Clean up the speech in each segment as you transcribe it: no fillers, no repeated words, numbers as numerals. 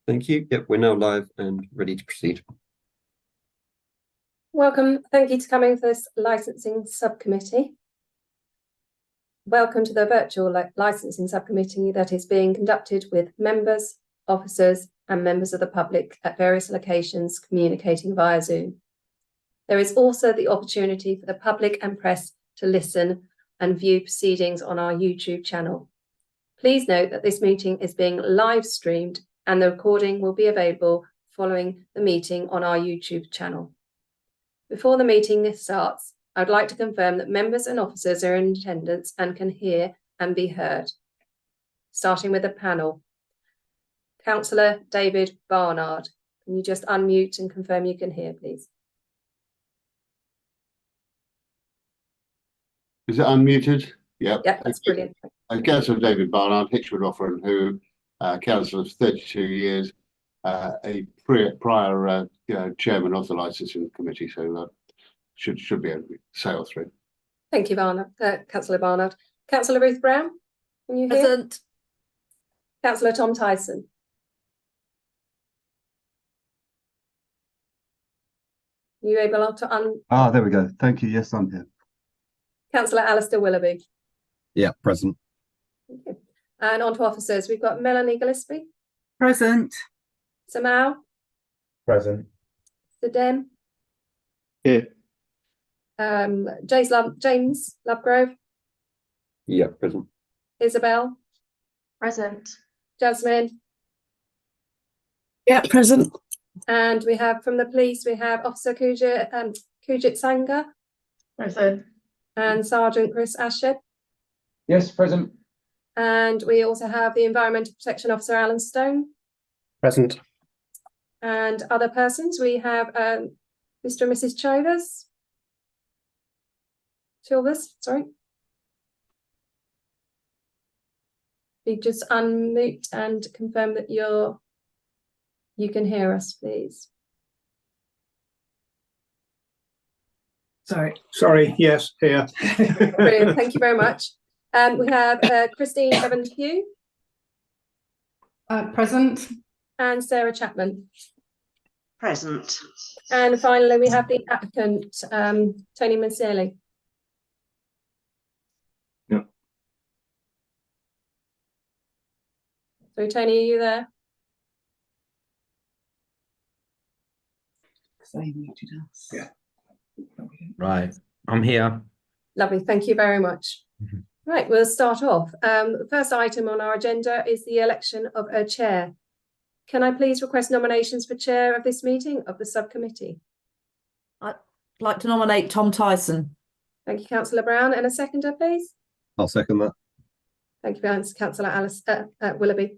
Thank you. Yep, we're now live and ready to proceed. Welcome. Thank you for coming for this licensing subcommittee. Welcome to the virtual licensing subcommittee that is being conducted with members, officers, and members of the public at various locations communicating via Zoom. There is also the opportunity for the public and press to listen and view proceedings on our YouTube channel. Please note that this meeting is being live streamed and the recording will be available following the meeting on our YouTube channel. Before the meeting starts, I would like to confirm that members and officers are in attendance and can hear and be heard. Starting with the panel. Councillor David Barnard, can you just unmute and confirm you can hear, please? Is it unmuted? Yep. Yeah, that's brilliant. Councillor David Barnard, Hitchwood-Offeren, who councillor for 32 years, a prior chairman of the licensing committee, so should be able to sail through. Thank you, Councillor Barnard. Councillor Ruth Brown, can you hear? Present. Councillor Tom Tyson. Are you able to there we go. Thank you. Yes, I'm here. Councillor Alistair Willoughby. Yeah, present. Thank you. And on to officers, we've got Melanie Gillespie. Present. Samal. Present. Dem. Here. James Lovegrove. Yeah, present. Isabel. Present. Jasmine. Yeah, present. And we have from the police, we have Officer Kujit Sangha Present. and Sergeant Chris Ashford. Yes, present. And we also have the Environmental Protection Officer Alan Stone. Present. And other persons, we have Mr. and Mrs. Chilvers, sorry. You just unmute and confirm that you can hear us, please. Sorry, yes, here. Brilliant, thank you very much. We have Christine Evans-Pugh. Present. And Sarah Chapman. Present. And finally, we have the applicant, Tony Maselli. Yeah. So, Tony, are you there? Yeah. Right, I'm here. Lovely, thank you very much. Right, we'll start off. The first item on our agenda is the election of a chair. Can I please request nominations for chair of this meeting of the subcommittee? I'd like to nominate Tom Tyson. Thank you, Councillor Brown. And a seconder, please. I'll second that. Thank you, Councillor Willoughby.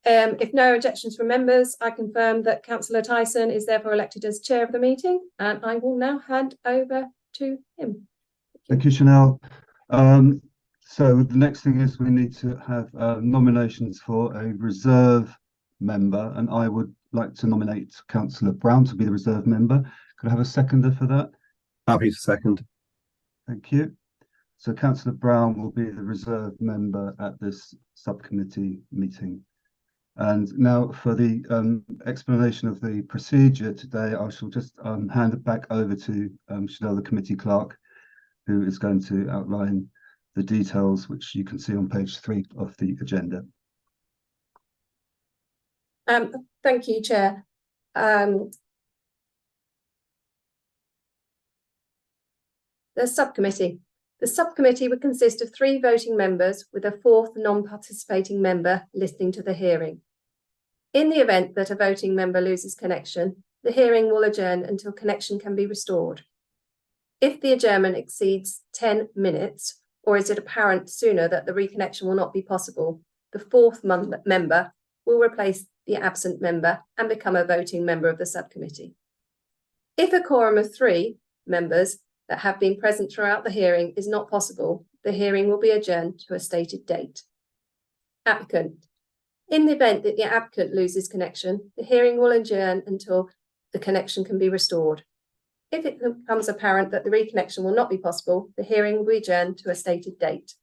If no objections from members, I confirm that Councillor Tyson is therefore elected as chair of the meeting, and I will now hand over to him. Thank you, Chanel. So the next thing is we need to have nominations for a reserve member, and I would like to nominate Councillor Brown to be the reserve member. Could I have a seconder for that? Happy to second. Thank you. So Councillor Brown will be the reserve member at this subcommittee meeting. And now for the explanation of the procedure today, I shall just hand it back over to Chanel, the committee clerk, who is going to outline the details, which you can see on page 3 of the agenda. Thank you, Chair. The subcommittee. The subcommittee would consist of 3 voting members with a 4th non-participating member listening to the hearing. In the event that a voting member loses connection, the hearing will adjourn until connection can be restored. If the adjournment exceeds 10 minutes, or is it apparent sooner that the reconnection will not be possible, the 4th member will replace the absent member and become a voting member of the subcommittee. If a quorum of 3 members that have been present throughout the hearing is not possible, the hearing will be adjourned to a stated date. Applicant. In the event that the applicant loses connection, the hearing will adjourn until the connection can be restored. If it becomes apparent that the reconnection will not be possible, the hearing will be adjourned to a stated date.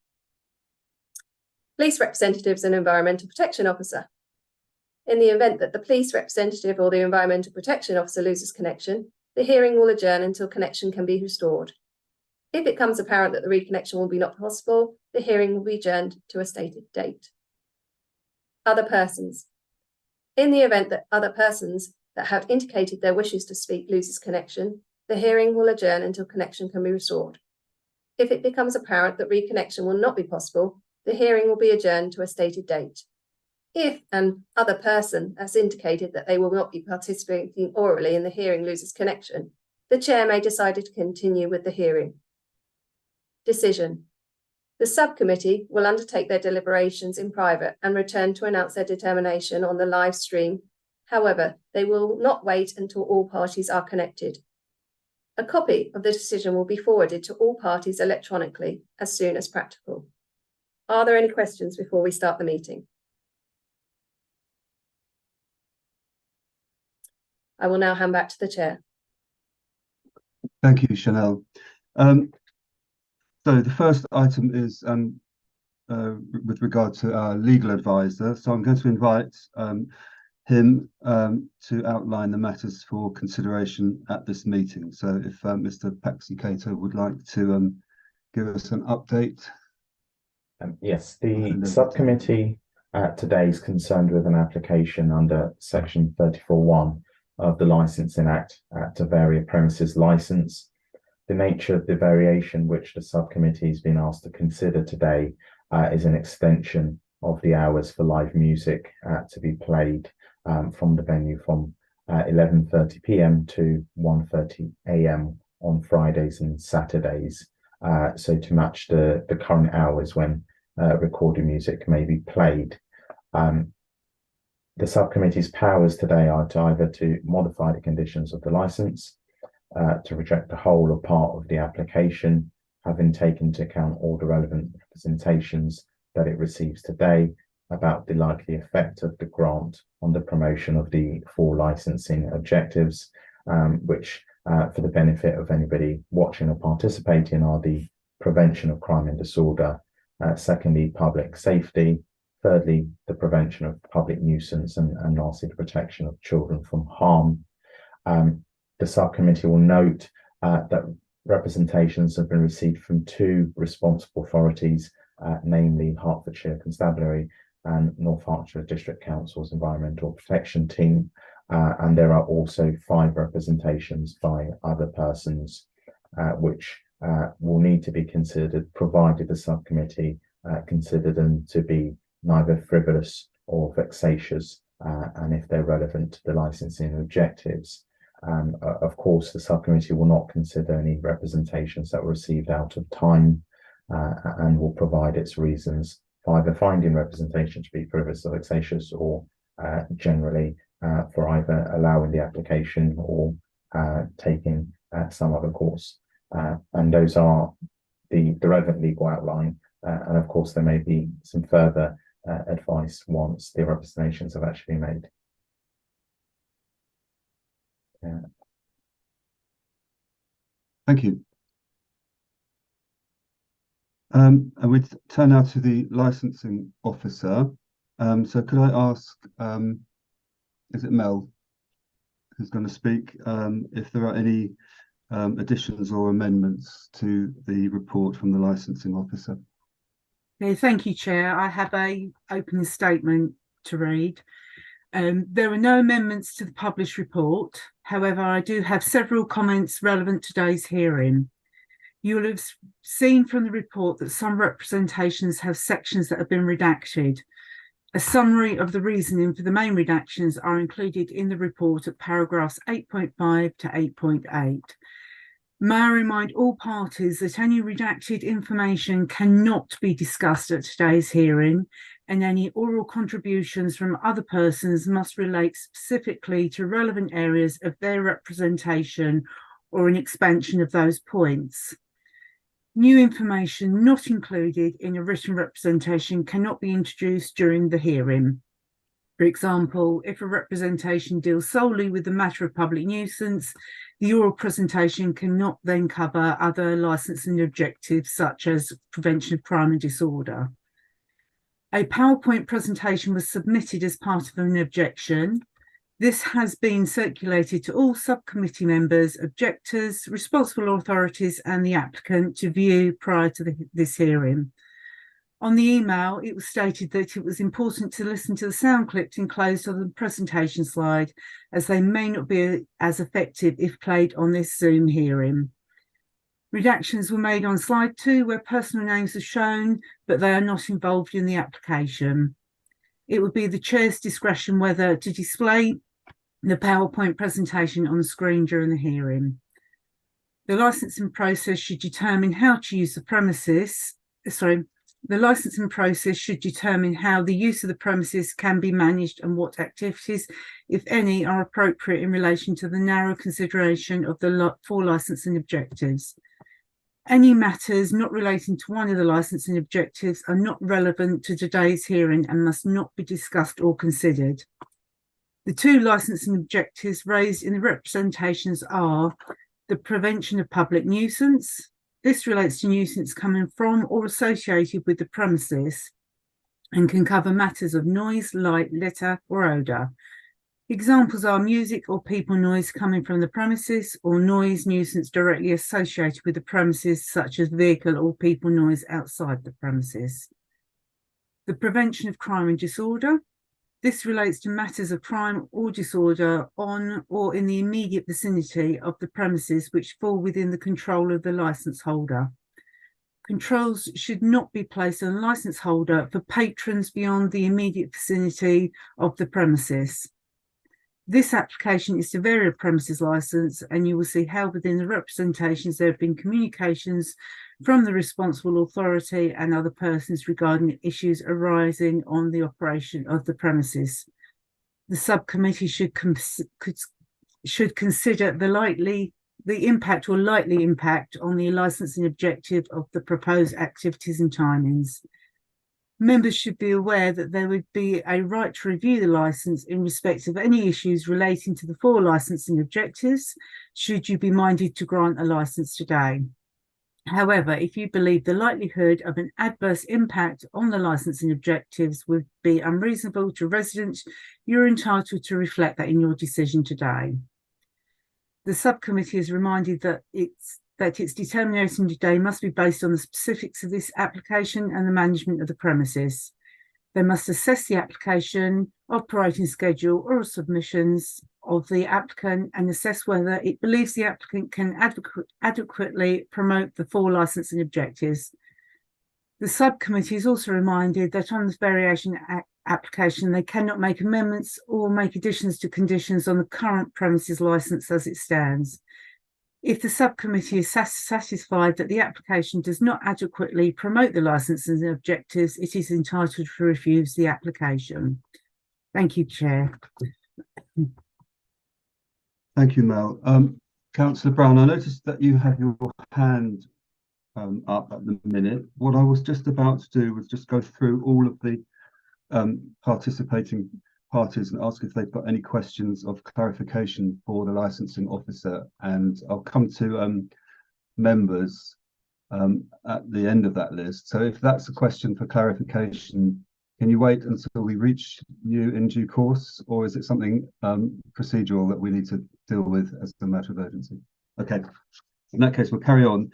Police representatives and Environmental Protection Officer. In the event that the police representative or the environmental protection officer loses connection, the hearing will adjourn until connection can be restored. If it becomes apparent that the reconnection will be not possible, the hearing will be adjourned to a stated date. Other persons. In the event that other persons that have indicated their wishes to speak loses connection, the hearing will adjourn until connection can be restored. If it becomes apparent that reconnection will not be possible, the hearing will be adjourned to a stated date. If an other person has indicated that they will not be participating orally in the hearing loses connection, the chair may decide to continue with the hearing. Decision. The subcommittee will undertake their deliberations in private and return to announce their determination on the live stream. However, they will not wait until all parties are connected. A copy of the decision will be forwarded to all parties electronically as soon as practical. Are there any questions before we start the meeting? I will now hand back to the chair. Thank you, Chanel. So the first item is with regard to our legal advisor. So I'm going to invite him to outline the matters for consideration at this meeting. So if Mr. Paxi Cato would like to give us an update. Yes, the subcommittee today is concerned with an application under section 34(1) of the Licensing Act to vary a premises license. The nature of the variation which the subcommittee has been asked to consider today is an extension of the hours for live music to be played from the venue from 11:30 p.m. to 1:30 a.m. on Fridays and Saturdays, so to match the current hours when recorded music may be played. The subcommittee's powers today are to either to modify the conditions of the licence, to reject the whole or part of the application, having taken into account all the relevant representations that it receives today about the likely effect of the grant on the promotion of the 4 licensing objectives, which for the benefit of anybody watching or participating are the prevention of crime and disorder, secondly, public safety, thirdly, the prevention of public nuisance, and lastly, the protection of children from harm. The subcommittee will note that representations have been received from 2 responsible authorities, namely Hertfordshire Constabulary and North Hertfordshire District Council's Environmental Protection Team, and there are also 5 representations by other persons which will need to be considered, provided the subcommittee consider them to be neither frivolous or vexatious, and if they're relevant to the licensing objectives. Of course, the subcommittee will not consider any representations that were received out of time, and will provide its reasons for either finding representation to be frivolous or vexatious, or generally for either allowing the application or taking some other course. And those are the relevant legal outline. And of course, there may be some further advice once the representations have actually been made. Thank you. And we turn now to the licensing officer. So could I ask, is it Mel who's going to speak, if there are any additions or amendments to the report from the licensing officer? Okay, thank you, Chair. I have a opening statement to read. There are no amendments to the published report. However, I do have several comments relevant to today's hearing. You will have seen from the report that some representations have sections that have been redacted. A summary of the reasoning for the main redactions are included in the report at paragraphs 8.5 to 8.8. May I remind all parties that any redacted information cannot be discussed at today's hearing, and any oral contributions from other persons must relate specifically to relevant areas of their representation or an expansion of those points. New information not included in a written representation cannot be introduced during the hearing. For example, if a representation deals solely with the matter of public nuisance, the oral presentation cannot then cover other licensing objectives such as prevention of crime and disorder. A PowerPoint presentation was submitted as part of an objection. This has been circulated to all subcommittee members, objectors, responsible authorities and the applicant to view prior to this hearing. On the email, it was stated that it was important to listen to the sound clips enclosed on the presentation slide, as they may not be as effective if played on this Zoom hearing. Redactions were made on slide 2 where personal names are shown, but they are not involved in the application. It would be the chair's discretion whether to display the PowerPoint presentation on the screen during the hearing. The licensing process should determine how to use the premises. The licensing process should determine how the use of the premises can be managed and what activities, if any, are appropriate in relation to the narrow consideration of the 4 licensing objectives. Any matters not relating to one of the licensing objectives are not relevant to today's hearing and must not be discussed or considered. The 2 licensing objectives raised in the representations are the prevention of public nuisance. This relates to nuisance coming from or associated with the premises and can cover matters of noise, light, litter, or odour. Examples are music or people noise coming from the premises, or noise nuisance directly associated with the premises, such as vehicle or people noise outside the premises. The prevention of crime and disorder. This relates to matters of crime or disorder on or in the immediate vicinity of the premises which fall within the control of the licence holder. Controls should not be placed on the licence holder for patrons beyond the immediate vicinity of the premises. This application is to vary a premises licence, and you will see how within the representations there have been communications from the responsible authority and other persons regarding issues arising on the operation of the premises. The subcommittee should consider the impact or likely impact on the licensing objective of the proposed activities and timings. Members should be aware that there would be a right to review the licence in respect of any issues relating to the 4 licensing objectives, should you be minded to grant a licence today. However, if you believe the likelihood of an adverse impact on the licensing objectives would be unreasonable to residents, you're entitled to reflect that in your decision today. The subcommittee is reminded that its determination today must be based on the specifics of this application and the management of the premises. They must assess the application, operating schedule or submissions of the applicant and assess whether it believes the applicant can adequately promote the 4 licensing objectives. The subcommittee is also reminded that on this variation application, they cannot make amendments or make additions to conditions on the current premises licence as it stands. If the subcommittee is satisfied that the application does not adequately promote the licensing objectives, it is entitled to refuse the application. Thank you, Chair. Thank you, Mel. Councillor Brown, I noticed that you have your hand up at the minute. What I was just about to do was just go through all of the participating parties and ask if they've got any questions of clarification for the licensing officer, and I'll come to members at the end of that list. So if that's a question for clarification, can you wait until we reach you in due course, or is it something procedural that we need to deal with as a matter of urgency? Okay, in that case, we'll carry on.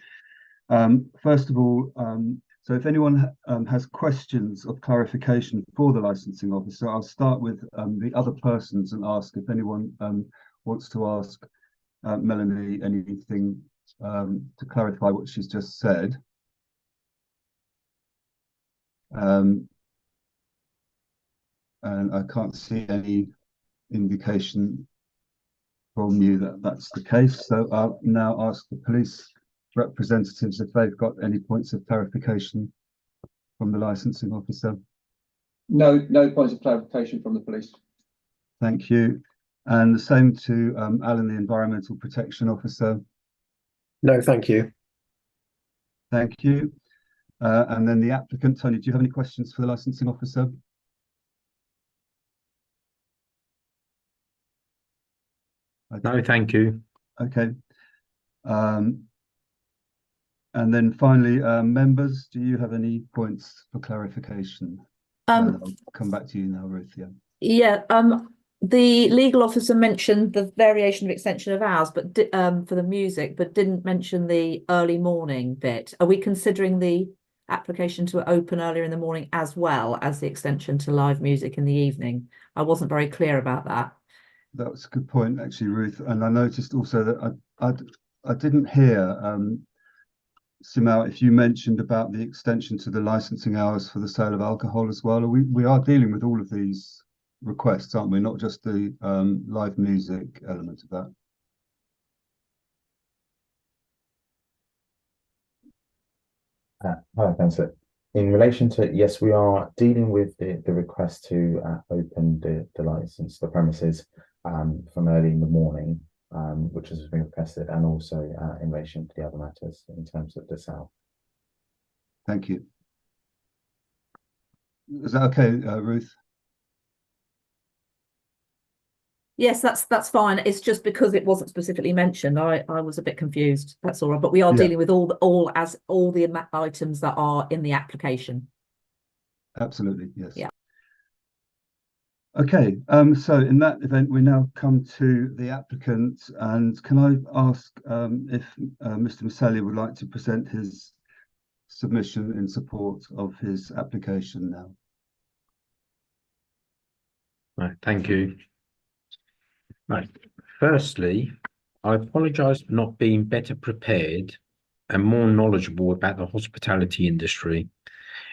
First of all, so if anyone has questions of clarification for the licensing officer, I'll start with the other persons and ask if anyone wants to ask Melanie anything to clarify what she's just said. And I can't see any indication from you that that's the case. So I'll now ask the police representatives if they've got any points of clarification from the licensing officer. No points of clarification from the police. Thank you. And the same to Alan, the environmental protection officer. No, thank you. Thank you. And then the applicant, Tony, do you have any questions for the licensing officer? No, thank you. Okay. And then finally, members, do you have any points for clarification? And Um, I'll come back to you now, Ruth. Yeah. yeah, the legal officer mentioned the variation of extension of hours, but for the music, but didn't mention the early morning bit. Are we considering the application to open earlier in the morning as well as the extension to live music in the evening? I wasn't very clear about that. That's a good point, actually, Ruth. And I noticed also that I didn't hear, Simao, if you mentioned about the extension to the licensing hours for the sale of alcohol as well. We are dealing with all of these requests, aren't we? Not just the live music element of that. Hi, Councillor. In relation to, yes, we are dealing with the request to open the license, the premises from early in the morning, which has been requested, and also in relation to the other matters in terms of the sale. Thank you. Is that okay, Ruth? Yes, that's fine. It's just because it wasn't specifically mentioned. I was a bit confused. That's all right. But we are Yeah. dealing with all the items that are in the application. Absolutely, yes. Yeah. Okay, so in that event, we now come to the applicant, and can I ask if Mr. Maselli would like to present his submission in support of his application now? Right, thank you. Right. Firstly, I apologise for not being better prepared and more knowledgeable about the hospitality industry,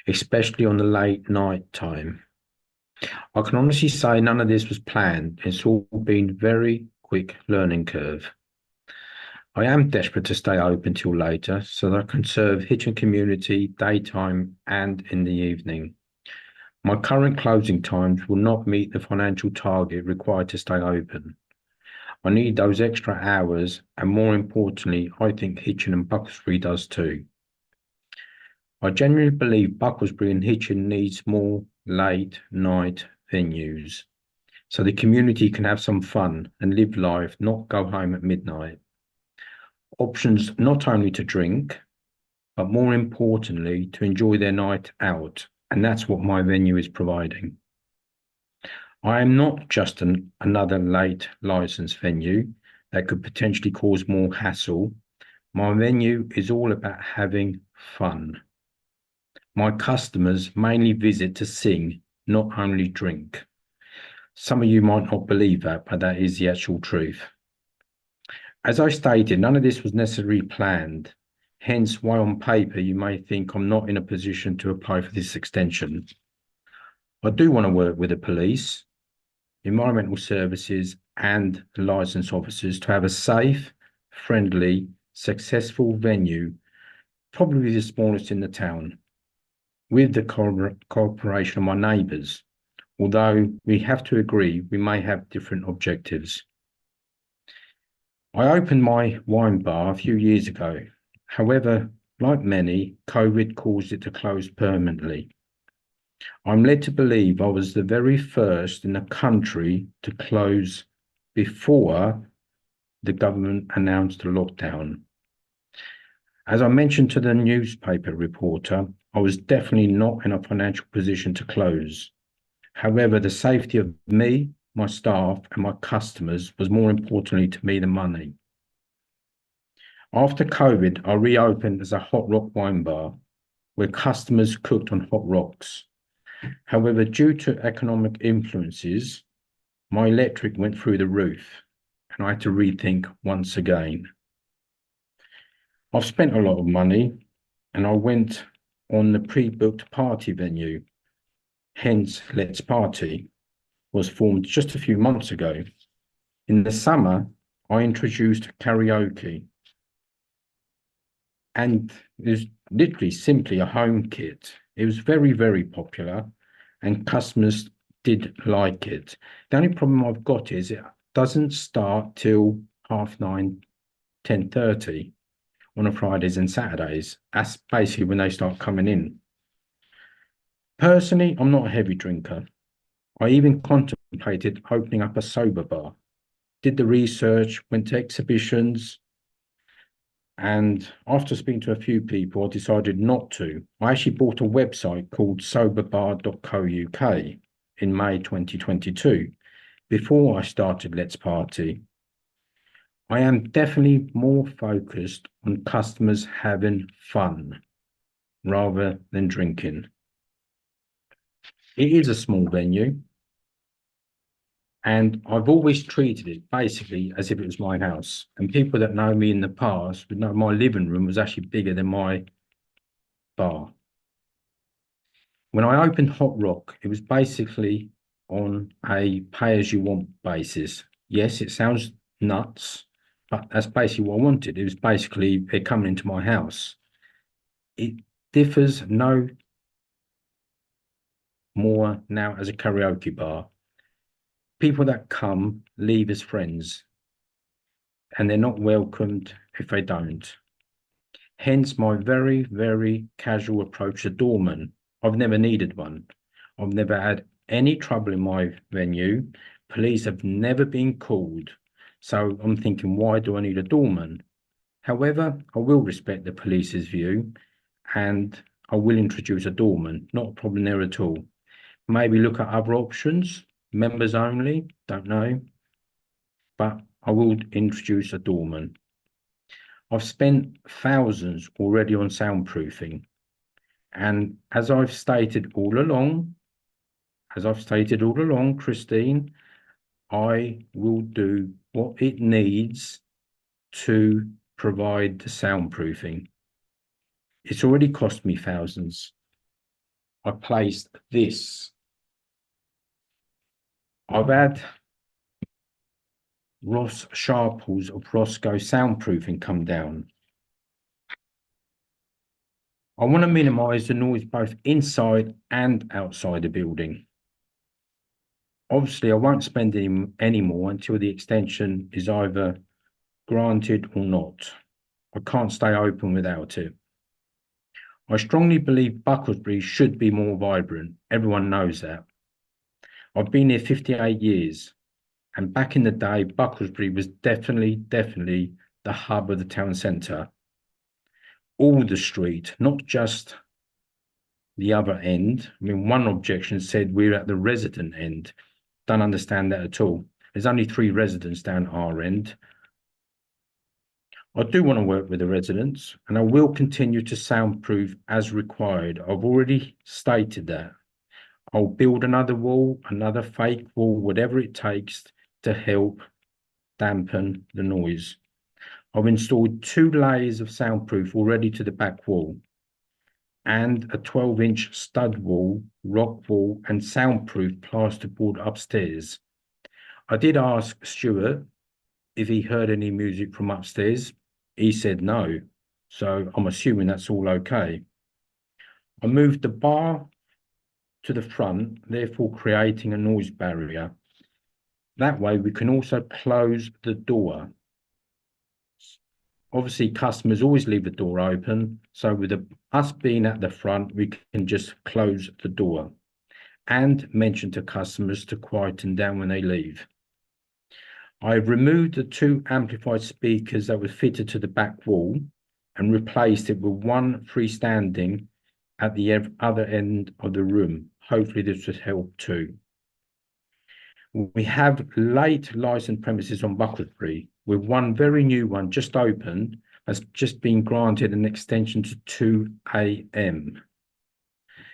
especially on the late night time. I can honestly say none of this was planned. It's all been very quick learning curve. I am desperate to stay open till later so that I can serve Hitchin community daytime and in the evening. My current closing times will not meet the financial target required to stay open. I need those extra hours, and more importantly, I think Hitchin and Bucklersbury does too. I genuinely believe Bucklersbury and Hitchin needs more late night venues, so the community can have some fun and live life, not go home at midnight. Options not only to drink, but more importantly, to enjoy their night out, and that's what my venue is providing. I am not just another late license venue that could potentially cause more hassle. My venue is all about having fun. My customers mainly visit to sing, not only drink. Some of you might not believe that, but that is the actual truth. As I stated, none of this was necessarily planned, hence why on paper you may think I'm not in a position to apply for this extension. I do want to work with the police, environmental services and licence officers to have a safe, friendly, successful venue, probably the smallest in the town, with the cooperation of my neighbours, although we have to agree we may have different objectives. I opened my wine bar a few years ago. However, like many, COVID caused it to close permanently. I'm led to believe I was the very first in the country to close before the government announced a lockdown. As I mentioned to the newspaper reporter, I was definitely not in a financial position to close. However, the safety of me, my staff, and my customers was more importantly to me than money. After COVID, I reopened as a hot rock wine bar where customers cooked on hot rocks. However, due to economic influences, my electric went through the roof and I had to rethink once again. I've spent a lot of money and I went on the pre-booked party venue. Hence, Let's Party was formed just a few months ago. In the summer, I introduced karaoke, and it was literally simply a home kit. It was very, very popular and customers did like it. The only problem I've got is it doesn't start till 9:30, 10:30 on a Fridays and Saturdays. That's basically when they start coming in. Personally, I'm not a heavy drinker. I even contemplated opening up a sober bar, did the research, went to exhibitions, And after speaking to a few people, I decided not to. I actually bought a website called soberbar.co.uk in May 2022, before I started Let's Party. I am definitely more focused on customers having fun rather than drinking. It is a small venue, and I've always treated it basically as if it was my house. And people that know me in the past would know my living room was actually bigger than my bar. When I opened Hot Rock, it was basically on a pay-as-you-want basis. Yes, it sounds nuts, but that's basically what I wanted. It was basically they're coming into my house. It differs no more now as a karaoke bar. People that come leave as friends, and they're not welcomed if they don't. Hence my very, very casual approach to doorman. I've never needed one. I've never had any trouble in my venue. Police have never been called. So I'm thinking, why do I need a doorman? However, I will respect the police's view, and I will introduce a doorman. Not a problem there at all. Maybe look at other options, members only, don't know. But I will introduce a doorman. I've spent thousands already on soundproofing. And as I've stated all along, Christine, I will do what it needs to provide the soundproofing. It's already cost me thousands. I placed this. I've had Ross Sharples of Roscoe Soundproofing come down. I want to minimise the noise both inside and outside the building. Obviously, I won't spend any more until the extension is either granted or not. I can't stay open without it. I strongly believe Bucklesbury should be more vibrant. Everyone knows that. I've been here 58 years, and back in the day, Bucklesbury was definitely the hub of the town centre. All the street, not just the other end. I mean, one objection said we're at the resident end. Don't understand that at all. There's only 3 residents down our end. I do want to work with the residents, and I will continue to soundproof as required. I've already stated that. I'll build another wall, another fake wall, whatever it takes to help dampen the noise. I've installed 2 layers of soundproof already to the back wall, and a 12-inch stud wall, rock wall, and soundproof plasterboard upstairs. I did ask Stuart if he heard any music from upstairs. He said no, so I'm assuming that's all okay. I moved the bar to the front, therefore creating a noise barrier. That way we can also close the door. Obviously, customers always leave the door open, so with us being at the front, we can just close the door and mention to customers to quieten down when they leave. I've removed the 2 amplified speakers that were fitted to the back wall and replaced it with 1 freestanding at the other end of the room. Hopefully this would help too. We have late licensed premises on Bucklesbury, with 1 very new one just opened, has just been granted an extension to 2 AM.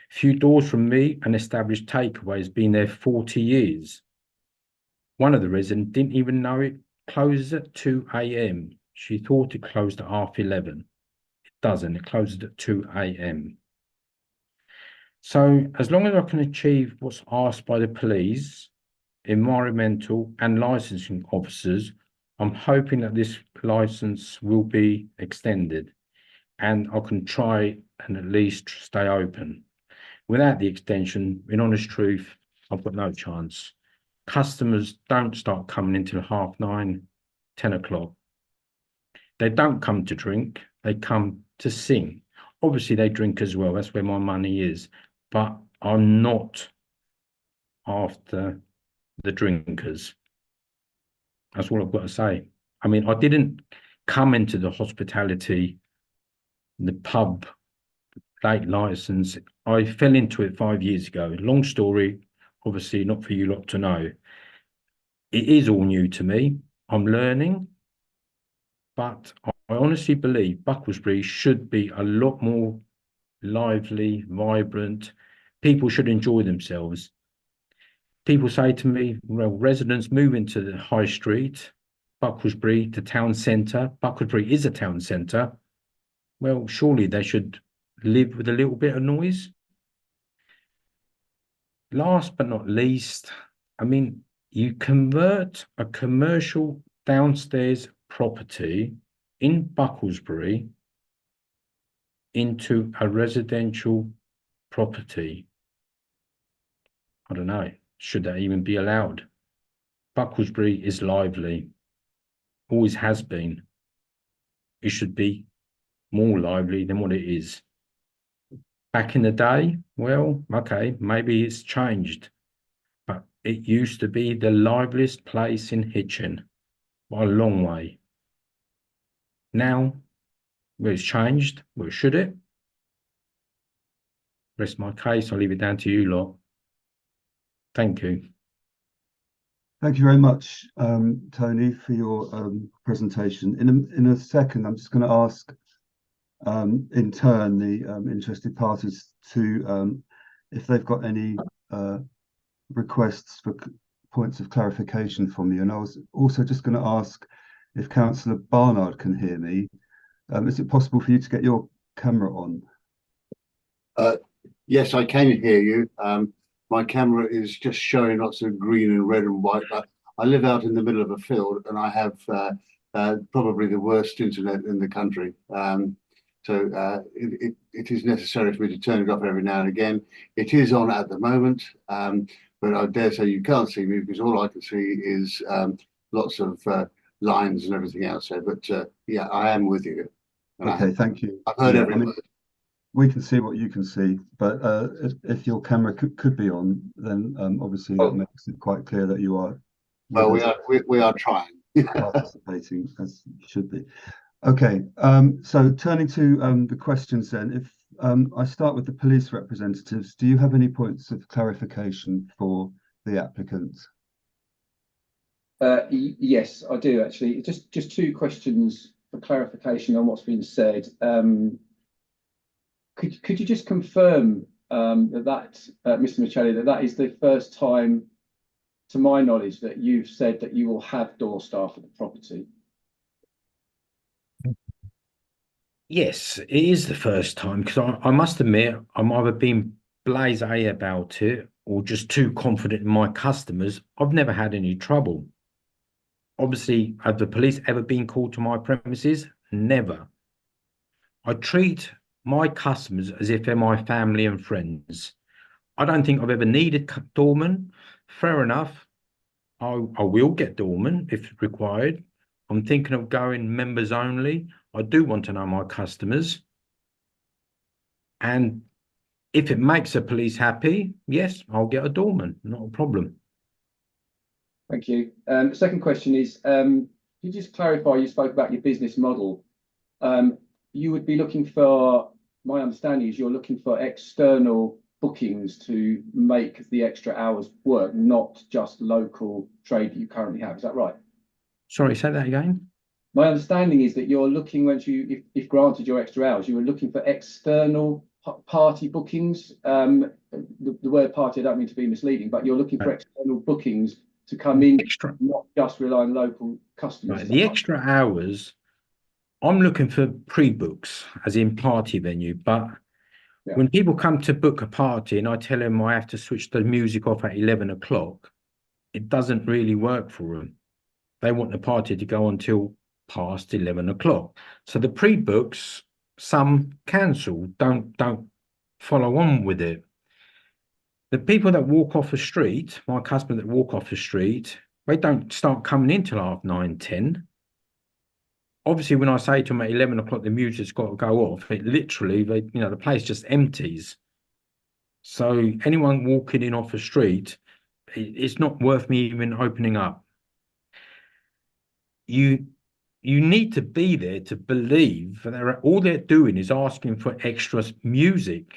Few doors from me, an established takeaway has been there 40 years. One of the residents didn't even know it closes at 2 AM. She thought it closed at 11:30. It doesn't, it closes at 2 AM. So as long as I can achieve what's asked by the police, environmental and licensing officers, I'm hoping that this license will be extended and I can try and at least stay open. Without the extension, in honest truth, I've got no chance. Customers don't start coming until 9:30, 10 o'clock. They don't come to drink, they come to sing. Obviously they drink as well, that's where my money is, but I'm not after the drinkers. That's all I've got to say. I mean, I didn't come into the hospitality, the pub, late license. I fell into it 5 years ago. Long story, obviously not for you lot to know. It is all new to me. I'm learning, but I honestly believe Bucklesbury should be a lot more lively, vibrant. People should enjoy themselves. People say to me, well, residents move into the high street, Bucklesbury, the town centre. Bucklesbury is a town centre. Well, surely they should live with a little bit of noise. Last but not least, I mean, you convert a commercial downstairs property in Bucklesbury into a residential property. I don't know, should that even be allowed? Bucklesbury is lively, always has been. It should be more lively than what it is. Back in the day, well, okay, maybe it's changed, but it used to be the liveliest place in Hitchin by a long way. Now, well, it's changed. Well, should it? Rest my case. I'll leave it down to you lot. Thank you. Thank you very much, Tony, for your presentation. In a second, I'm just going to ask in turn the interested parties to if they've got any requests for points of clarification from you. And I was also just going to ask if Councillor Barnard can hear me. Is it possible for you to get your camera on? Yes, I can hear you. My camera is just showing lots of green and red and white, but I live out in the middle of a field and I have probably the worst internet in the country. So it is necessary for me to turn it off every now and again. It is on at the moment, but I dare say you can't see me because all I can see is lots of lines and everything else. So, but yeah, I am with you. And Okay, thank you. I've heard every word. We can see what you can see, but if your camera could be on, then obviously that makes it quite clear that you are. Well, we are trying. Participating as you should be. Okay, so turning to the questions then, if I start with the police representatives, do you have any points of clarification for the applicant? Yes, I do actually. Just two questions for clarification on what's been said. Could you just confirm that Mr. Michelli, that is the first time, to my knowledge, that you've said that you will have door staff at the property? Yes, it is the first time because I must admit I'm either being blasé about it or just too confident in my customers. I've never had any trouble. Obviously, have the police ever been called to my premises? Never. I treat my customers as if they're my family and friends. I don't think I've ever needed doorman. Fair enough. I will get doorman if required. I'm thinking of going members only. I do want to know my customers. And if it makes the police happy, yes, I'll get a doorman, not a problem. Thank you. The second question is, can you just clarify, you spoke about your business model. You would be looking for, my understanding is you're looking for external bookings to make the extra hours work, not just local trade that you currently have. Is that right? Sorry, say that again. My understanding is that you're looking, once you, if granted your extra hours, you were looking for external party bookings. The word party, I don't mean to be misleading, but you're looking for external bookings to come in, not just rely on local customers. Right. The extra hours, I'm looking for pre-books, as in party venue, but when people come to book a party and I tell them I have to switch the music off at 11 o'clock, it doesn't really work for them. They want the party to go until past 11 o'clock. So the pre-books, some cancel, don't follow on with it. The people that walk off the street, my customers that walk off the street, they don't start coming in till 9:30, 10. Obviously, when I say to them at 11 o'clock, the music's got to go off, it literally, the place just empties. So anyone walking in off the street, it's not worth me even opening up. You you need to be there to believe that all they're doing is asking for extra music.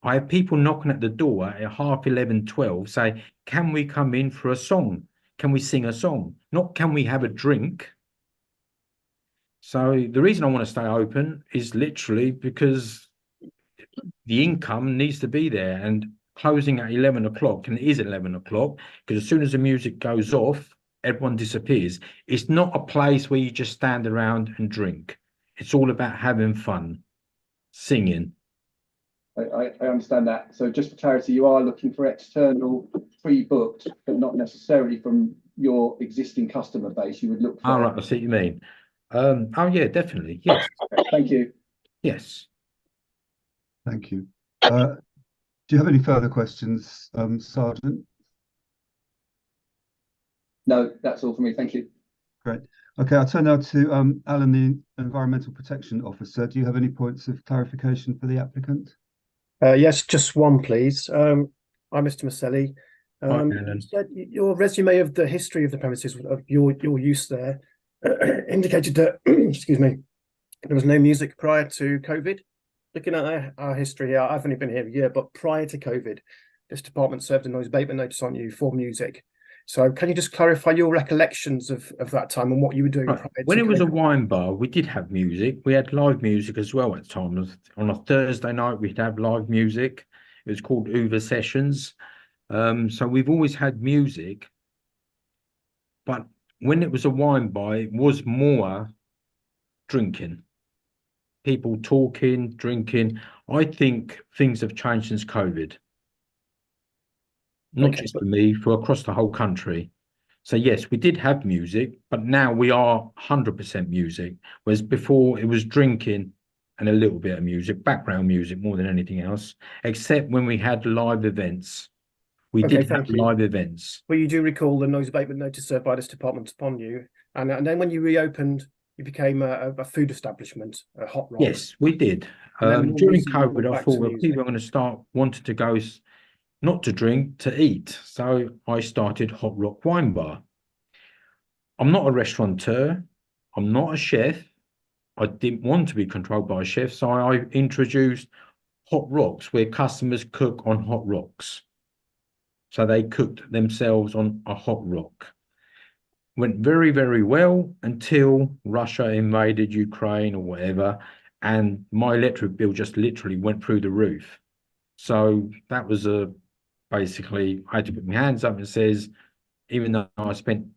I have people knocking at the door at 11:30, 12, say, can we come in for a song? Can we sing a song? Not can we have a drink? So the reason I want to stay open is literally because the income needs to be there, and closing at 11 o'clock, and it is 11 o'clock, because as soon as the music goes off, everyone disappears. It's not a place where you just stand around and drink. It's all about having fun, singing. I understand that. So just for clarity, you are looking for external pre-booked, but not necessarily from your existing customer base. You would look for. All right, I see what you mean. Oh yeah, definitely. Yes. Thank you. Yes. Thank you. Do you have any further questions, Sergeant? No, that's all for me. Thank you. Great. Okay, I'll turn now to Alan, the Environmental Protection Officer. Do you have any points of clarification for the applicant? Yes, just one, please. I'm Mr. Maselli. Alan. Your resume of the history of the premises of your use there indicated that, excuse me, there was no music prior to COVID. Looking at our history here, I've only been here a year, but prior to COVID, this department served a noise abatement notice on you for music. So can you just clarify your recollections of that time and what you were doing prior to When it was a COVID? wine bar, we did have music. We had live music as well at times. On a Thursday night, we'd have live music. It was called Uber Sessions. So we've always had music. But when it was a wine bar, it was more drinking. People talking, drinking. I think things have changed since COVID. Not Okay, just but- for me, for across the whole country. So yes, we did have music, but now we are 100% music. Whereas before it was drinking and a little bit of music, background music more than anything else, except when we had live events. We Okay, did have thank you. live events. Well, you do recall the noise abatement notice served by this department upon you, and then when you reopened, you became a food establishment, a Hot Rocks. Yes, we did. And then more During recently you COVID, went I back thought, to well, music. people are going to start wanting to go, not to drink, to eat. So I started Hot Rock Wine Bar. I'm not a restaurateur. I'm not a chef. I didn't want to be controlled by a chef, so I introduced Hot Rocks, where customers cook on hot rocks. So they cooked themselves on a hot rock. Went very, very well until Russia invaded Ukraine or whatever, and my electric bill just literally went through the roof. So that was basically, I had to put my hands up and says, even though I spent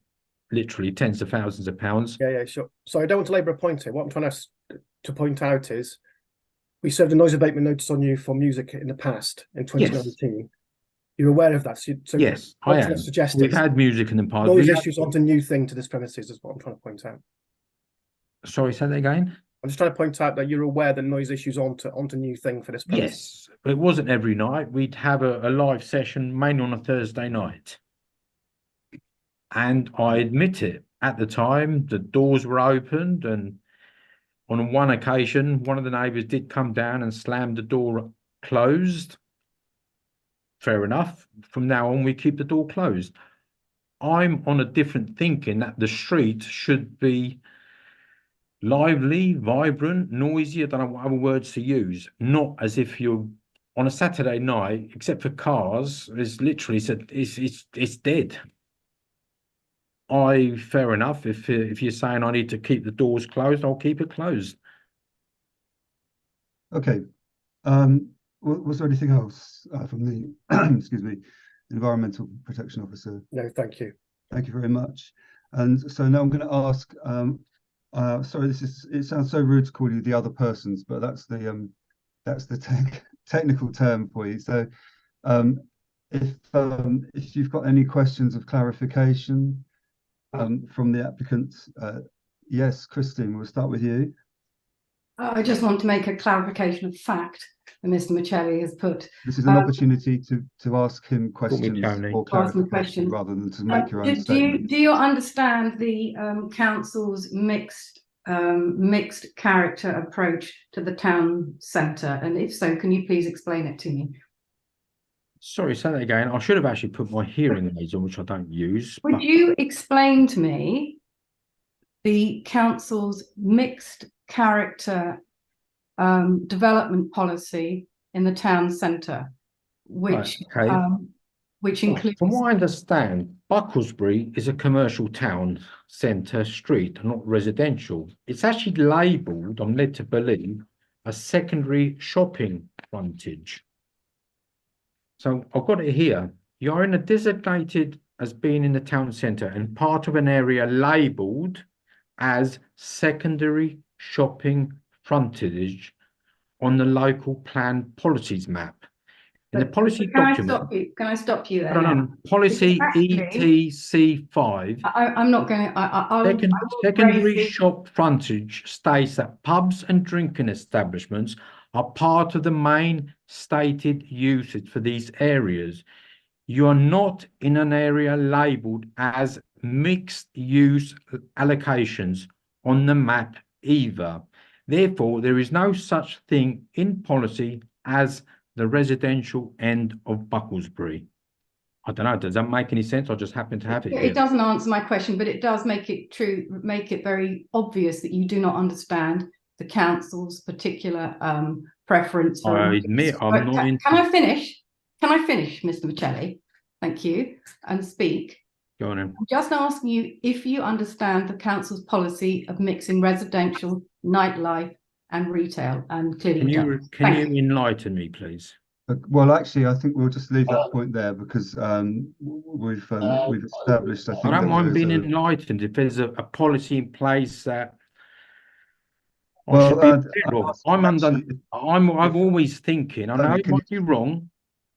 literally tens of thousands of pounds. Yeah, sure. So I don't want to labour a point here. What I'm trying to point out is we served a noise abatement notice on you for music in the past in 2019. You're aware of that? So Yes, what I I'm trying am. to suggest We've is had music in the past. noise We had- issues aren't a new thing to this premises, is what I'm trying to point out. Sorry, say that again? I'm just trying to point out that you're aware that noise issues aren't a new thing for this premises. Yes, but it wasn't every night. We'd have a live session, mainly on a Thursday night. And I admit it, at the time, the doors were opened, and on one occasion, one of the neighbours did come down and slam the door closed. Fair enough. From now on, we keep the door closed. I'm on a different thinking that the street should be lively, vibrant, noisy. I don't know what other words to use. Not as if you're on a Saturday night, except for cars, it's literally it's dead. Fair enough. If you're saying I need to keep the doors closed, I'll keep it closed. Okay. Was there anything else from the excuse me, Environmental Protection Officer? No, thank you. Thank you very much. And so now I'm going to ask. Sorry, it sounds so rude to call you the other persons, but that's the technical term for you. So, if you've got any questions of clarification from the applicant, yes, Christine, we'll start with you. I just want to make a clarification of fact that Mr. Michelli has put. This is an opportunity to ask him questions Tony. or Ask him clarification questions. rather than to make your own statement. Do you understand the council's mixed character approach to the town centre? And if so, can you please explain it to me? Sorry, say that again. I should have actually put my hearing aids on, which I don't use. Would but you explain to me the council's mixed character development policy in the town centre, which Right, okay. which includes. From what I understand, Bucklesbury is a commercial town centre street, not residential. It's actually labelled, I'm led to believe, a secondary shopping frontage. So I've got it here. You're in a designated as being in the town centre and part of an area labelled as secondary shopping frontage on the local plan policies map. In the policy Can document. I stop you? Can I stop you there? No, no, policy Actually, ETC5. I'm not going to. I will Secondary raise shop frontage states that pubs and drinking establishments are part of the main stated usage for these areas. You are not in an area labelled as mixed use allocations on the map either. Therefore, there is no such thing in policy as the residential end of Bucklesbury. I don't know, does that make any sense? I just happen to have it here. It doesn't answer my question, but it does make it very obvious that you do not understand the council's particular preference for. I admit I'm not in. Can I finish? Can I finish, Mr. Michelli? Thank you, and speak. Go on then. I'm just asking you if you understand the council's policy of mixing residential, nightlife and retail, and clearly Can you enlighten me, please? Well, actually, I think we'll just leave that point there because we've established. I don't mind being enlightened if there's a policy in place that. I'm always thinking. I know it might be wrong.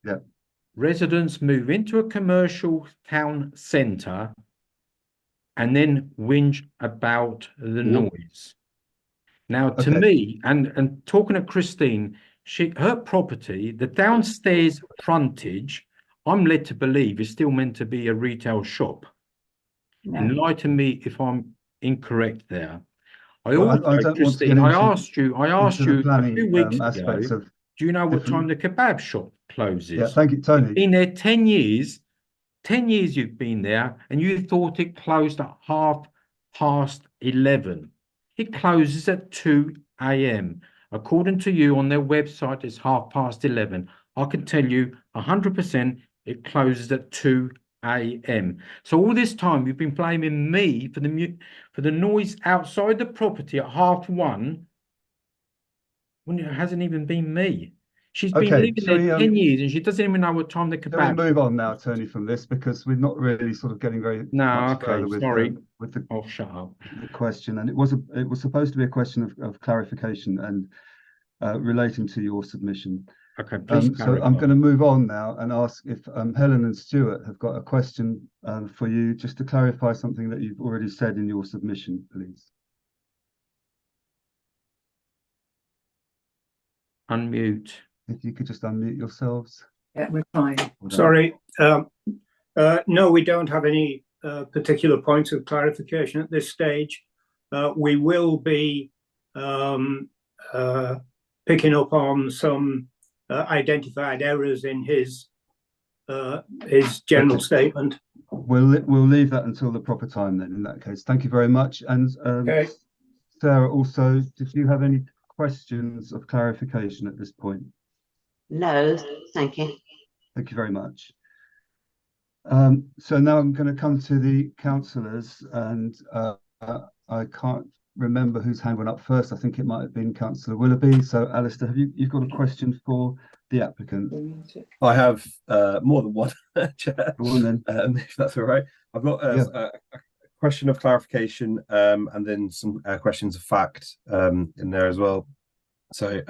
Yeah. Residents move into a commercial town centre and then whinge about the noise. Now, to me, and talking to Christine, her property, the downstairs frontage, I'm led to believe is still meant to be a retail shop. No. Enlighten me if I'm incorrect there. Christine, I asked you a few weeks ago, do you know what time the kebab shop closes? Yeah, thank you, Tony. You've been there 10 years. 10 years you've been there, and you thought it closed at 11:30. It closes at 2 a.m. According to you on their website, it's 11:30. I can tell you 100% it closes at 2 a.m. So all this time you've been blaming me for the noise outside the property at 1:30 when it hasn't even been me. She's been living there 10 years and she doesn't even know what time the kebab. Can we move on now, Tony, from this because we're not really sort of getting very much further with the oh, shut up. The question, and it was supposed to be a question of clarification and relating to your submission. Okay, please. So I'm going to move on now and ask if Helen and Stuart have got a question for you, just to clarify something that you've already said in your submission, please. Unmute. If you could just unmute yourselves. Yeah, we're fine. Sorry. No, we don't have any particular points of clarification at this stage. We will be picking up on some identified errors in his general statement. We'll leave that until the proper time then, in that case. Thank you very much. And Sarah, also, did you have any questions of clarification at this point? No, thank you. Thank you very much. So now I'm going to come to the councillors, and I can't remember whose hand went up first. I think it might have been Councillor Willoughby. So, Alistair, you've got a question for the applicant? I have more than one, Chair. Go on then. If that's all right. I've got a question of clarification and then some questions of fact in there as well. So,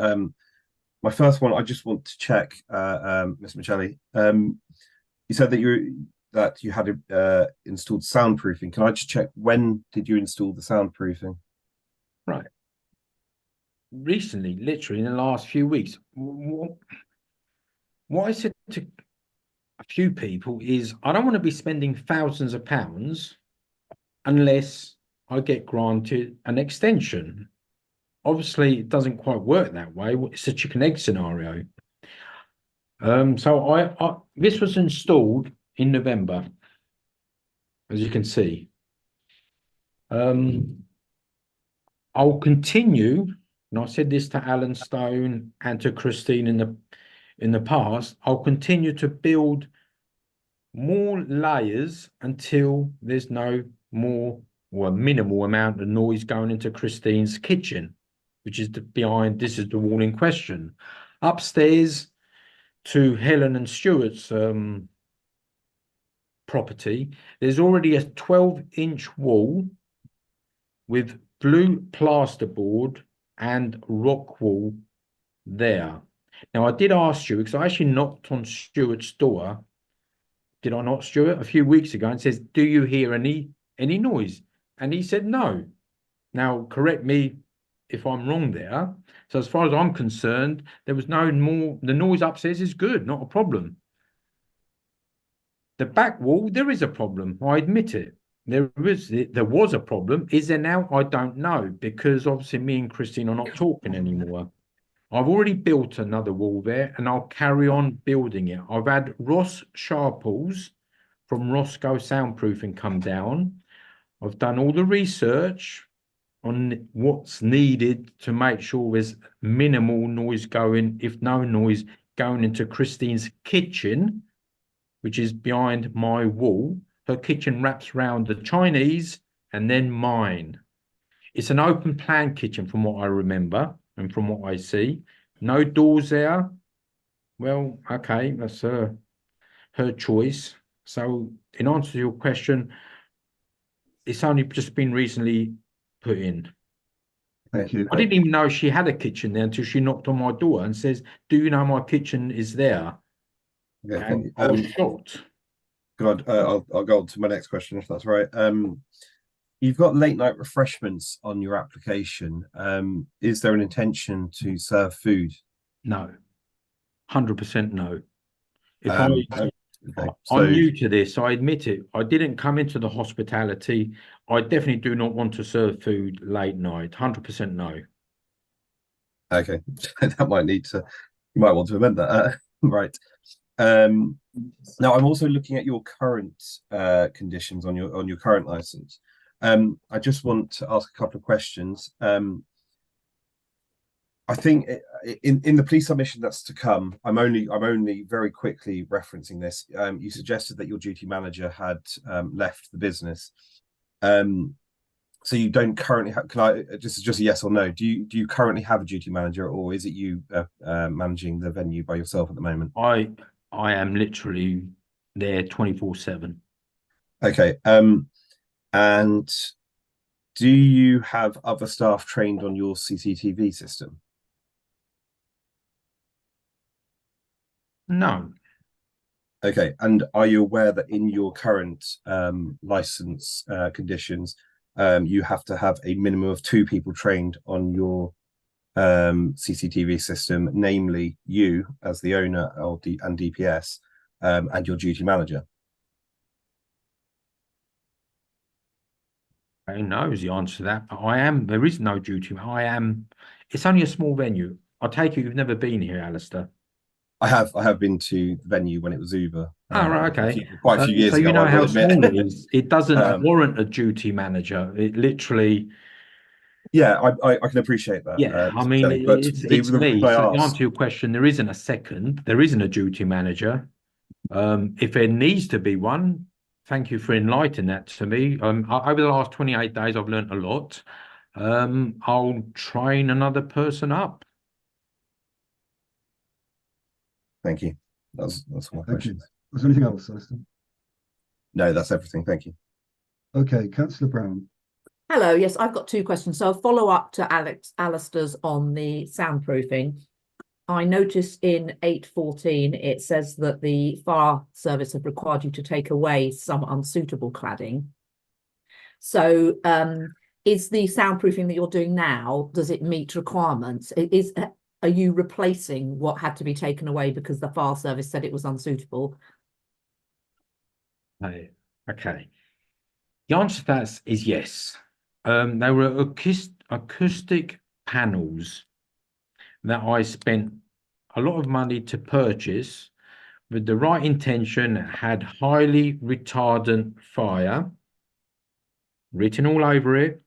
my first one, I just want to check, Mr. Michelli. You said that you had installed soundproofing. Can I just check, when did you install the soundproofing? Right. Recently, literally in the last few weeks. What I said to a few people is I don't want to be spending thousands of pounds unless I get granted an extension. Obviously, it doesn't quite work that way. It's a chicken egg scenario. So this was installed in November, as you can see. I'll continue, and I said this to Alan Stone and to Christine in the past, I'll continue to build more layers until there's no more or a minimal amount of noise going into Christine's kitchen, which is this is the wall in question. Upstairs to Helen and Stuart's property, there's already a 12-inch wall with blue plasterboard and rock wall there. Now, I did ask you, because I actually knocked on Stuart's door, did I not, Stuart, a few weeks ago, and says, do you hear any noise? And he said no. Now, correct me if I'm wrong there. So as far as I'm concerned, there was no more, the noise upstairs is good, not a problem. The back wall, there is a problem, I admit it. There was a problem. Is there now? I don't know, because obviously me and Christine are not talking anymore. I've already built another wall there, and I'll carry on building it. I've had Ross Sharples from Roscoe Soundproofing come down. I've done all the research on what's needed to make sure there's minimal noise going, if no noise, going into Christine's kitchen, which is behind my wall. Her kitchen wraps around the Chinese and then mine. It's an open plan kitchen from what I remember and from what I see. No doors there. Well, okay, that's her choice. So in answer to your question, it's only just been recently put in. Thank you. I didn't even know she had a kitchen there until she knocked on my door and says, do you know my kitchen is there? Okay, And I was shocked. God, I'll go on to my next question if that's right. You've got late night refreshments on your application. Is there an intention to serve food? No, 100% no. If okay, I'm new to this, I admit it. I didn't come into the hospitality. I definitely do not want to serve food late night. 100% no. Okay, that might need to. You might want to amend that. Right. Now I'm also looking at your current conditions on your current license. I just want to ask a couple of questions. I think in the police submission that's to come, I'm only very quickly referencing this. You suggested that your duty manager had left the business. So you don't currently have. Can I just a yes or no? Do you currently have a duty manager, or is it you managing the venue by yourself at the moment? I am literally there 24/7. Okay. And do you have other staff trained on your CCTV system? No. Okay. And are you aware that in your current license conditions, you have to have a minimum of 2 people trained on your CCTV system, namely you as the owner of and DPS, and your duty manager? I know is the answer to that, but there is no duty. It's only a small venue. I take it you've never been here, Alistair. I have been to the venue when it was Uber. Oh, right, okay. Quite a few years so ago. You know how admit. small it is. It doesn't warrant a duty manager. It literally. Yeah, I can appreciate that. Yeah, I mean, it's me. So to answer your question, there isn't a second. There isn't a duty manager. If there needs to be one, thank you for enlightening that to me. Over the last 28 days, I've learned a lot. I'll train another person up. Thank you. That's my question. Was there anything else, Alistair? No, that's everything. Thank you. Okay, Councillor Brown. Hello, yes, I've got 2 questions. So I'll follow up to Alistair's on the soundproofing. I noticed in 8.14 it says that the fire service have required you to take away some unsuitable cladding. So is the soundproofing that you're doing now, does it meet requirements? Are you replacing what had to be taken away because the fire service said it was unsuitable? Okay. The answer to that is yes. They were acoustic panels that I spent a lot of money to purchase with the right intention, had highly retardant fire written all over it.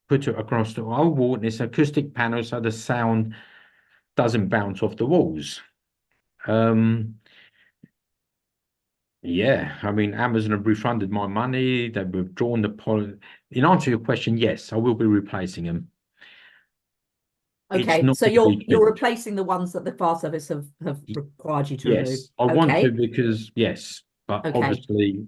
put it across the whole wall, and it's acoustic panel, so the sound doesn't bounce off the walls. Yeah, I mean, Amazon have refunded my money. They've withdrawn the policy. In answer to your question, yes, I will be replacing them. It's Okay, not so gonna be you're cheap. replacing the ones that the fire service have required you to remove. Yes, I want Okay. to because yes, but Okay. obviously,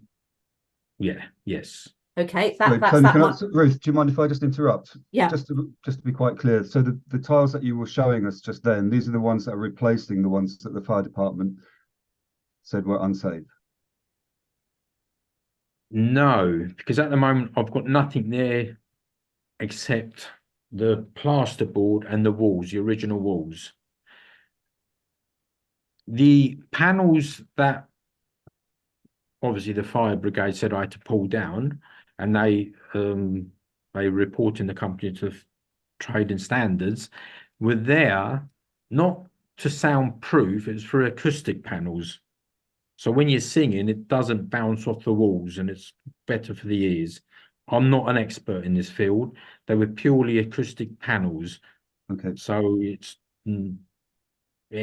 yeah, yes. Okay, Wait, that's Tony, that can one. Ruth, do you mind if I just interrupt? Yeah. Just to be quite clear, so the tiles that you were showing us just then, these are the ones that are replacing the ones that the fire department said were unsafe. No, because at the moment I've got nothing there except the plasterboard and the walls, the original walls. The panels that obviously the fire brigade said I had to pull down, and they report in the company to trade and standards, were there not to soundproof, it's for acoustic panels. So when you're singing, it doesn't bounce off the walls and it's better for the ears. I'm not an expert in this field. They were purely acoustic panels. Okay. So it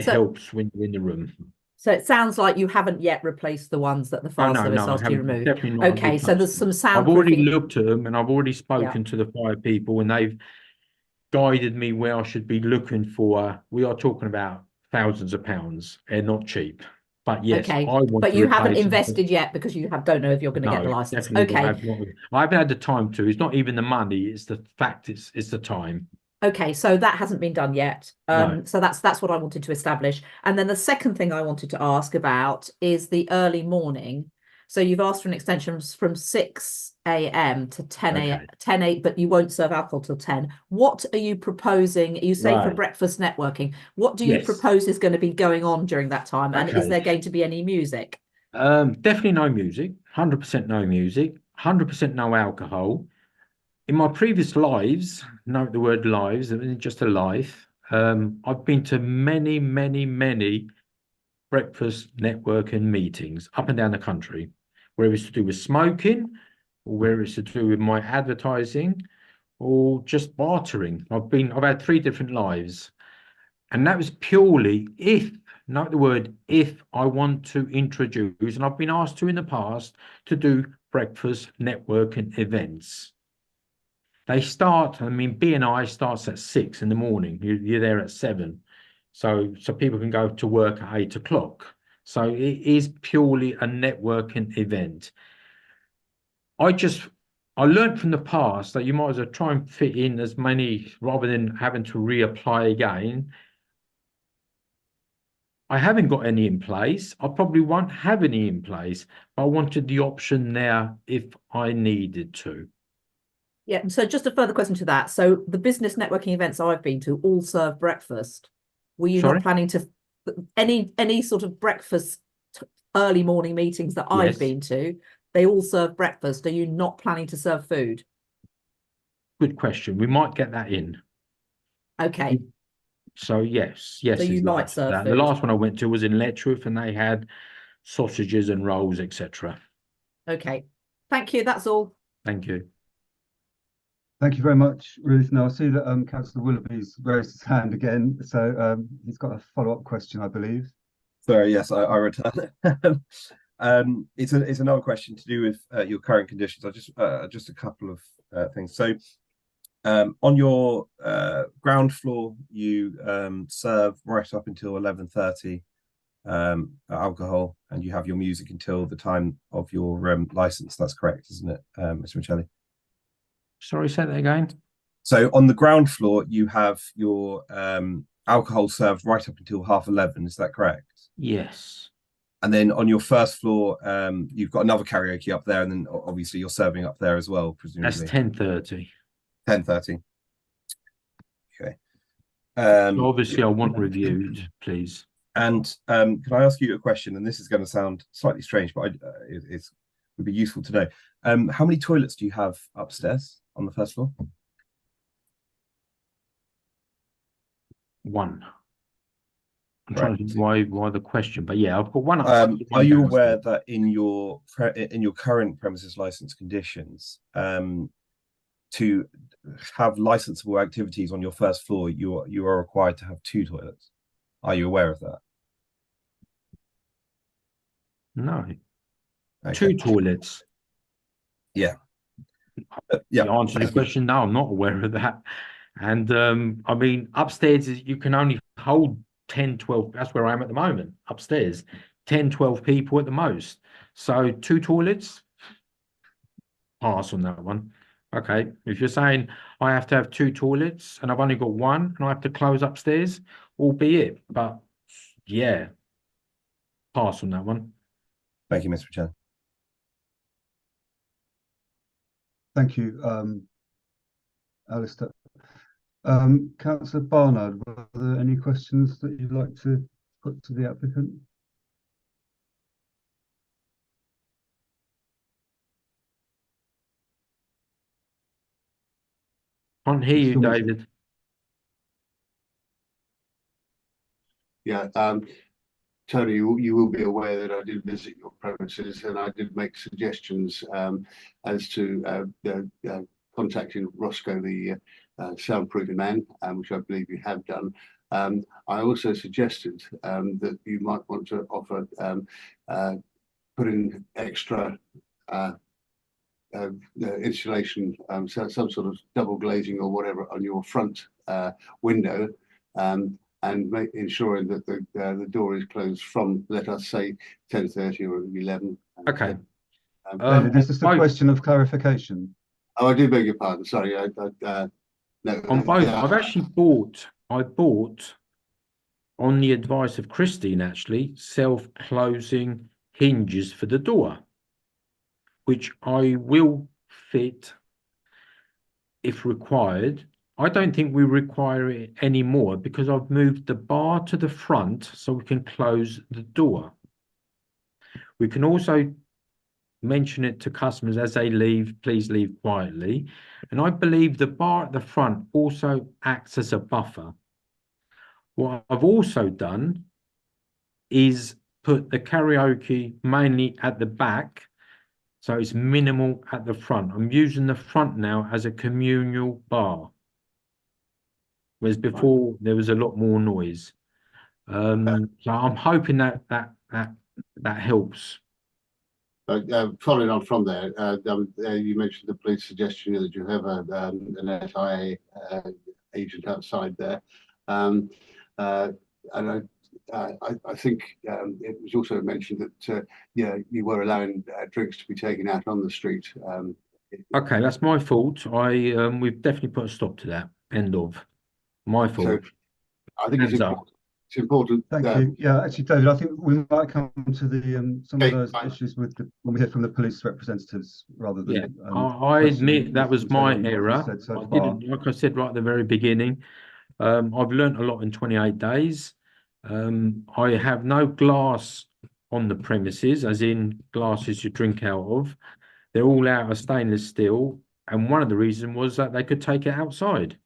helps when you're in the room. So it sounds like you haven't yet replaced the ones that the fire service I asked you to haven't. remove. Definitely not. Okay, so there's some I've already soundproofing. looked at them and I've already spoken to the fire people, and they've guided me where I should be looking for. We are talking about thousands of pounds. They're not cheap. But yes, Okay, I want but to you haven't replace them. invested yet because you don't know if you're going to get the No, license. definitely Okay. not. I haven't had the time to. It's not even the money, it's the fact, it's the time. Okay, so that hasn't been done yet. No. So that's what I wanted to establish. And then the second thing I wanted to ask about is the early morning. So you've asked for an extension from 6 a.m. to 10 a.m. Okay. 10 a.m. but you won't serve alcohol till 10. What are you proposing? You say for Right. breakfast networking. What do you Yes. propose is going to be going on during that time? And is Okay. there going to be any music? Definitely no music, 100% no music, 100% no alcohol. In my previous lives, note the word lives, it isn't just a life. I've been to many, many, many breakfast networking meetings up and down the country, where it's to do with smoking, or where it's to do with my advertising, or just bartering. I've had 3 different lives. And that was purely note the word, if I want to introduce, and I've been asked to in the past, to do breakfast networking events. They start, I mean, BNI starts at 6 in the morning. You're there at 7. So people can go to work at 8 o'clock. So it is purely a networking event. I learned from the past that you might as well try and fit in as many rather than having to reapply again. I haven't got any in place. I probably won't have any in place, but I wanted the option there if I needed to. Yeah, so just a further question to that. So the business networking events I've been to all serve breakfast. Were you Sorry? not planning to any sort of breakfast early morning meetings that I've Yes. been to? They all serve breakfast. Are you not planning to serve food? Good question. We might get that in. Okay. So yes, So is you the might answer to serve that. The food. last one I went to was in Letchworth, and they had sausages and rolls, etc. Okay. Thank you. That's all. Thank you. Thank you very much, Ruth. Now I see that Councillor Willoughby's raised his hand again, so he's got a follow-up question, I believe. Sorry, yes, I return. It's another question to do with your current conditions. Just a couple of things. So, on your ground floor, you serve right up until 11:30 alcohol, and you have your music until the time of your license. That's correct, isn't it, Mr. Michelli? Sorry, say that again. So on the ground floor, you have your alcohol served right up until 11:30. Is that correct? Yes. And then on your first floor, you've got another karaoke up there, and then obviously you're serving up there as well, presumably. That's 10:30. 10:30. Okay. So obviously, I want reviewed, please. And can I ask you a question? And this is going to sound slightly strange, but it would be useful to know. How many toilets do you have upstairs on the first floor? 1. I'm trying to think why the question, but yeah, I've got one. Are you aware that in your current premises license conditions, to to have licensable activities on your first floor, you are required to have 2 toilets. Are you aware of that? No, Okay. 2 toilets. Yeah. The answer to the question, no, I'm not aware of that. And I mean, upstairs you can only hold 10, 12. That's where I am at the moment. Upstairs, 10, 12 people at the most. So 2 toilets. Pass on that one. Okay, if you're saying I have to have 2 toilets and I've only got 1 and I have to close upstairs, albeit, but yeah, pass on that one. Thank you, Mr. Chair. Thank you, Alistair. Councillor Barnard, were there any questions that you'd like to put to the applicant? Can't hear you, David. Yeah, Tony, you will be aware that I did visit your premises and I did make suggestions as to contacting Roscoe, the soundproofing man, which I believe you have done. I also suggested that you might want to offer put in extra insulation, so some sort of double glazing or whatever on your front window, and ensuring that the door is closed from, let us say, 10:30 or 11. Okay. David, this is a question of clarification. Oh, I do beg your pardon. Sorry. No, On both, I've actually I bought on the advice of Christine, actually, self-closing hinges for the door, which I will fit if required. I don't think we require it anymore because I've moved the bar to the front so we can close the door. We can also mention it to customers as they leave, please leave quietly. And I believe the bar at the front also acts as a buffer. What I've also done is put the karaoke mainly at the back, so it's minimal at the front. I'm using the front now as a communal bar, whereas before there was a lot more noise. So I'm hoping that helps. Following on from there, you mentioned the police suggestion that you have an SIA agent outside there, and I think it was also mentioned that you were allowing drinks to be taken out on the street. Okay, that's my fault. We've definitely put a stop to that. End of. My fault. So I think it's important. Thank you. Yeah, actually, David, I think we might come to the some of those issues with when we hear from the police representatives rather than. Yeah, I admit that was my error. I didn't, like I said right at the very beginning. I've learnt a lot in 28 days. I have no glass on the premises, as in glasses you drink out of. They're all out of stainless steel, and one of the reasons was that they could take it outside.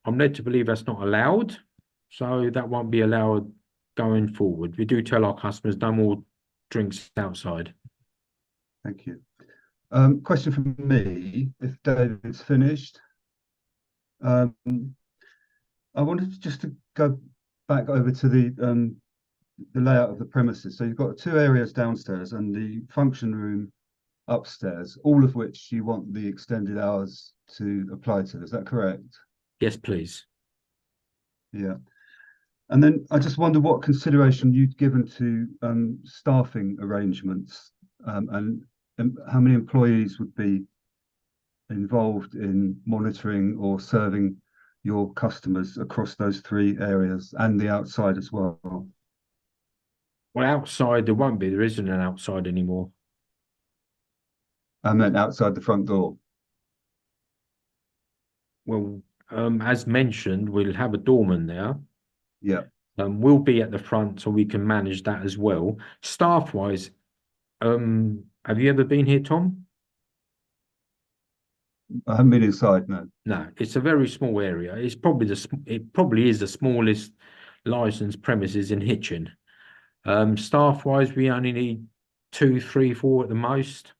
I'm led to believe that's not allowed, so that won't be allowed going forward. We do tell our customers no more drinks outside. Thank you. Question from me, if David's finished. I wanted just to go back over to the layout of the premises. So you've got 2 areas downstairs and the function room upstairs, all of which you want the extended hours to apply to. Is that correct? Yes, please. Yeah. And then I just wonder what consideration you'd given to staffing arrangements and how many employees would be involved in monitoring or serving your customers across those 3 areas and the outside as well. Well, outside there won't be. There isn't an outside anymore. I meant outside the front door. Well, as mentioned, we'll have a doorman there. Yeah. We'll be at the front so we can manage that as well. Staff-wise, have you ever been here, Tom? I haven't been inside, no. No, it's a very small area. It probably is the smallest licensed premises in Hitchin. Staff-wise, we only need 2, 3, 4 at the most.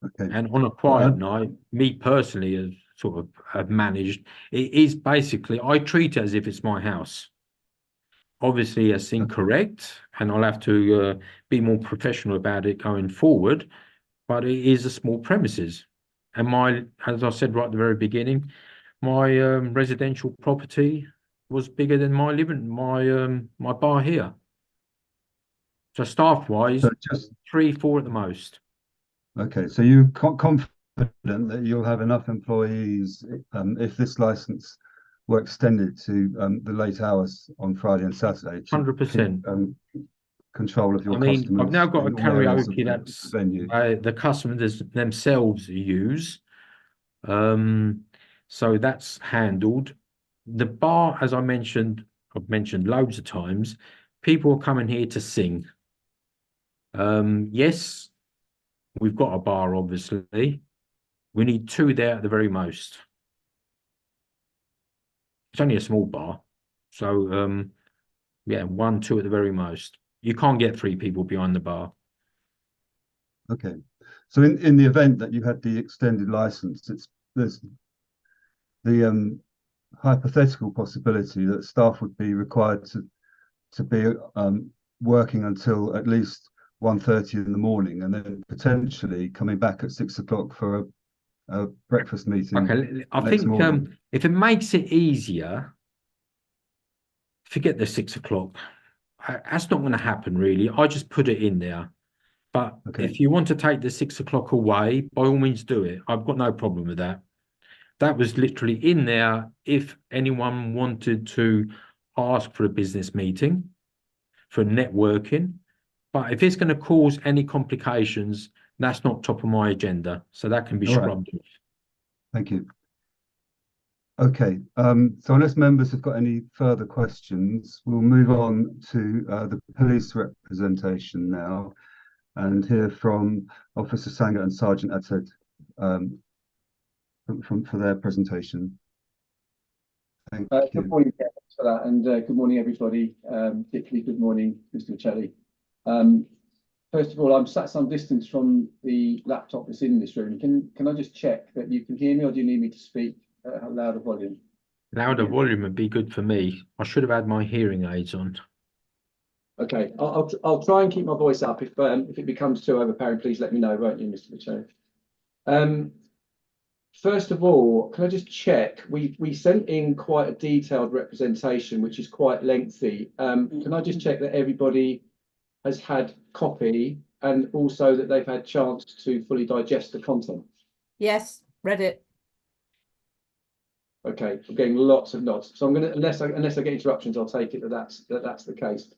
Okay. And on a quiet night, me personally, as sort of have managed, it is basically, I treat it as if it's my house. Obviously, it's incorrect, and I'll have to be more professional about it going forward. But it is a small premises, and as I said right at the very beginning, my residential property was bigger than my my bar here. So staff-wise, So just 3, 4 at the most. okay. So you're confident that you'll have enough employees if this license were extended to the late hours on Friday and Saturday. 100%. Control of your I mean, customers. I've now got a in all areas of karaoke the that's venue. the customers themselves use. So that's handled. The bar, as I've mentioned loads of times, people are coming here to sing. Yes, we've got a bar, obviously. We need 2 there at the very most. It's only a small bar. So, yeah, 1, 2 at the very most. You can't get 3 people behind the bar. Okay. So in the event that you had the extended license, there's the hypothetical possibility that staff would be required to be working until at least 1:30 in the morning, and then potentially coming back at 6 o'clock for a breakfast meeting. Okay, I next think morning. if it makes it easier, forget the 6 o'clock. That's not going to happen, really. I just put it in there. But Okay. if you want to take the 6 o'clock away, by all means do it. I've got no problem with that. That was literally in there if anyone wanted to ask for a business meeting, for networking. But if it's going to cause any complications, that's not top of my agenda. So that can be All right. scrubbed off. Thank you. Okay, so unless members have got any further questions, we'll move on to the police representation now and hear from Officer Sanger and Sergeant Adshead for their presentation. Thank you. Good morning, thanks for that, and good morning, everybody. Particularly good morning, Mr. Michelli. First of all, I'm sat some distance from the laptop that's in this room. Can I just check that you can hear me, or do you need me to speak at a louder volume? Louder volume would be good for me. I should have had my hearing aids on. Okay, I'll try and keep my voice up. If it becomes too overpowering, please let me know, won't you, Mr. Michelli? First of all, can I just check? We sent in quite a detailed representation, which is quite lengthy. Can I just check that everybody has had copy and also that they've had chance to fully digest the content? Yes, read it. Okay, I'm getting lots of nods. So I'm going to, unless I get interruptions, I'll take it that that's the case.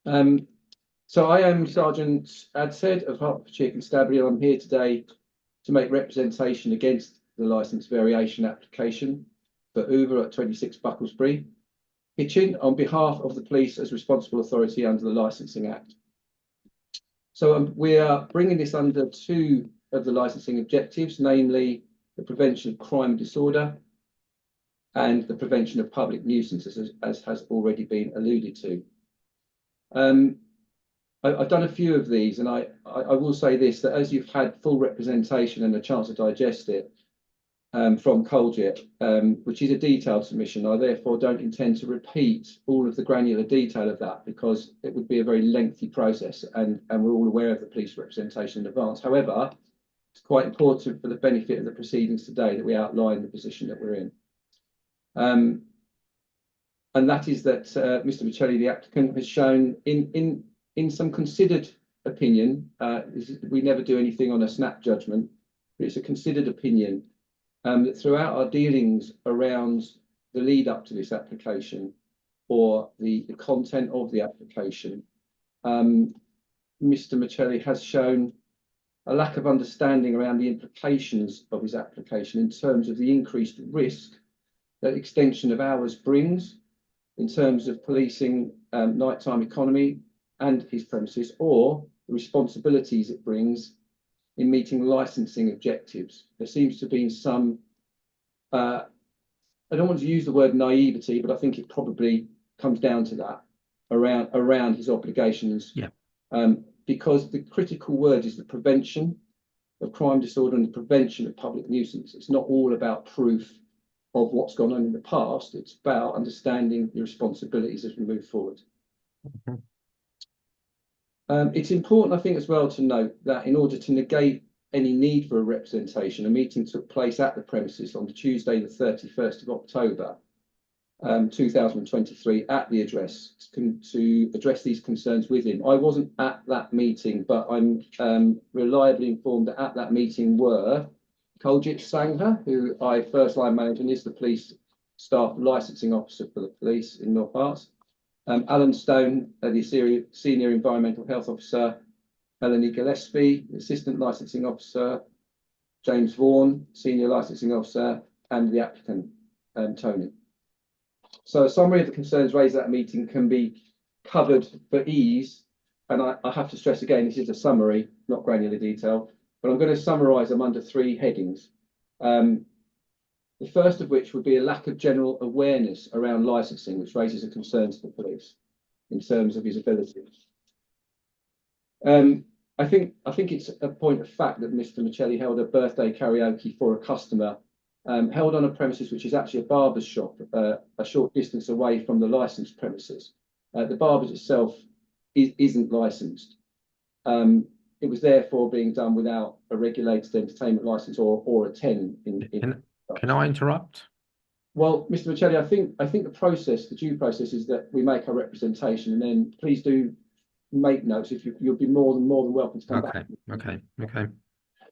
So I am Sergeant Adshead of Hertfordshire Constabulary. I'm here today to make representation against the licence variation application for Uber at 26 Bucklesbury, Hitchin, on behalf of the police as responsible authority under the Licensing Act. So we are bringing this under 2 of the licensing objectives, namely the prevention of crime and disorder and the prevention of public nuisances, as has already been alluded to. I've done a few of these, and I will say this, that as you've had full representation and a chance to digest it from Colgate, which is a detailed submission, I therefore don't intend to repeat all of the granular detail of that, because it would be a very lengthy process, and we're all aware of the police representation in advance. However, it's quite important for the benefit of the proceedings today that we outline the position that we're in. And that is that Mr. Michelli, the applicant, has shown in some considered opinion, we never do anything on a snap judgment, but it's a considered opinion, that throughout our dealings around the lead up to this application, or the content of the application, Mr. Michelli has shown a lack of understanding around the implications of his application in terms of the increased risk that extension of hours brings in terms of policing nighttime economy and his premises, or the responsibilities it brings in meeting licensing objectives. There seems to be some, I don't want to use the word naivety, but I think it probably comes down to that around his obligations. Yeah. Because the critical word is the prevention of crime, disorder and the prevention of public nuisance. It's not all about proof of what's gone on in the past. It's about understanding your responsibilities as we move forward. It's important, I think, as well to note that in order to negate any need for a representation, a meeting took place at the premises on Tuesday, the 31st of October, 2023, at the address to address these concerns with him. I wasn't at that meeting, but I'm reliably informed that at that meeting were Kuljit Sangha, who I first line manager and is the police staff licensing officer for the police in North Arts, Alan Stone, the senior environmental health officer, Melanie Gillespie, assistant licensing officer, James Vaughan, senior licensing officer, and the applicant, Tony. So a summary of the concerns raised at that meeting can be covered for ease, and I have to stress again, this is a summary, not granular detail, but I'm going to summarise them under 3 headings. The first of which would be a lack of general awareness around licensing, which raises a concern to the police in terms of his abilities. I think it's a point of fact that Mr. Michelli held a birthday karaoke for a customer held on a premises which is actually a barber's shop, a short distance away from the licensed premises. The barber's itself isn't licensed. It was therefore being done without a regulated entertainment license or a TEN. Can I interrupt? Well, Mr. Michelli, I think the process, the due process, is that we make our representation, and then please do make notes. If you'll be more than welcome to come back. Okay.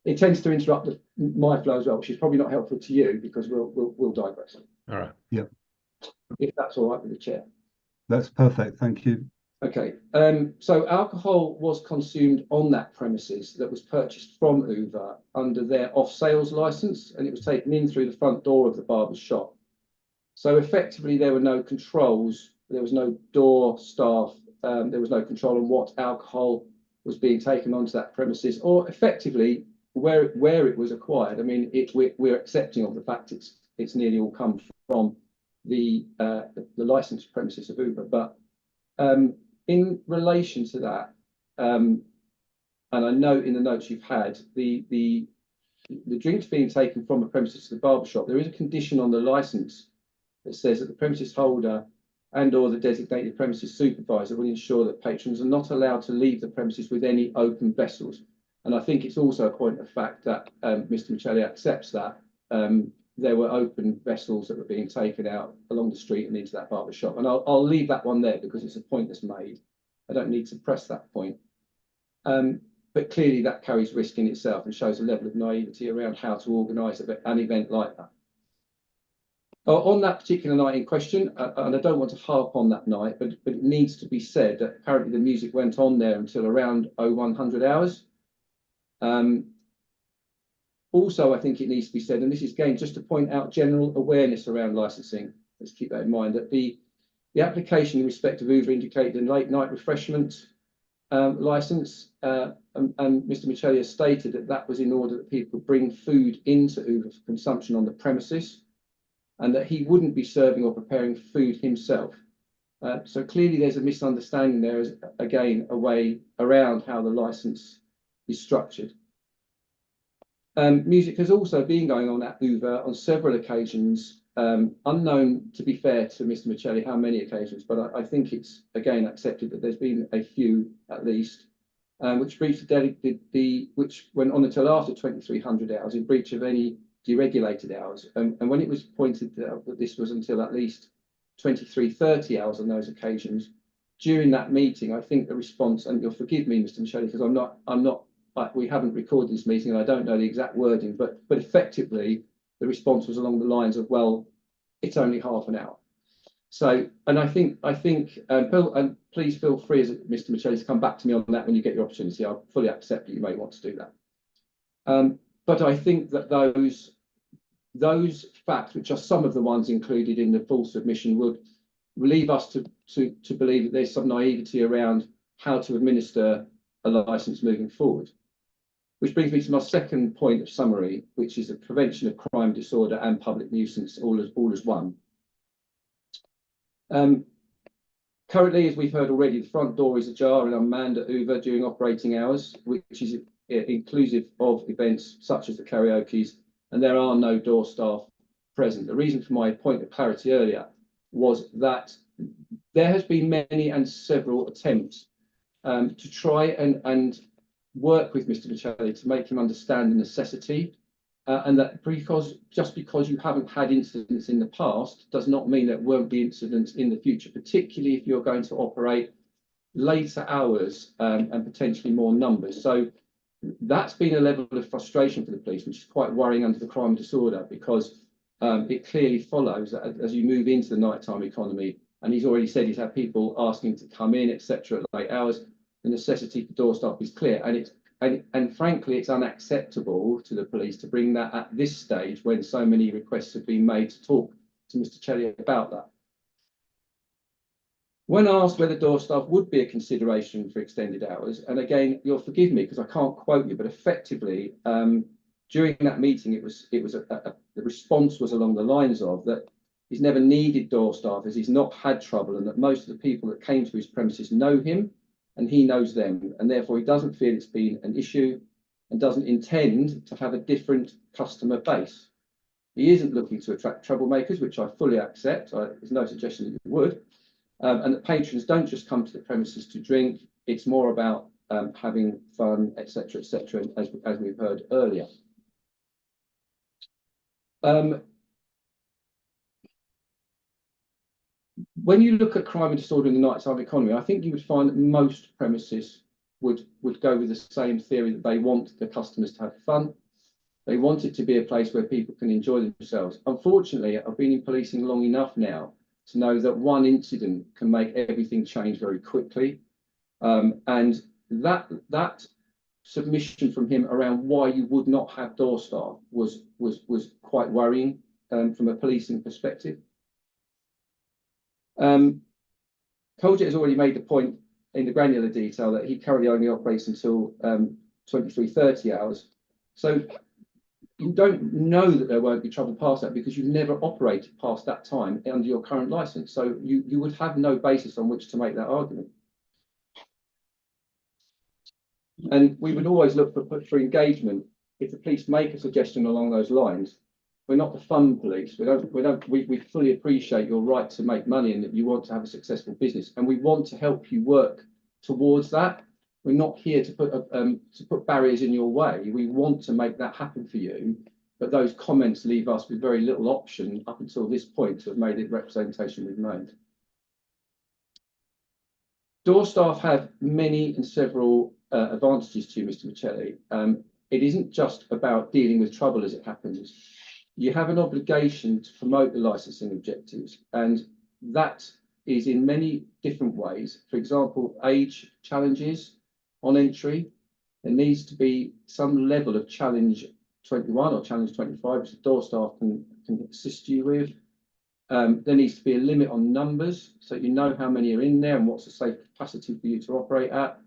It tends to interrupt my flow as well, which is probably not helpful to you because we'll digress. All right. Yep. If that's all right with the chair. That's perfect. Thank you. Okay. So alcohol was consumed on that premises that was purchased from Uber under their off-sales license, and it was taken in through the front door of the barber's shop. So effectively, there were no controls. There was no door staff. There was no control on what alcohol was being taken onto that premises, or effectively where it was acquired. I mean, we're accepting of the fact it's nearly all come from the licensed premises of Uber. But in relation to that, and I know in the notes you've had, the drinks being taken from a premises to the barbershop, there is a condition on the license that says that the premises holder and or the designated premises supervisor will ensure that patrons are not allowed to leave the premises with any open vessels. And I think it's also a point of fact that Mr. Michelli accepts that there were open vessels that were being taken out along the street and into that barber shop. And I'll leave that one there because it's a point that's made. I don't need to press that point. But clearly that carries risk in itself and shows a level of naivety around how to organise an event like that. On that particular night in question, and I don't want to harp on that night, but it needs to be said that apparently the music went on there until around 0100 hours. Also, I think it needs to be said, and this is again just to point out general awareness around licensing. Let's keep that in mind, that the application in respect of Uber indicated a late night refreshment license, and Mr. Michelli has stated that that was in order that people could bring food into Uber for consumption on the premises, and that he wouldn't be serving or preparing food himself. So clearly there's a misunderstanding there, as again, a way around how the license is structured. Music has also been going on at Uber on several occasions, unknown, to be fair to Mr. Michelli, how many occasions, but I think it's again accepted that there's been a few at least, which went on until after 2300 hours in breach of any deregulated hours. And when it was pointed out that this was until at least 2330 hours on those occasions, during that meeting, I think the response, and you'll forgive me, Mr. Michelli, because we haven't recorded this meeting and I don't know the exact wording, but effectively the response was along the lines of, well, it's only half an hour. So, and I think, and please feel free as Mr. Michelli to come back to me on that when you get your opportunity. I fully accept that you may want to do that. But I think that those facts, which are some of the ones included in the full submission, would leave us to believe that there's some naivety around how to administer a license moving forward. Which brings me to my second point of summary, which is the prevention of crime, disorder and public nuisance, all as one. Currently, as we've heard already, the front door is ajar and unmanned at Uber during operating hours, which is inclusive of events such as the karaoke's, and there are no door staff present. The reason for my point of clarity earlier was that there has been many and several attempts to try and work with Mr. Michelli to make him understand the necessity, and that just because you haven't had incidents in the past does not mean there won't be incidents in the future, particularly if you're going to operate later hours and potentially more numbers. So that's been a level of frustration for the police, which is quite worrying under the crime and disorder, because it clearly follows that as you move into the nighttime economy, and he's already said he's had people asking to come in, etc., at late hours, the necessity for door staff is clear, and frankly, it's unacceptable to the police to bring that at this stage when so many requests have been made to talk to Mr. Chellier about that. When asked whether door staff would be a consideration for extended hours, and again, you'll forgive me because I can't quote you, but effectively, during that meeting, the response was along the lines of that he's never needed door staff as he's not had trouble, and that most of the people that came to his premises know him and he knows them, and therefore he doesn't feel it's been an issue and doesn't intend to have a different customer base. He isn't looking to attract troublemakers, which I fully accept. There's no suggestion that he would. And that patrons don't just come to the premises to drink. It's more about having fun, etc., as we've heard earlier. When you look at crime and disorder in the nighttime economy, I think you would find that most premises would go with the same theory, that they want the customers to have fun. They want it to be a place where people can enjoy themselves. Unfortunately, I've been in policing long enough now to know that one incident can make everything change very quickly. And that submission from him around why you would not have door staff was quite worrying from a policing perspective. Colgate has already made the point in the granular detail that he currently only operates until 23:30 hours. So you don't know that there won't be trouble past that because you've never operated past that time under your current license. So you would have no basis on which to make that argument. And we would always look for engagement. If the police make a suggestion along those lines, we're not the fun police. We fully appreciate your right to make money and that you want to have a successful business, and we want to help you work towards that. We're not here to put barriers in your way. We want to make that happen for you, but those comments leave us with very little option up until this point to have made it representation we've made. Door staff have many and several advantages to you, Mr. Michelli. It isn't just about dealing with trouble as it happens. You have an obligation to promote the licensing objectives, and that is in many different ways. For example, age challenges on entry. There needs to be some level of challenge 21 or challenge 25, which the door staff can assist you with. There needs to be a limit on numbers, so you know how many are in there and what's the safe capacity for you to operate at.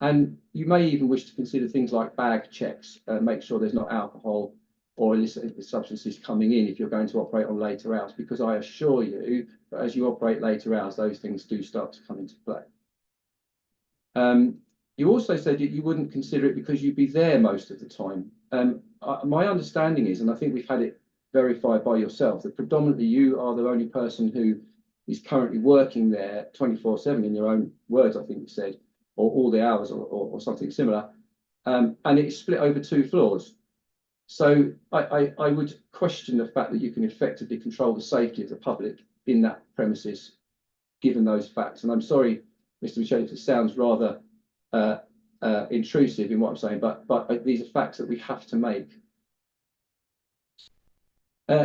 And you may even wish to consider things like bag checks, make sure there's not alcohol or illicit substances coming in if you're going to operate on later hours, because I assure you that as you operate later hours, those things do start to come into play. You also said that you wouldn't consider it because you'd be there most of the time. My understanding is, and I think we've had it verified by yourself, that predominantly you are the only person who is currently working there 24/7 in your own words, I think you said, or all the hours or something similar. And it's split over 2 floors. So I would question the fact that you can effectively control the safety of the public in that premises, given those facts. And I'm sorry, Mr. Michelli, if it sounds rather intrusive in what I'm saying, but these are facts that we have to make.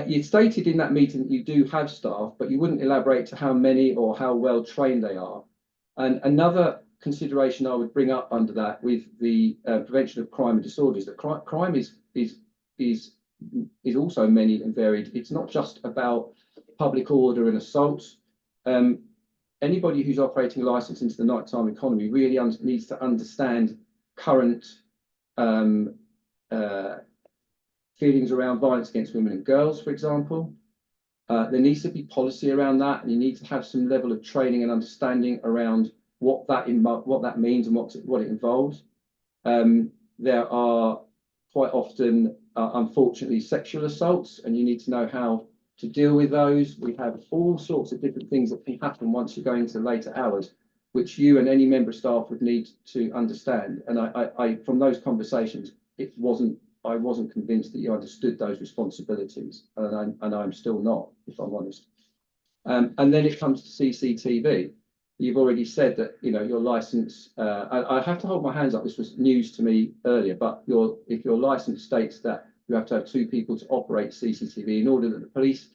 You stated in that meeting that you do have staff, but you wouldn't elaborate to how many or how well trained they are. And another consideration I would bring up under that with the prevention of crime and disorders, that crime is also many and varied. It's not just about public order and assaults. Anybody who's operating a license into the nighttime economy really needs to understand current feelings around violence against women and girls, for example. There needs to be policy around that, and you need to have some level of training and understanding around what that means and what it involves. there are quite often, unfortunately, sexual assaults, and you need to know how to deal with those. We have all sorts of different things that can happen once you go into later hours, which you and any member of staff would need to understand. And I from those conversations, I wasn't convinced that you understood those responsibilities, and I'm still not, if I'm honest. And then it comes to CCTV. You've already said that, you know, your license, I have to hold my hands up, this was news to me earlier, but if your license states that you have to have 2 people to operate CCTV in order that the police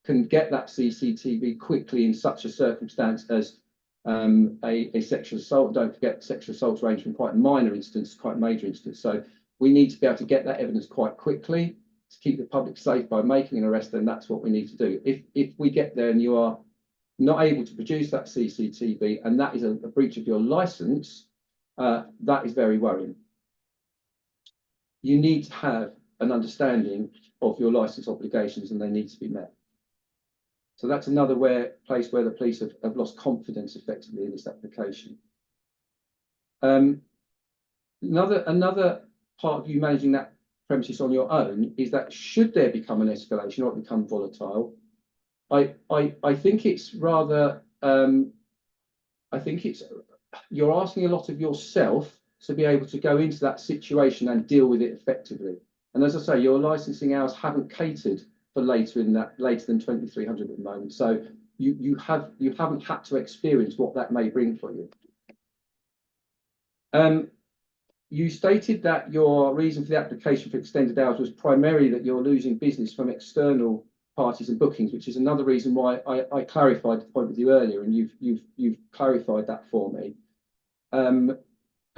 can get that CCTV quickly in such a circumstance as a sexual assault. Don't forget, sexual assaults range from quite minor instance to quite major instance. So we need to be able to get that evidence quite quickly to keep the public safe by making an arrest, then that's what we need to do. If we get there and you are not able to produce that CCTV, and that is a breach of your license, that is very worrying. You need to have an understanding of your license obligations, and they need to be met. So that's another place where the police have lost confidence effectively in this application. Another part of you managing that premises on your own is that should there become an escalation or it become volatile, I think it's rather, I think it's, you're asking a lot of yourself to be able to go into that situation and deal with it effectively. And as I say, your licensing hours haven't catered for later than 2300 at the moment. So you haven't had to experience what that may bring for you. You stated that your reason for the application for extended hours was primarily that you're losing business from external parties and bookings, which is another reason why I clarified the point with you earlier, and you've clarified that for me.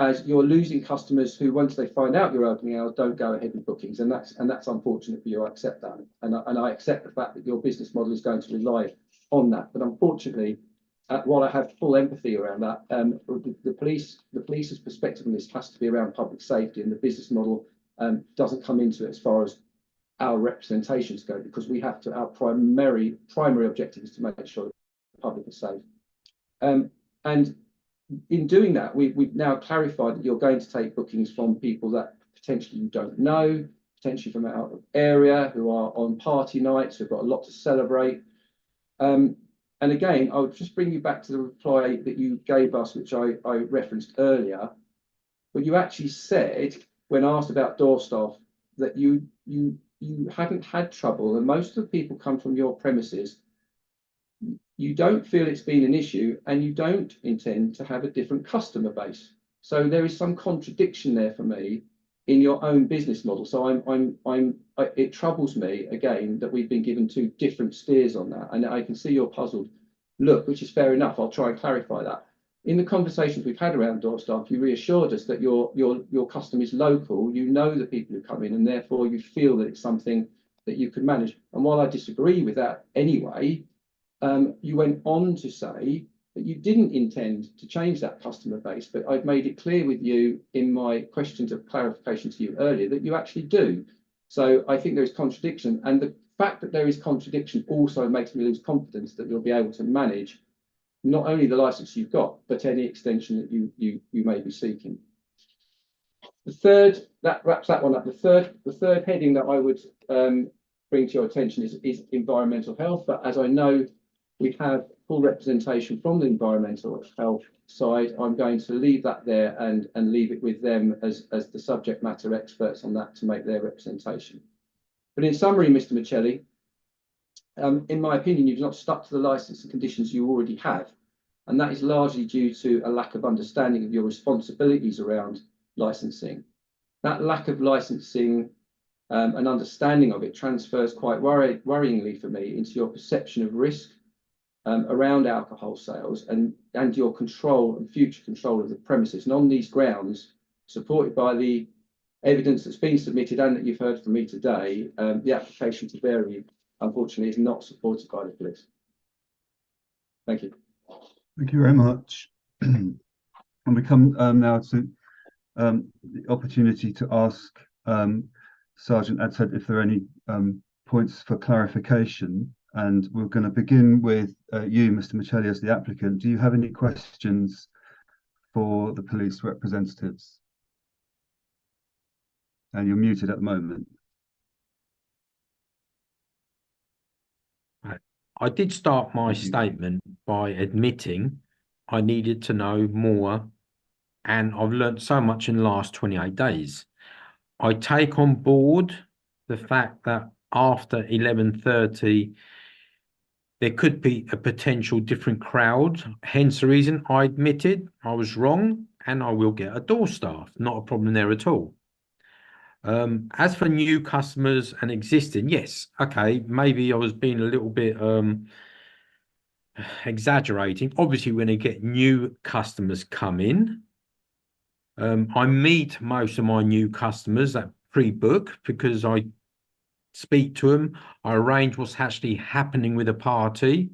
As you're losing customers who, once they find out you're opening hours, don't go ahead with bookings, and that's unfortunate for you. I accept that, and I accept the fact that your business model is going to rely on that. But unfortunately, while I have full empathy around that, the police's perspective on this has to be around public safety, and the business model doesn't come into it as far as our representations go, because we have to, our primary objective is to make sure that the public is safe. And in doing that, we've now clarified that you're going to take bookings from people that potentially you don't know, potentially from out of area, who are on party nights, who've got a lot to celebrate. And again, I'll just bring you back to the reply that you gave us, which I referenced earlier. But you actually said, when asked about door staff, that you hadn't had trouble, and most of the people come from your premises. You don't feel it's been an issue, and you don't intend to have a different customer base. So there is some contradiction there for me in your own business model. So it troubles me again that we've been given 2 different steers on that, and I can see you're puzzled look, which is fair enough. I'll try and clarify that. In the conversations we've had around door staff, you reassured us that your customer is local, you know the people who come in, and therefore you feel that it's something that you can manage. And while I disagree with that anyway, you went on to say that you didn't intend to change that customer base, but I've made it clear with you in my questions of clarification to you earlier that you actually do. So I think there is contradiction, and the fact that there is contradiction also makes me lose confidence that you'll be able to manage not only the license you've got, but any extension that you may be seeking. The third, that wraps that one up. The third heading that I would bring to your attention is environmental health. But as I know we have full representation from the environmental health side, I'm going to leave that there and leave it with them as the subject matter experts on that to make their representation. But in summary, Mr. Michelli, in my opinion, you've not stuck to the licence and conditions you already have, and that is largely due to a lack of understanding of your responsibilities around licensing. That lack of licensing and understanding of it transfers quite worryingly for me into your perception of risk around alcohol sales and your control and future control of the premises. And on these grounds, supported by the evidence that's been submitted and that you've heard from me today, the application to vary, unfortunately, is not supported by the police. Thank you. Thank you very much. And we come now to the opportunity to ask Sergeant Adshead if there are any points for clarification. And we're going to begin with you, Mr. Michelli, as the applicant. Do you have any questions for the police representatives? and you're muted at the moment. I did start my Thank you. statement by admitting I needed to know more, and I've learnt so much in the last 28 days. I take on board the fact that after 11:30 there could be a potential different crowd, hence the reason I admitted I was wrong, and I will get a door staff, not a problem there at all. As for new customers and existing, yes, okay, maybe I was being a little bit exaggerating. Obviously, when I get new customers come in, I meet most of my new customers that pre-book because I speak to them. I arrange what's actually happening with a party.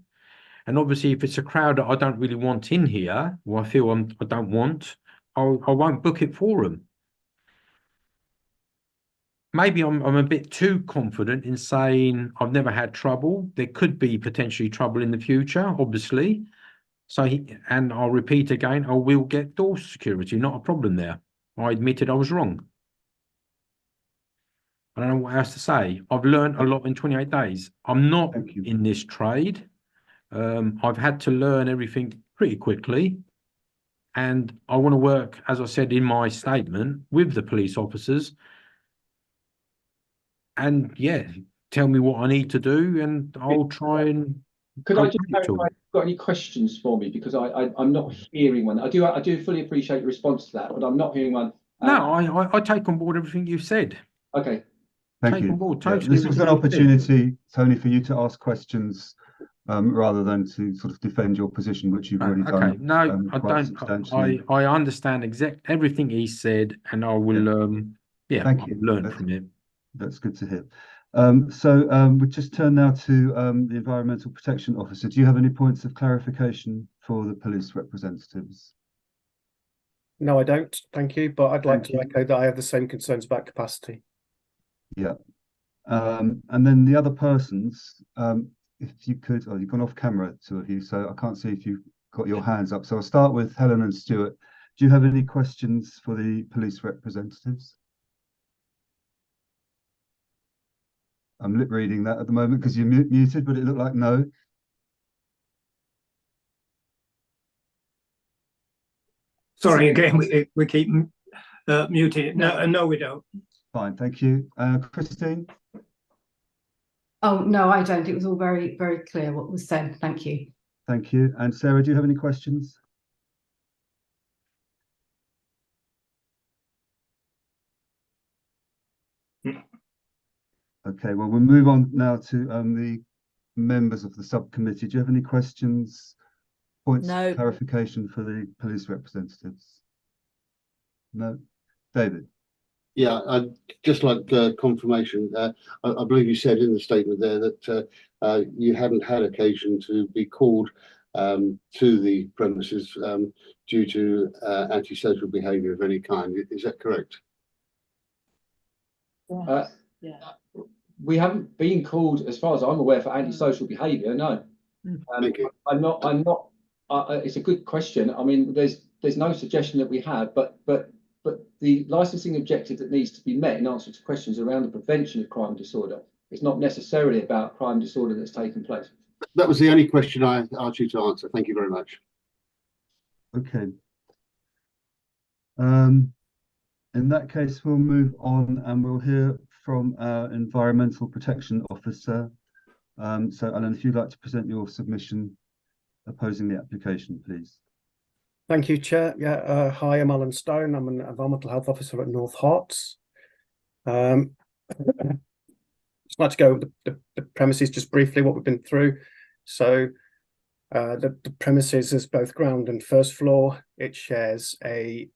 And obviously, if it's a crowd that I don't really want in here, or I feel I don't want, I won't book it for them. Maybe I'm a bit too confident in saying I've never had trouble. There could be potentially trouble in the future, obviously. So, and I'll repeat again, I will get door security, not a problem there. I admitted I was wrong. I don't know what else to say. I've learned a lot in 28 days. I'm not in this trade. I've had to learn everything pretty quickly. And I want to work, as I said in my statement, with the police officers. And yeah, tell me what I need to do, and I'll try and. Could I just clarify if you've got any questions for me, because I'm not hearing one. I do fully appreciate your response to that, but I'm not hearing one. No, I take on board everything you've said. Okay. Thank you. This was an opportunity, Tony, for you to ask questions rather than to sort of defend your position, which you've already done. Okay, no, I don't. I understand everything he said, and I will. Yeah, thank you. Learn from him. That's good to hear. So we just turn now to the Environmental Protection Officer. Do you have any points of clarification for the police representatives? No, I don't. Thank you. But I'd like to echo that I have the same concerns about capacity. Yeah. And then the other persons, if you could, you've gone off camera, two of you, so I can't see if you've got your hands up. So I'll start with Helen and Stuart. Do you have any questions for the police representatives? I'm lip reading that at the moment because you're muted, but it looked like no. Sorry, again, we keep muted. No, we don't. Fine, thank you. Christine? Oh, no, I don't. It was all very, very clear what was said. Thank you. Thank you. And Sarah, do you have any questions? Okay, well, we'll move on now to the members of the subcommittee. Do you have any questions, points of clarification for the police representatives? No? David? Yeah, I'd just like confirmation. I believe you said in the statement there that you hadn't had occasion to be called to the premises due to antisocial behaviour of any kind. Is that correct? Yeah. We haven't been called, as far as I'm aware, for antisocial behaviour. No. Thank you. I'm not. It's a good question. I mean, there's no suggestion that we have, but the licensing objective that needs to be met in answer to questions around the prevention of crime disorder is not necessarily about crime disorder that's taken place. That was the only question I asked you to answer. Thank you very much. Okay. In that case, we'll move on and we'll hear from our Environmental Protection Officer. So, Alan, if you'd like to present your submission opposing the application, please. Thank you, Chair. Yeah, hi, I'm Alan Stone. I'm an Environmental Health Officer at North Herts. Just like to go over the premises just briefly, what we've been through. So the premises is both ground and first floor. It shares a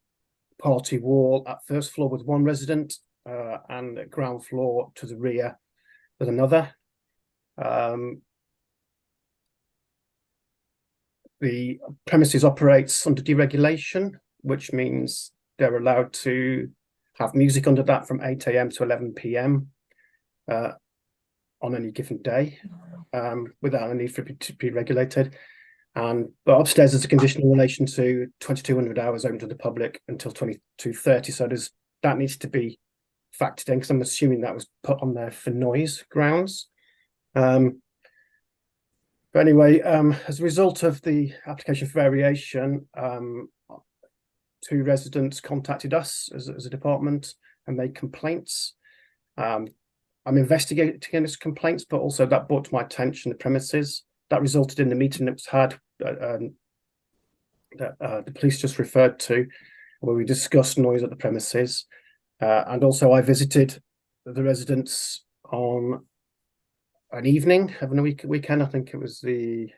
party wall at first floor with one resident and a ground floor to the rear with another. The premises operates under deregulation, which means they're allowed to have music under that from 8 AM to 11 PM on any given day without a need for it to be regulated. But upstairs there's a condition in relation to 2200 hours open to the public until 2230. So that needs to be factored in because I'm assuming that was put on there for noise grounds. But anyway, as a result of the application for variation, 2 residents contacted us as a department and made complaints. I'm investigating these complaints, but also that brought to my attention the premises. That resulted in the meeting that was had that the police just referred to, where we discussed noise at the premises. And also I visited the residents on an evening of a weekend. I think it was the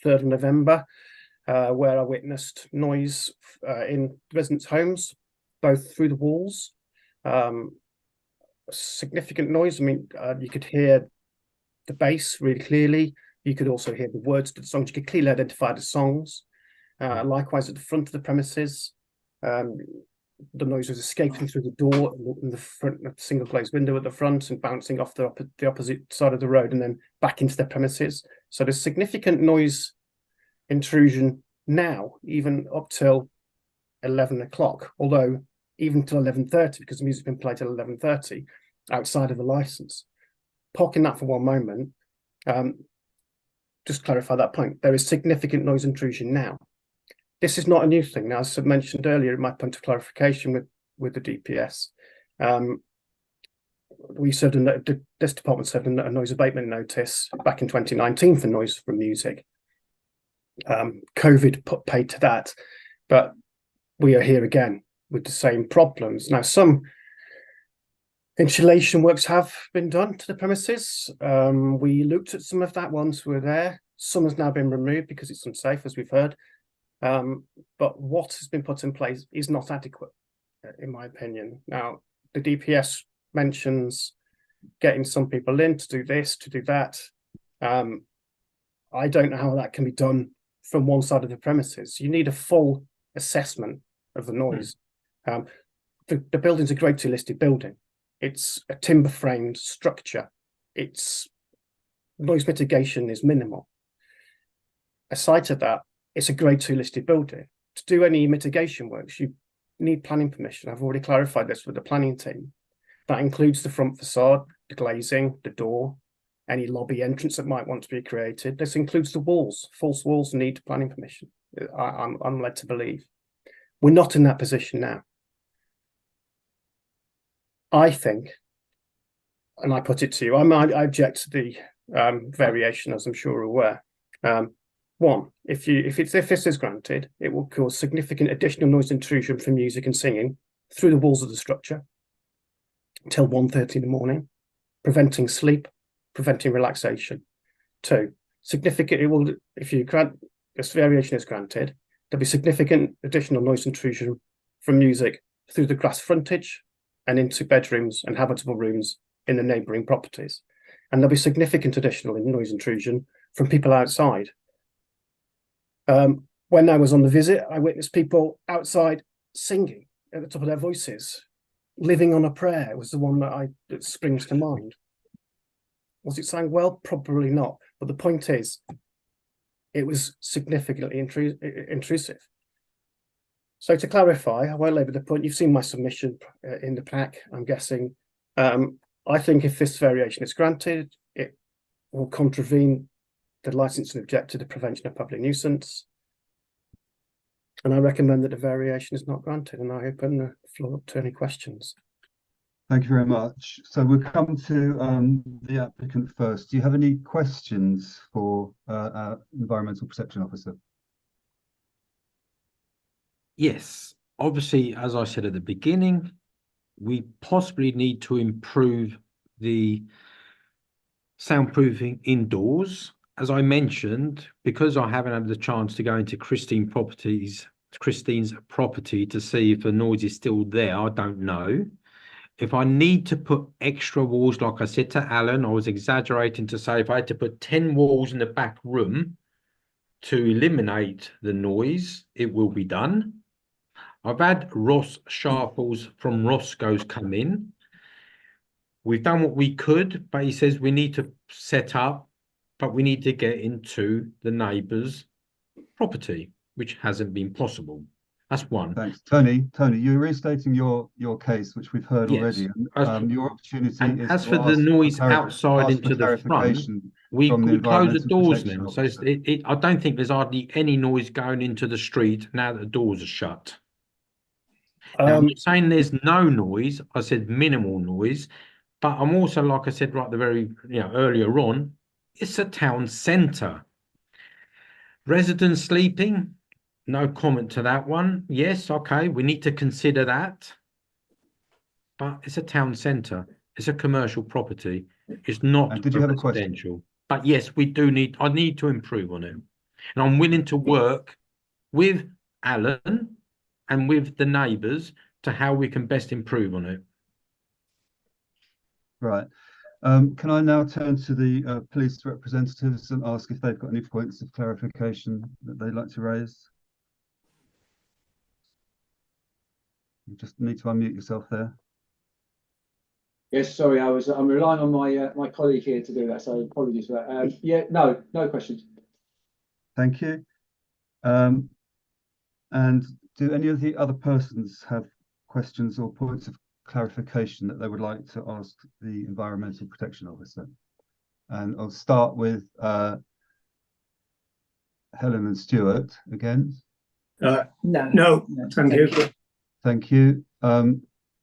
3rd of November, where I witnessed noise in residents' homes, both through the walls. Significant noise. I mean, you could hear the bass really clearly. You could also hear the words to the songs. You could clearly identify the songs. Likewise, at the front of the premises, the noise was escaping through the door in the front, a single glazed window at the front, and bouncing off the opposite side of the road and then back into their premises. So there's significant noise intrusion now, even up till 11 o'clock, although even till 11:30, because the music's been played till 11:30 outside of the license. Parking that for one moment, just clarify that point. There is significant noise intrusion now. This is not a new thing. Now, as I mentioned earlier in my point of clarification with the DPS, we served this department served a noise abatement notice back in 2019 for noise from music. COVID paid to that, but we are here again with the same problems. Now, some insulation works have been done to the premises. We looked at some of that once we were there. Some has now been removed because it's unsafe, as we've heard. But what has been put in place is not adequate, in my opinion. Now, the DPS mentions getting some people in to do this, to do that. I don't know how that can be done from one side of the premises. You need a full assessment of the noise. The building's a Grade 2 listed building. It's a timber framed structure. Its noise mitigation is minimal. Aside to that, it's a Grade 2 listed building. To do any mitigation works, you need planning permission. I've already clarified this with the planning team. That includes the front facade, the glazing, the door, any lobby entrance that might want to be created. This includes the walls. False walls need planning permission, I'm led to believe. We're not in that position now. I think, and I put it to you, I object to the variation, as I'm sure you're aware. One, if this is granted, it will cause significant additional noise intrusion from music and singing through the walls of the structure until 1:30 in the morning, preventing sleep, preventing relaxation. Two, significant, it will, if you grant this variation is granted, there'll be significant additional noise intrusion from music through the grass frontage and into bedrooms and habitable rooms in the neighbouring properties. And there'll be significant additional noise intrusion from people outside. When I was on the visit, I witnessed people outside singing at the top of their voices. Living on a Prayer was the one that springs to mind. Was it sang well? Probably not. But the point is, it was significantly intrusive. So to clarify, I won't labour the point. You've seen my submission in the pack, I'm guessing. I think if this variation is granted, it will contravene the licensing objective of prevention of public nuisance. And I recommend that the variation is not granted, and I open the floor up to any questions. Thank you very much. So we'll come to the applicant first. Do you have any questions for our Environmental Protection Officer? Yes, obviously, as I said at the beginning, we possibly need to improve the soundproofing indoors. As I mentioned, because I haven't had the chance to go into Christine's property to see if the noise is still there, I don't know. If I need to put extra walls, like I said to Alan, I was exaggerating to say if I had to put 10 walls in the back room to eliminate the noise, it will be done. I've had Ross Sharples from Roscoe's come in. We've done what we could, but he says we need to set up, but we need to get into the neighbour's property, which hasn't been possible. That's one. Thanks, Tony. Tony, you're restating your case, which we've heard Yes. already. Your opportunity And is as to for the ask noise clarif- outside ask for into the front, clarification we from the close the Environmental doors Protection now. So Officer. I don't think there's hardly any noise going into the street now that the doors are shut. Now, I'm not saying there's no noise. I said minimal noise, but I'm also, like I said right at the very, earlier on, it's a town centre. Residents sleeping, no comment to that one. Yes, okay, we need to consider that. But it's a town centre. It's a commercial property. It's not And did you have a question? residential. But yes, I need to improve on it. And I'm willing to work with Alan and with the neighbours to how we can best improve on it. Right. Can I now turn to the police representatives and ask if they've got any points of clarification that they'd like to raise? You just need to unmute yourself there. Yes, sorry, I'm relying on my colleague here to do that, so apologies for that. Yeah, no questions. Thank you. And do any of the other persons have questions or points of clarification that they would like to ask the Environmental Protection Officer? And I'll start with Helen and Stuart again. No, thank you. Thank you.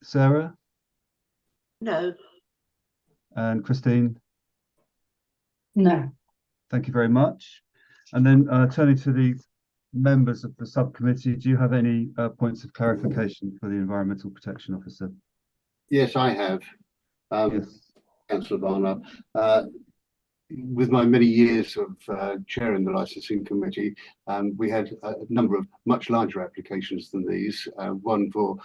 Sarah? No. And Christine? No. Thank you very much. And then turning to the members of the subcommittee, do you have any points of clarification for the Environmental Protection Officer? Yes, I have. Yes. Councillor Barnard. With my many years of chairing the licensing committee, we had a number of much larger applications than these. One for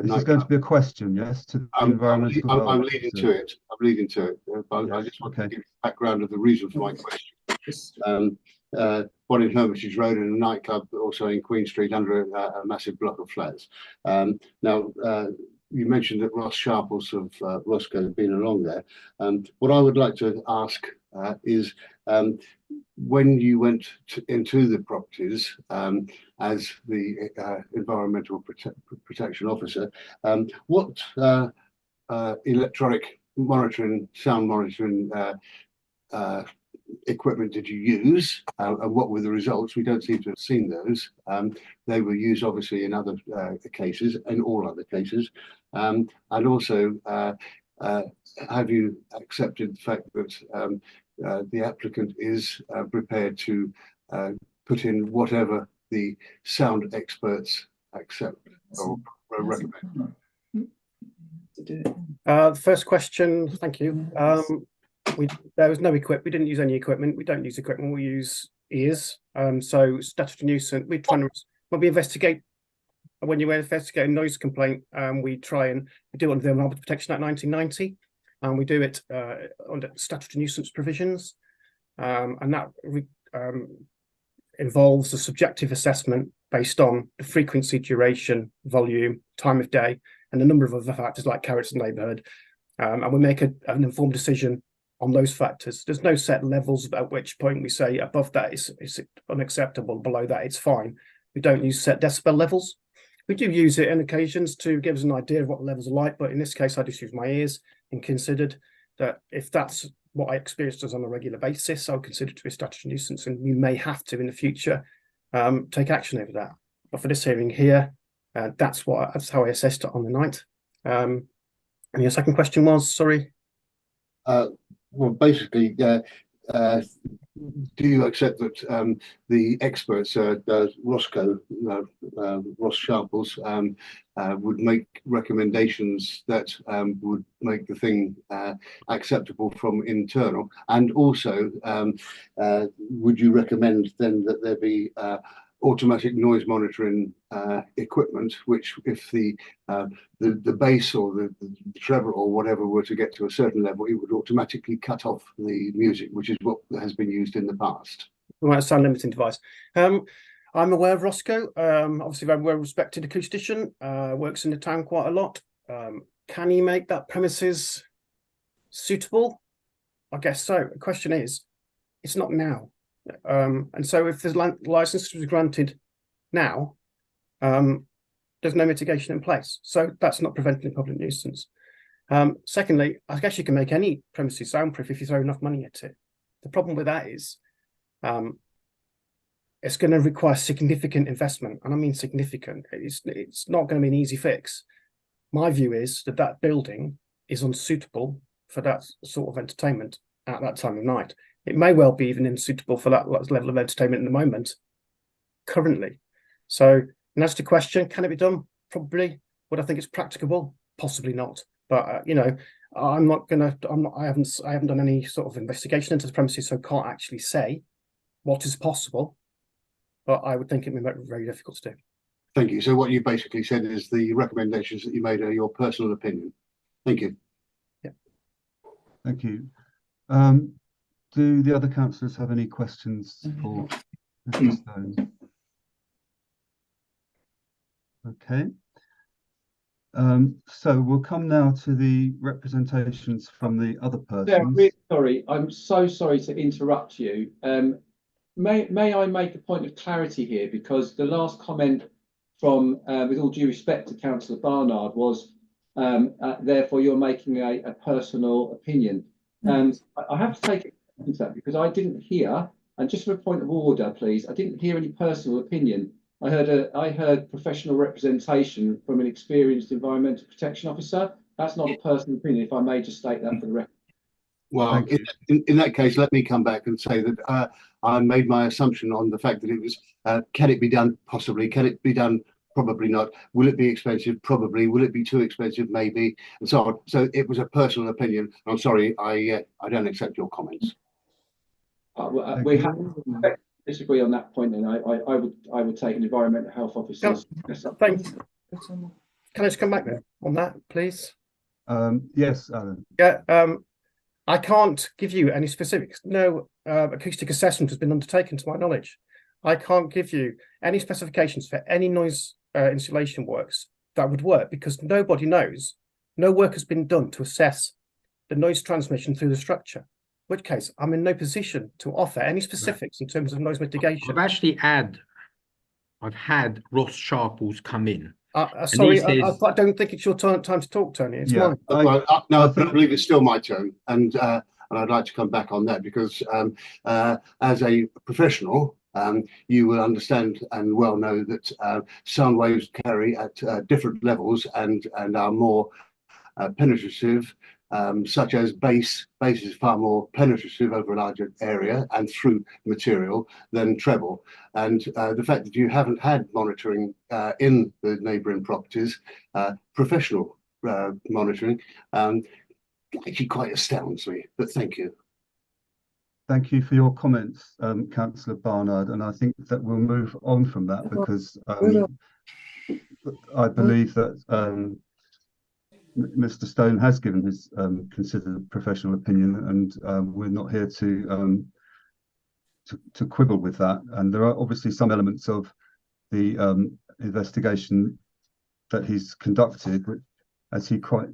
this is going to be a question, yes, to the environmental. I'm leading to it. I'm leading to it. I just want to give you the background of the reason for my question. One in Hermitage Road and a nightclub also in Queen Street under a massive block of flats. Now, you mentioned that Ross Sharples of Roscoe had been along there. What I would like to ask is when you went into the properties as the Environmental Protection Officer, what electronic monitoring, sound monitoring equipment did you use, and what were the results? We don't seem to have seen those. They were used obviously in other cases, in all other cases, and also have you accepted the fact that the applicant is prepared to put in whatever the sound experts accept or recommend? The first question, thank you. There was no equipment. We didn't use any equipment. We don't use equipment. We use ears. So statutory nuisance. When we investigate a noise complaint, we try and do it under the Environmental Protection Act 1990, and we do it under statutory nuisance provisions, and that involves a subjective assessment based on the frequency, duration, volume, time of day, and a number of other factors like character and neighbourhood, and we make an informed decision on those factors. There's no set levels at which point we say above that it's unacceptable, below that it's fine. We don't use set decibel levels. We do use it in occasions to give us an idea of what the levels are like, but in this case I just use my ears and considered that if that's what I experienced on a regular basis, I'll consider it to be a statutory nuisance, and we may have to in the future take action over that. But for this hearing here, that's how I assessed it on the night. And your second question was, sorry? Well, basically, do you accept that the experts, Roscoe, Ross Sharples, would make recommendations that would make the thing acceptable from internal? And also, would you recommend then that there be automatic noise monitoring equipment, which if the bass or the treble or whatever were to get to a certain level, it would automatically cut off the music, which is what has been used in the past? Right, sound limiting device. I'm aware of Roscoe. Obviously, very well respected acoustician. Works in the town quite a lot. Can he make that premises suitable? I guess so. The question is, it's not now. And so if the license was granted now, there's no mitigation in place. So that's not preventing a public nuisance. Secondly, I guess you can make any premises soundproof if you throw enough money at it. The problem with that is it's going to require significant investment, and I mean significant. It's not going to be an easy fix. My view is that that building is unsuitable for that sort of entertainment at that time of night. It may well be even unsuitable for that level of entertainment in the moment, currently. So, and as to question, can it be done? Probably. Would I think it's practicable? Possibly not. But you know, I haven't done any sort of investigation into the premises, so can't actually say what is possible. But I would think it would be very difficult to do. Thank you. So what you basically said is the recommendations that you made are your personal opinion. Thank you. Yeah. Thank you. Do the other councillors have any questions for Mr. Stone? Okay. So we'll come now to the representations from the other persons. Yeah, really sorry. I'm so sorry to interrupt you. May I make a point of clarity here, because the last comment from, with all due respect to Councillor Barnard, was therefore you're making a personal opinion. And I have to take it into that, because I didn't hear, and just for a point of order, please, I didn't hear any personal opinion. I heard professional representation from an experienced environmental protection officer. That's not a personal opinion, if I may just state that for the record. Well, in that case, let me come back and say that I made my assumption on the fact that it was, can it be done? Possibly. Can it be done? Probably not. Will it be expensive? Probably. Will it be too expensive? Maybe. And so on. So it was a personal opinion. I'm sorry, I don't accept your comments. We have to disagree on that point, and I would take an environmental health officer's. Thanks. Can I just come back there on that, please? Yes, Alan. Yeah. I can't give you any specifics. No acoustic assessment has been undertaken, to my knowledge. I can't give you any specifications for any noise insulation works that would work, because nobody knows. No work has been done to assess the noise transmission through the structure. In which case, I'm in no position to offer any specifics in terms of noise mitigation. I've had Ross Sharples come in. Sorry, I don't think it's your time to talk, Tony. It's mine. No, I believe it's still my turn, and I'd like to come back on that, because as a professional, you will understand and well know that sound waves carry at different levels and are more penetrative, such as bass. Bass is far more penetrative over a larger area and through material than treble. And the fact that you haven't had monitoring in the neighbouring properties, professional monitoring, actually quite astounds me. But thank you. Thank you for your comments, Councillor Barnard, and I think that we'll move on from that, because I believe that Mr. Stone has given his considered professional opinion, and we're not here to quibble with that. And there are obviously some elements of the investigation that he's conducted, which, as he quite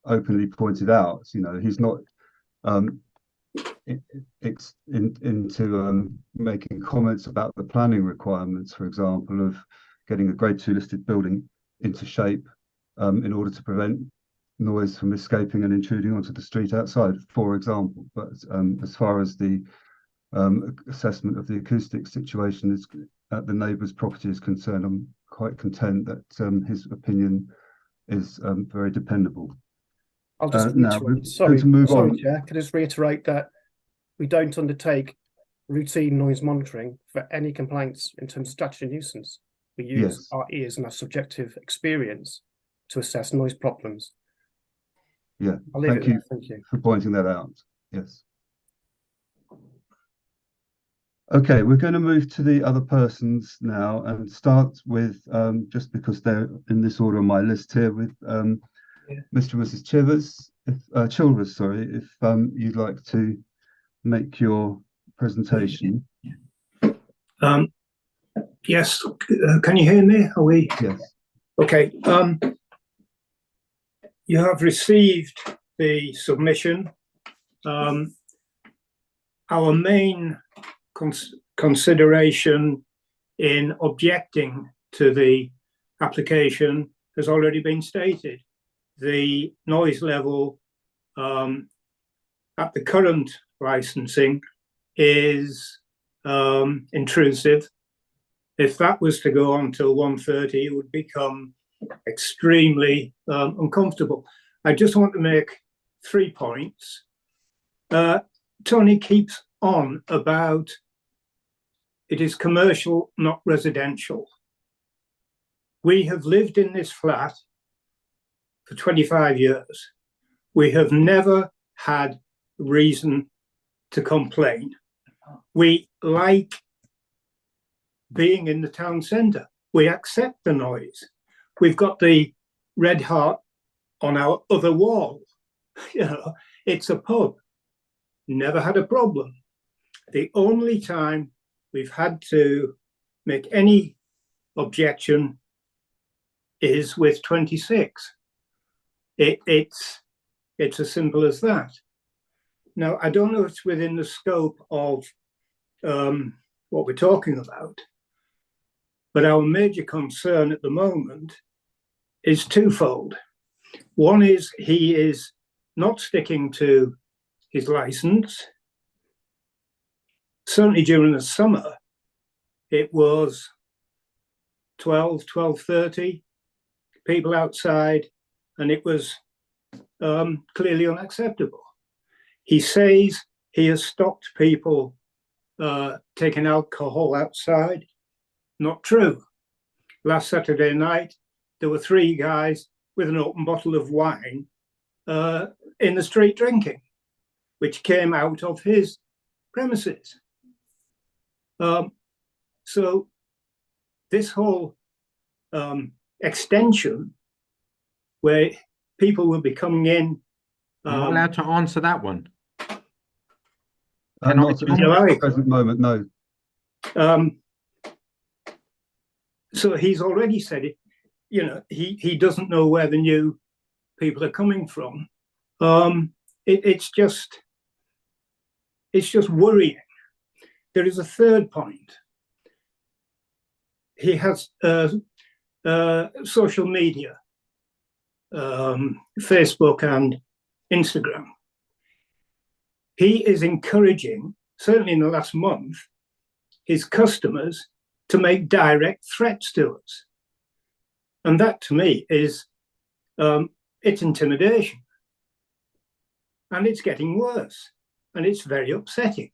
openly pointed out, you know, he's not into making comments about the planning requirements, for example, of getting a Grade 2 listed building into shape in order to prevent noise from escaping and intruding onto the street outside, for example. But as far as the assessment of the acoustic situation is at the neighbour's property is concerned, I'm quite content that his opinion is very dependable. I'll just now we're going to move on. Chair, can I just reiterate that we don't undertake routine noise monitoring for any complaints in terms of statutory nuisance. We use our ears and our subjective experience to assess noise problems. Yeah, thank you for pointing that out. Yes. Okay, we're going to move to the other persons now and start with, just because they're in this order on my list here, with Mr. and Mrs. Chilvers, sorry, if you'd like to make your presentation. Yes, can you hear me? Are we? Yes. Okay. You have received the submission. Our main consideration in objecting to the application has already been stated. The noise level at the current licensing is intrusive. If that was to go on till 1:30, it would become extremely uncomfortable. I just want to make 3 points. Tony keeps on about it is commercial, not residential. We have lived in this flat for 25 years. We have never had reason to complain. We like being in the town centre. We accept the noise. We've got the red heart on our other wall. You know, it's a pub. Never had a problem. The only time we've had to make any objection is with 26. It's as simple as that. Now, I don't know if it's within the scope of what we're talking about, but our major concern at the moment is twofold. One is he is not sticking to his license. Certainly during the summer, it was 12:30, people outside, and it was clearly unacceptable. He says he has stopped people taking alcohol outside. Not true. Last Saturday night, there were 3 guys with an open bottle of wine in the street drinking, which came out of his premises. So this whole extension where people will be coming in. I'm not allowed to answer that one. Not at the present moment, no. So he's already said it. You know, he doesn't know where the new people are coming from. It's just worrying. There is a third point. He has social media, Facebook and Instagram. He is encouraging, certainly in the last month, his customers to make direct threats to us. And that to me is, it's intimidation. And it's getting worse. And it's very upsetting.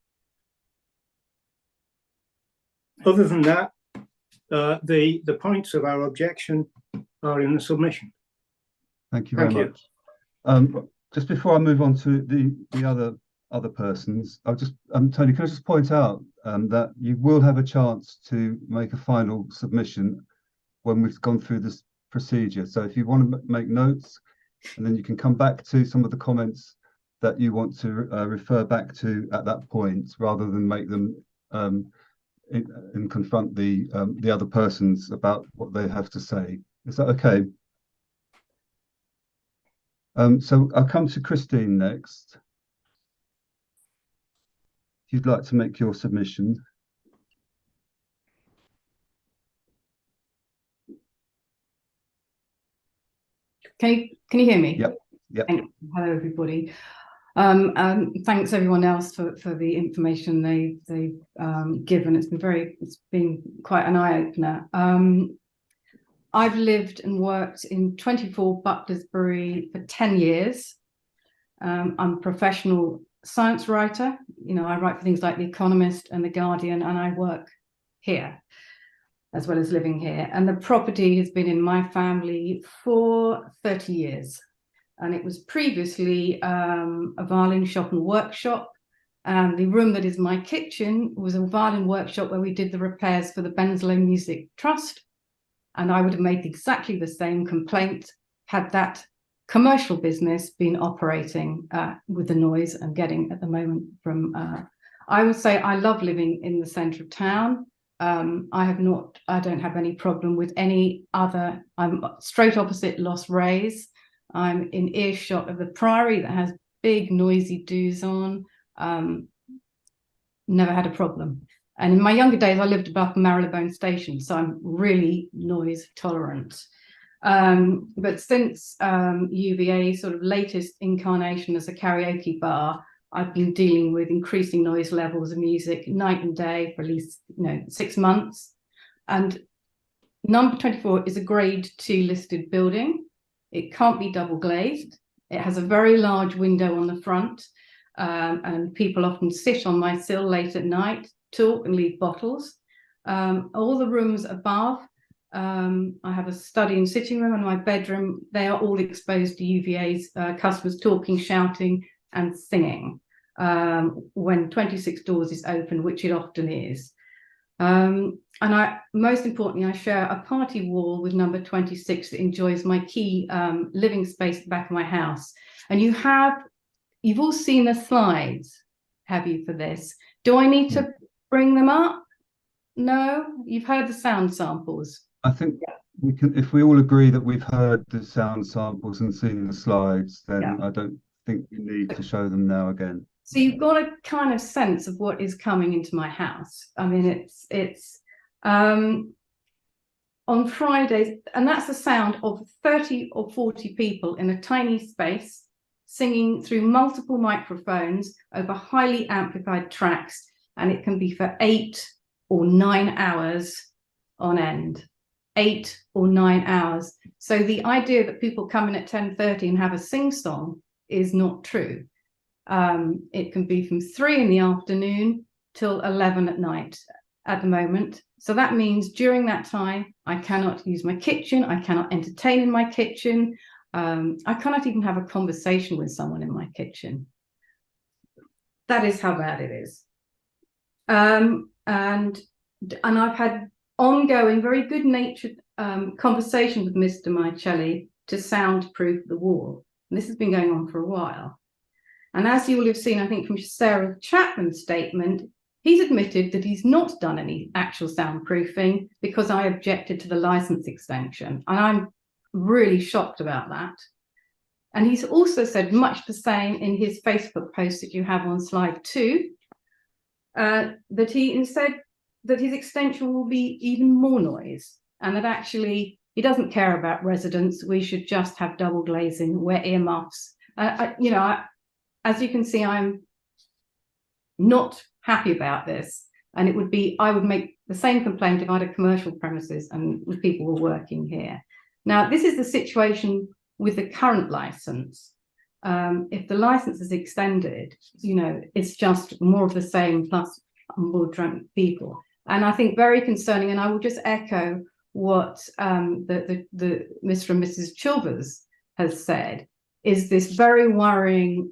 Other than that, the points of our objection are in the submission. Thank you very much. Just before I move on to the other persons, I'll just Tony, can I just point out that you will have a chance to make a final submission when we've gone through this procedure. So if you want to make notes, and then you can come back to some of the comments that you want to refer back to at that point, rather than make them and confront the other persons about what they have to say. Is that okay? So I'll come to Christine next. If you'd like to make your submission. Can you hear me? Yep. Yep. Hello, everybody. Thanks everyone else for the information they've given. It's been quite an eye-opener. I've lived and worked in 24 Bucklersbury for 10 years. I'm a professional science writer. You know, I write for things like The Economist and The Guardian, and I work here as well as living here. And the property has been in my family for 30 years. And it was previously a violin shop and workshop. And the room that is my kitchen was a violin workshop where we did the repairs for the Benslow Music Trust. And I would have made exactly the same complaint had that commercial business been operating with the noise I'm getting at the moment from, I would say I love living in the centre of town. I don't have any problem with any other, I'm straight opposite Los Reyes. I'm in earshot of the Priory that has big noisy doos on. Never had a problem. And in my younger days, I lived above Marylebone Station, so I'm really noise tolerant. But since UVA's sort of latest incarnation as a karaoke bar, I've been dealing with increasing noise levels of music night and day for at least 6 months. And number 24 is a grade 2 listed building. It can't be double glazed. It has a very large window on the front, and people often sit on my sill late at night, talk and leave bottles. All the rooms above, I have a study and sitting room and my bedroom. They are all exposed to UVA's customers talking, shouting and singing when 26 doors is open, which it often is. And most importantly, I share a party wall with number 26 that enjoys my key living space at the back of my house. And you've all seen the slides, have you, for this? Do I need to bring them up? No, you've heard the sound samples. I think we can, if we all agree that we've heard the sound samples and seen the slides, then I don't think we need to show them now again. So you've got a kind of sense of what is coming into my house. I mean, it's on Fridays, and that's the sound of 30 or 40 people in a tiny space singing through multiple microphones over highly amplified tracks, and it can be for 8 or 9 hours on end. 8 or 9 hours. So the idea that people come in at 10:30 and have a sing-song is not true. It can be from 3 in the afternoon till 11 at night at the moment. So that means during that time, I cannot use my kitchen. I cannot entertain in my kitchen. I cannot even have a conversation with someone in my kitchen. That is how bad it is. And I've had ongoing, very good-natured conversation with Mr. Micelli to soundproof the wall. And this has been going on for a while. And as you will have seen, I think from Sarah Chapman's statement, he's admitted that he's not done any actual soundproofing because I objected to the license extension. And I'm really shocked about that. And he's also said much the same in his Facebook post that you have on slide 2, that he said that his extension will be even more noise, and that actually he doesn't care about residents. We should just have double glazing, wear earmuffs. As you can see, I'm not happy about this, and I would make the same complaint if I had a commercial premises and people were working here. Now, this is the situation with the current license. If the license is extended, it's just more of the same plus more drunk people. And I think very concerning, and I will just echo what the Mr. and Mrs. Chilvers has said, is this very worrying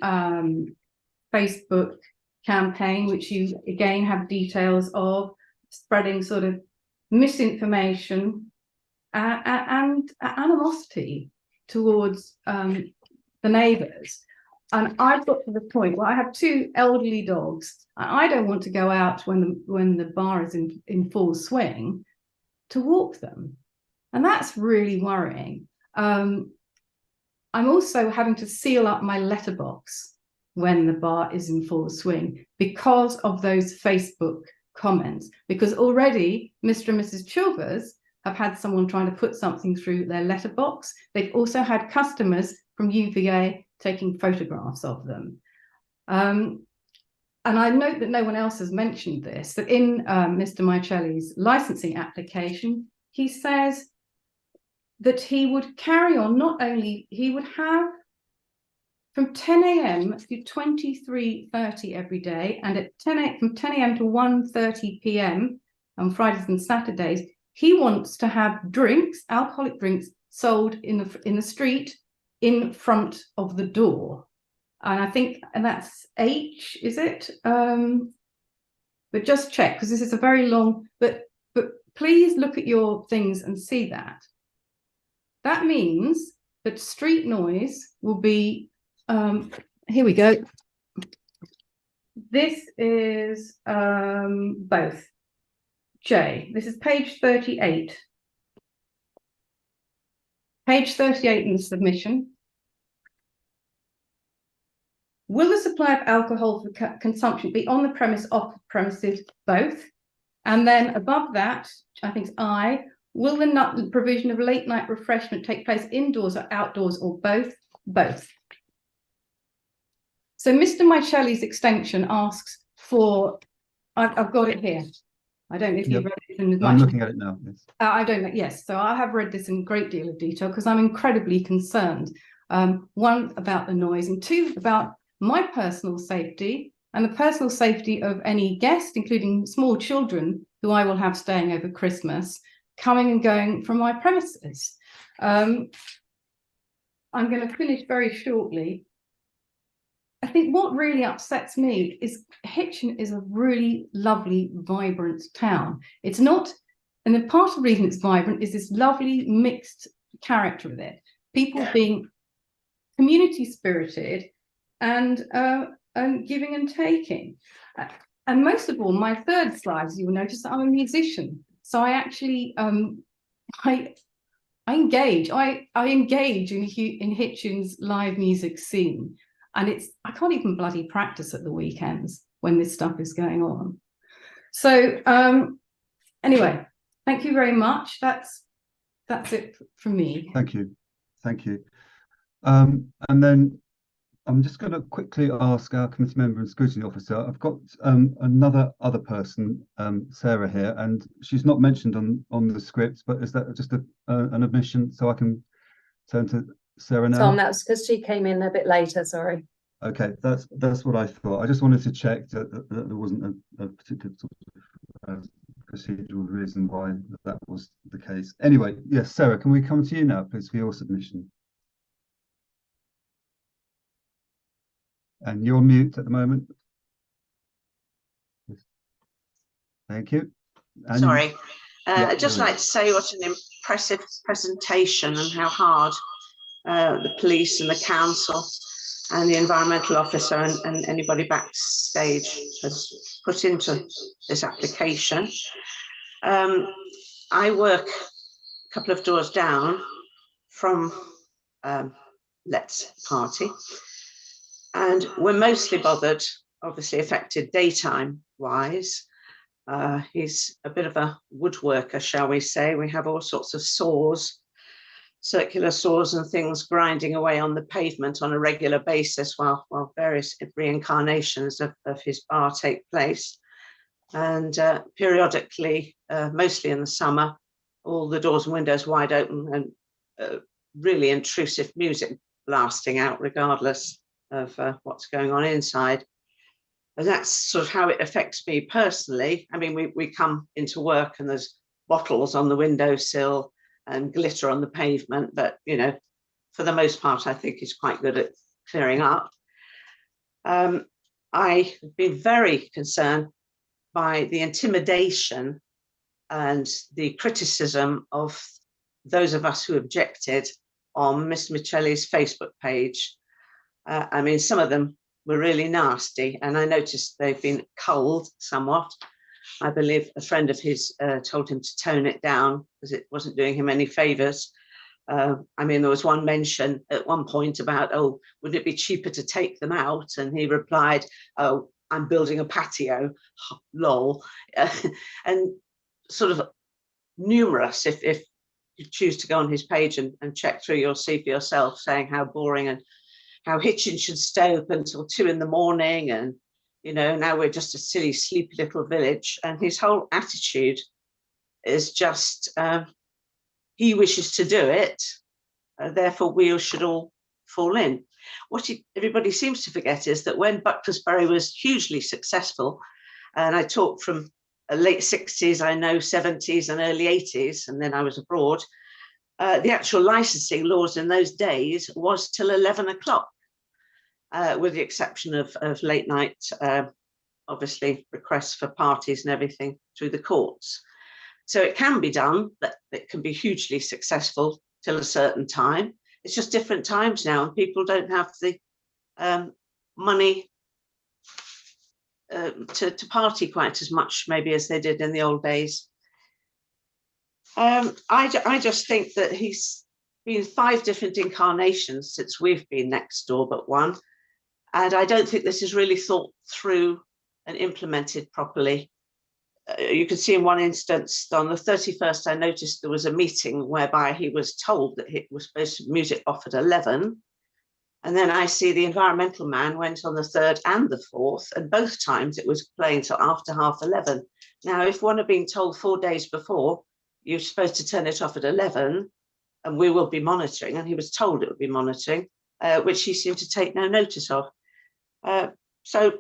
Facebook campaign, which you again have details of, spreading sort of misinformation and animosity towards the neighbours. And I've got to the point where I have 2 elderly dogs. I don't want to go out when the bar is in full swing to walk them. And that's really worrying. I'm also having to seal up my letterbox when the bar is in full swing because of those Facebook comments. Because already Mr. and Mrs. Chilvers have had someone trying to put something through their letterbox. They've also had customers from UVA taking photographs of them. And I note that no one else has mentioned this, that in Mr. Micelli's licensing application, he says that he would carry on, not only, he would have from 10 a.m. to 23:30 every day, and at from 10 a.m. to 1:30 p.m. on Fridays and Saturdays, he wants to have drinks, alcoholic drinks, sold in the street in front of the door. And I think, and that's H, is it? But just check, because this is a very long, but please look at your things and see that. That means that street noise will be, here we go. This is both. J, this is page 38. Page 38 in the submission. Will the supply of alcohol for consumption be on the premise, off the premises? Both. And then above that, I think it's I, will the provision of late night refreshment take place indoors or outdoors or both? Both. So Mr. Michelli's extension asks for, I've got it here. I don't know if you've read it in much. I'm looking at it now. Yes. I don't know. Yes, so I have read this in a great deal of detail because I'm incredibly concerned. One, about the noise, and two, about my personal safety and the personal safety of any guest, including small children who I will have staying over Christmas, coming and going from my premises. I'm going to finish very shortly. I think what really upsets me is Hitchin is a really lovely, vibrant town. It's not, and the part of the reason it's vibrant is this lovely mixed character of it. People being community spirited and giving and taking. And most of all, my third slide, as you will notice, that I'm a musician. So I actually, I engage in Hitchin's live music scene. And I can't even bloody practice at the weekends when this stuff is going on. So anyway, thank you very much. That's it from me. Thank you. And then I'm just going to quickly ask our committee member and scrutiny officer. I've got other person, Sarah here, and she's not mentioned on the script, but is that just an admission? So I can turn to Sarah now. Tom, that's because she came in a bit later, sorry. Okay, that's what I thought. I just wanted to check that there wasn't a particular sort of procedural reason why that was the case. Anyway, yes, Sarah, can we come to you now, please, for your submission? And you're mute at the moment. Thank you. And sorry. Yeah, I'd just like to say what an impressive presentation and how hard the police and the council and the environmental officer and anybody backstage has put into this application. I work a couple of doors down from Let's Party, and we're mostly bothered, obviously affected daytime wise. He's a bit of a woodworker, shall we say. We have all sorts of saws, circular saws and things grinding away on the pavement on a regular basis while various reincarnations of his bar take place. And periodically, mostly in the summer, all the doors and windows wide open and really intrusive music blasting out regardless of what's going on inside. And that's sort of how it affects me personally. I mean, we come into work and there's bottles on the windowsill and glitter on the pavement, but you know, for the most part, I think he's quite good at clearing up. I've been very concerned by the intimidation and the criticism of those of us who objected on Mr. Michelli's Facebook page. I mean, some of them were really nasty, and I noticed they've been culled somewhat. I believe a friend of his told him to tone it down because it wasn't doing him any favors. I mean, there was one mention at one point about, oh, would it be cheaper to take them out? And he replied, oh, I'm building a patio, lol. And sort of numerous, if you choose to go on his page and check through, you'll see for yourself saying how boring and how Hitchin should stay open until 2 in the morning. And you know, now we're just a silly, sleepy little village. And his whole attitude is just, he wishes to do it, therefore we should all fall in. What everybody seems to forget is that when Bucklersbury was hugely successful, and I talk from late 60s, I know 70s and early 80s, and then I was abroad, the actual licensing laws in those days was till 11 o'clock. With the exception of late night, obviously requests for parties and everything through the courts. So it can be done, but it can be hugely successful till a certain time. It's just different times now, and people don't have the money to party quite as much maybe as they did in the old days. I just think that he's been 5 different incarnations since we've been next door but one. And I don't think this is really thought through and implemented properly. you can see in one instance on the 31st, I noticed there was a meeting whereby he was told that it was supposed to music off at 11. And then I see the environmental man went on the 3rd and the 4th, and both times it was playing till after 11:30. Now, if one had been told 4 days before, you're supposed to turn it off at 11, and we will be monitoring, and he was told it would be monitoring, which he seemed to take no notice of. So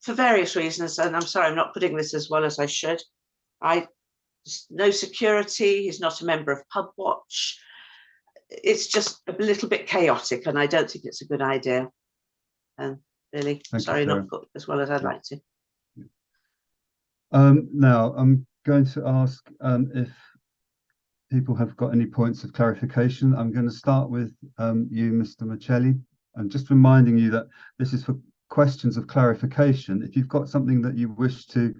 for various reasons, and I'm sorry, I'm not putting this as well as I should. No security, he's not a member of Pub Watch. It's just a little bit chaotic, and I don't think it's a good idea. And really, sorry, not put as well as I'd like to. Now, I'm going to ask if people have got any points of clarification. I'm going to start with you, Mr. Michelli, and just reminding you that this is for questions of clarification. If you've got something that you wish to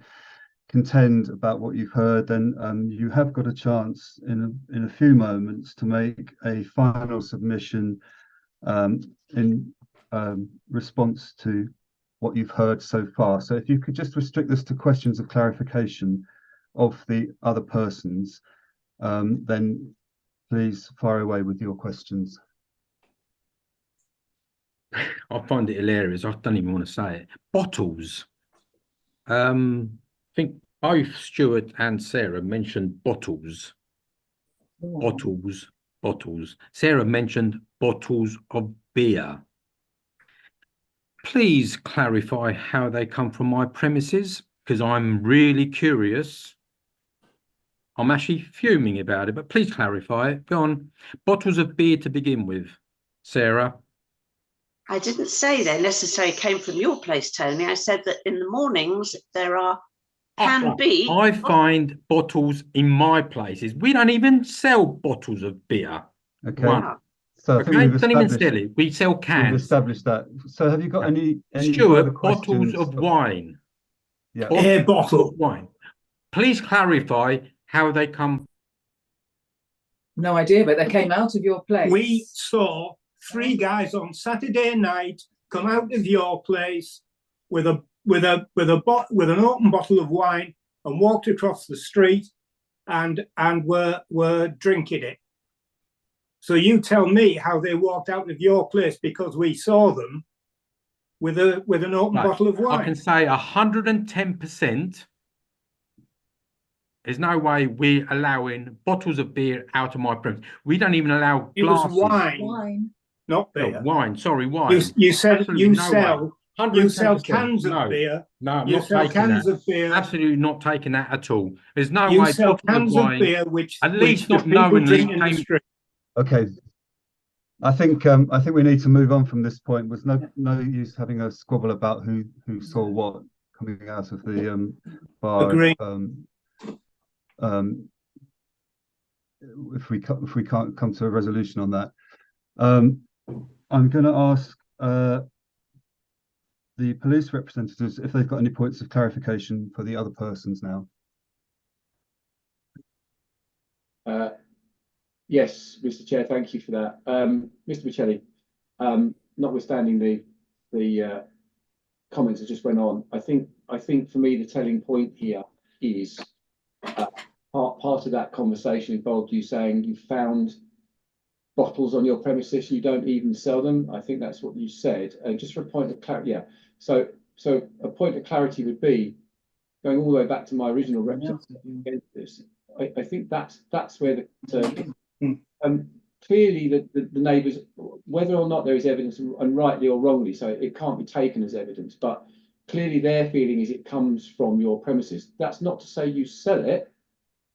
contend about what you've heard, then you have got a chance in a few moments to make a final submission in response to what you've heard so far. So if you could just restrict this to questions of clarification of the other persons, then please fire away with your questions. I find it hilarious. I don't even want to say it. Bottles. I think both Stuart and Sarah mentioned bottles. Bottles. Sarah mentioned bottles of beer. Please clarify how they come from my premises, because I'm really curious. I'm actually fuming about it, but please clarify it. Go on. Bottles of beer to begin with, Sarah. I didn't say they necessarily came from your place, Tony. I said that in the mornings there can be. I find bottles in my places. We don't even sell bottles of beer. Okay. Wow. So I think we've don't even established, sell it. We sell cans. we've established that. So have you got any Stuart, further bottles questions of wine. Yeah. Air bottle. Of wine. Please clarify how they come. No idea, but they came out of your place. We saw 3 guys on Saturday night come out of your place with an open bottle of wine and walked across the street and were drinking it. So you tell me how they walked out of your place, because we saw them with an open bottle of wine. I can say 110%. There's no way we're allowing bottles of beer out of my premises. We don't even allow It glasses. was wine. Not beer. No, wine. Sorry, wine. You said Absolutely you no sell. way. You sell 110%. cans of No. beer. No, I'm You not sell taking cans that. of beer. Absolutely not taking that at all. There's no You way. sell bottles cans of of wine, beer, which at least the not people knowingly drink in the came. street. Okay. I think we need to move on from this point. There's no use having a squabble about who saw what coming out of the bar. Agree. If we can't come to a resolution on that, I'm going to ask the police representatives if they've got any points of clarification for the other persons now. Yes, Mr. Chair, thank you for that. Mr. Michelli, notwithstanding the comments that just went on, I think for me the telling point here is part of that conversation involved you saying you found bottles on your premises, you don't even sell them. I think that's what you said. Just for a point of clarity, yeah. So a point of clarity would be going all the way back to my original representation against this. I think that's where the clearly the neighbours, whether or not there is evidence, and rightly or wrongly, so it can't be taken as evidence, but clearly their feeling is it comes from your premises. That's not to say you sell it,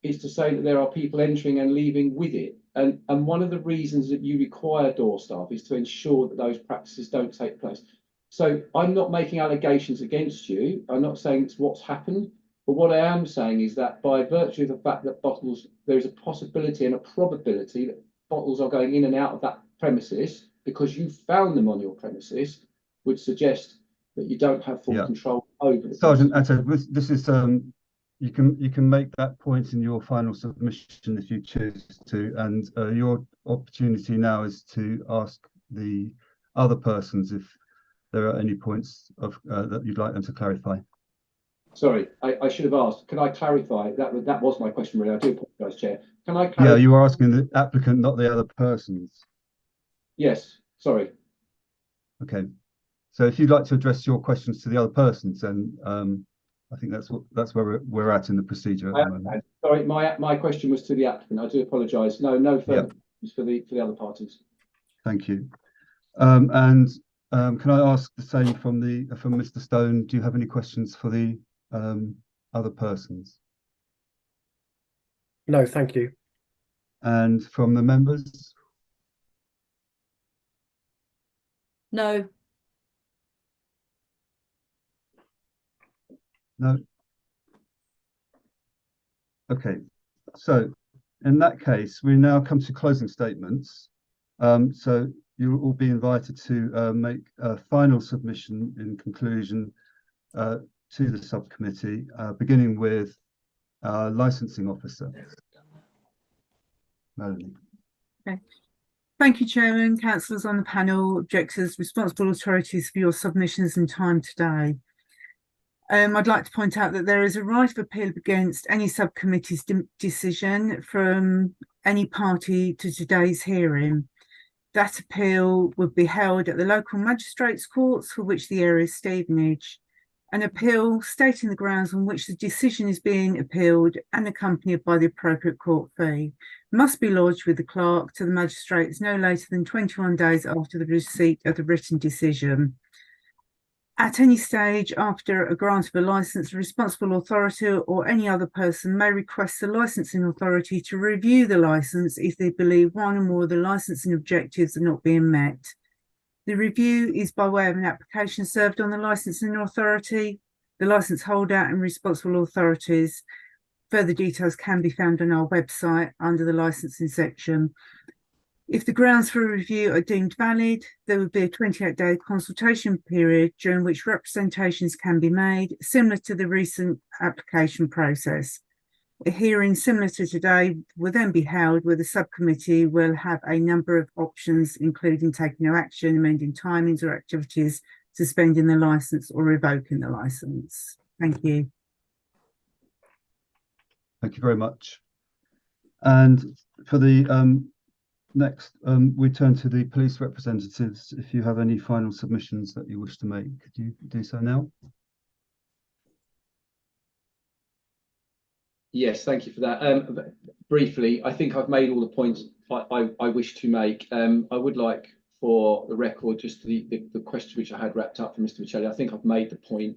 it's to say that there are people entering and leaving with it. And one of the reasons that you require door staff is to ensure that those practices don't take place. So I'm not making allegations against you. I'm not saying it's what's happened. But what I am saying is that by virtue of the fact that bottles, there is a possibility and a probability that bottles are going in and out of that premises because you found them on your premises, would suggest that you don't have full control over the Sergeant Atto, this is you can make that point in your final submission if you choose to, and your opportunity now is to ask the other persons if there are any points of that you'd like them to clarify. Sorry, I should have asked. Can I clarify? That was my question, really. I do apologise, Chair. Can I Yeah, clarify? you were asking the applicant, not the other persons. Yes, sorry. Okay. So if you'd like to address your questions to the other persons, then I think that's where we're at in the procedure at the moment. Sorry, my question was to the applicant. I do apologise. No further questions for the other parties. Thank you. Can I ask the same from Mr. Stone? Do you have any questions for the other persons? No, thank you. And from the members? No. No. Okay. So in that case, we now come to closing statements. So you'll all be invited to make a final submission in conclusion to the subcommittee, beginning with our licensing officer. Melanie. Okay. Thank you, Chairman, councillors on the panel, objectors, responsible authorities for your submissions and time today. I'd like to point out that there is a right of appeal against any subcommittee's decision from any party to today's hearing. That appeal would be held at the local magistrates' courts, for which the area is Stevenage. An appeal stating the grounds on which the decision is being appealed and accompanied by the appropriate court fee must be lodged with the clerk to the magistrates no later than 21 days after the receipt of the written decision. At any stage after a grant of a licence, the responsible authority or any other person may request the licensing authority to review the licence if they believe one or more of the licensing objectives are not being met. The review is by way of an application served on the licensing authority, the licence holder and responsible authorities. Further details can be found on our website under the licensing section. If the grounds for a review are deemed valid, there would be a 28-day consultation period during which representations can be made, similar to the recent application process. A hearing similar to today will then be held where the subcommittee will have a number of options, including taking no action, amending timings or activities, suspending the licence or revoking the licence. Thank you. Thank you very much. And for the next, we turn to the police representatives. If you have any final submissions that you wish to make, could you do so now? Yes, thank you for that. Briefly, I think I've made all the points I wish to make. I would like for the record just the question which I had wrapped up for Mr. Michelli. I think I've made the point.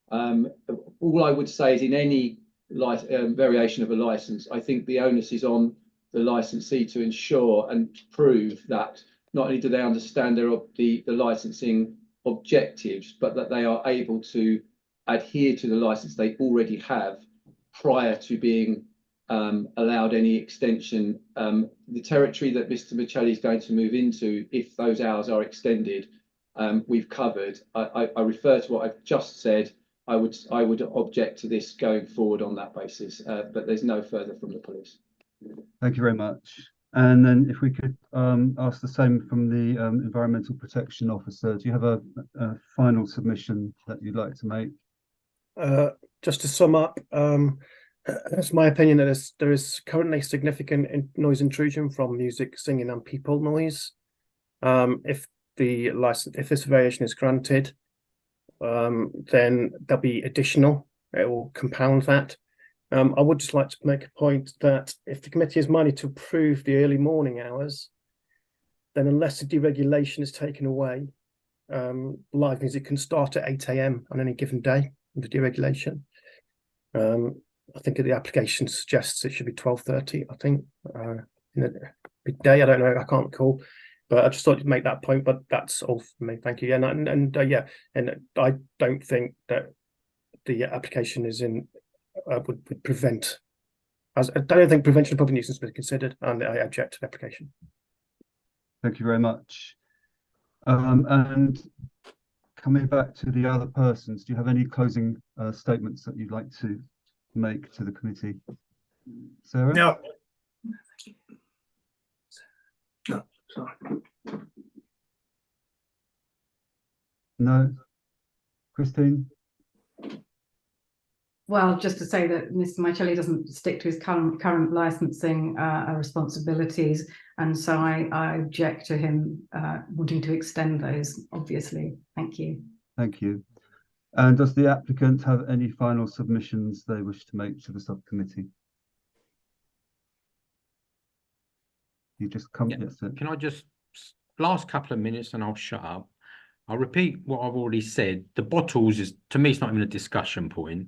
All I would say is in any variation of a licence, I think the onus is on the licensee to ensure and prove that not only do they understand the licensing objectives, but that they are able to adhere to the licence they already have prior to being allowed any extension. The territory that Mr. Michelli is going to move into, if those hours are extended, we've covered. I refer to what I've just said. I would object to this going forward on that basis, but there's no further from the police. Thank you very much. And then if we could ask the same from the Environmental Protection Officer. Do you have a final submission that you'd like to make? Just to sum up, it's my opinion that there is currently significant noise intrusion from music, singing, and people noise. If this variation is granted, then there'll be additional. It will compound that. I would just like to make a point that if the committee is minded to approve the early morning hours, then unless the deregulation is taken away, live music can start at 8 AM on any given day with the deregulation. I think the application suggests it should be 12:30, I think, in a day. I don't know, I can't recall. But I just thought you'd make that point, but that's all for me. Thank you. And I don't think that the application is in would prevent. I don't think prevention of public nuisance has been considered, and I object to the application. Thank you very much. And coming back to the other persons, do you have any closing statements that you'd like to make to the committee? Sarah? No. No, sorry. No. Christine? Well, just to say that Mr. Michelli doesn't stick to his current licensing responsibilities, and so I object to him wanting to extend those, obviously. Thank you. Thank you. And does the applicant have any final submissions they wish to make to the subcommittee? You just come. Yeah. Yes, sir. Can I just, last couple of minutes and I'll shut up. I'll repeat what I've already said. The bottles is, to me, it's not even a discussion point.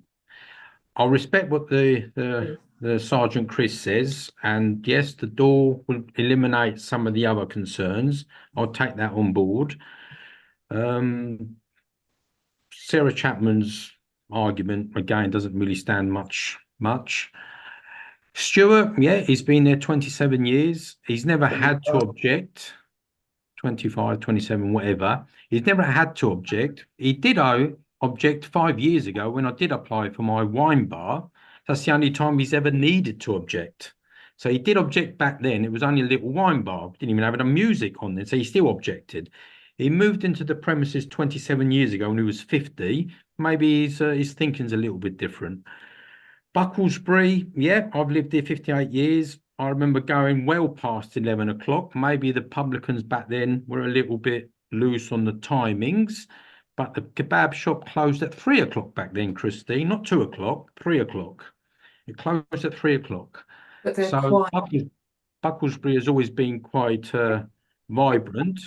I'll respect what the Sergeant Chris says, and yes, the door will eliminate some of the other concerns. I'll take that on board. Sarah Chapman's argument again doesn't really stand much. Stuart, yeah, he's been there 27 years. He's never had to object. 25, 27, whatever. He's never had to object. He did object 5 years ago when I did apply for my wine bar. That's the only time he's ever needed to object. So he did object back then. It was only a little wine bar. Didn't even have any music on there. So he still objected. He moved into the premises 27 years ago when he was 50. Maybe his thinking's a little bit different. Bucklesbury, yeah, I've lived here 58 years. I remember going well past 11 o'clock. Maybe the publicans back then were a little bit loose on the timings, but the kebab shop closed at 3 o'clock back then, Christine, not 2 o'clock, 3 o'clock. It closed at 3 o'clock. So Bucklesbury has always been quite vibrant.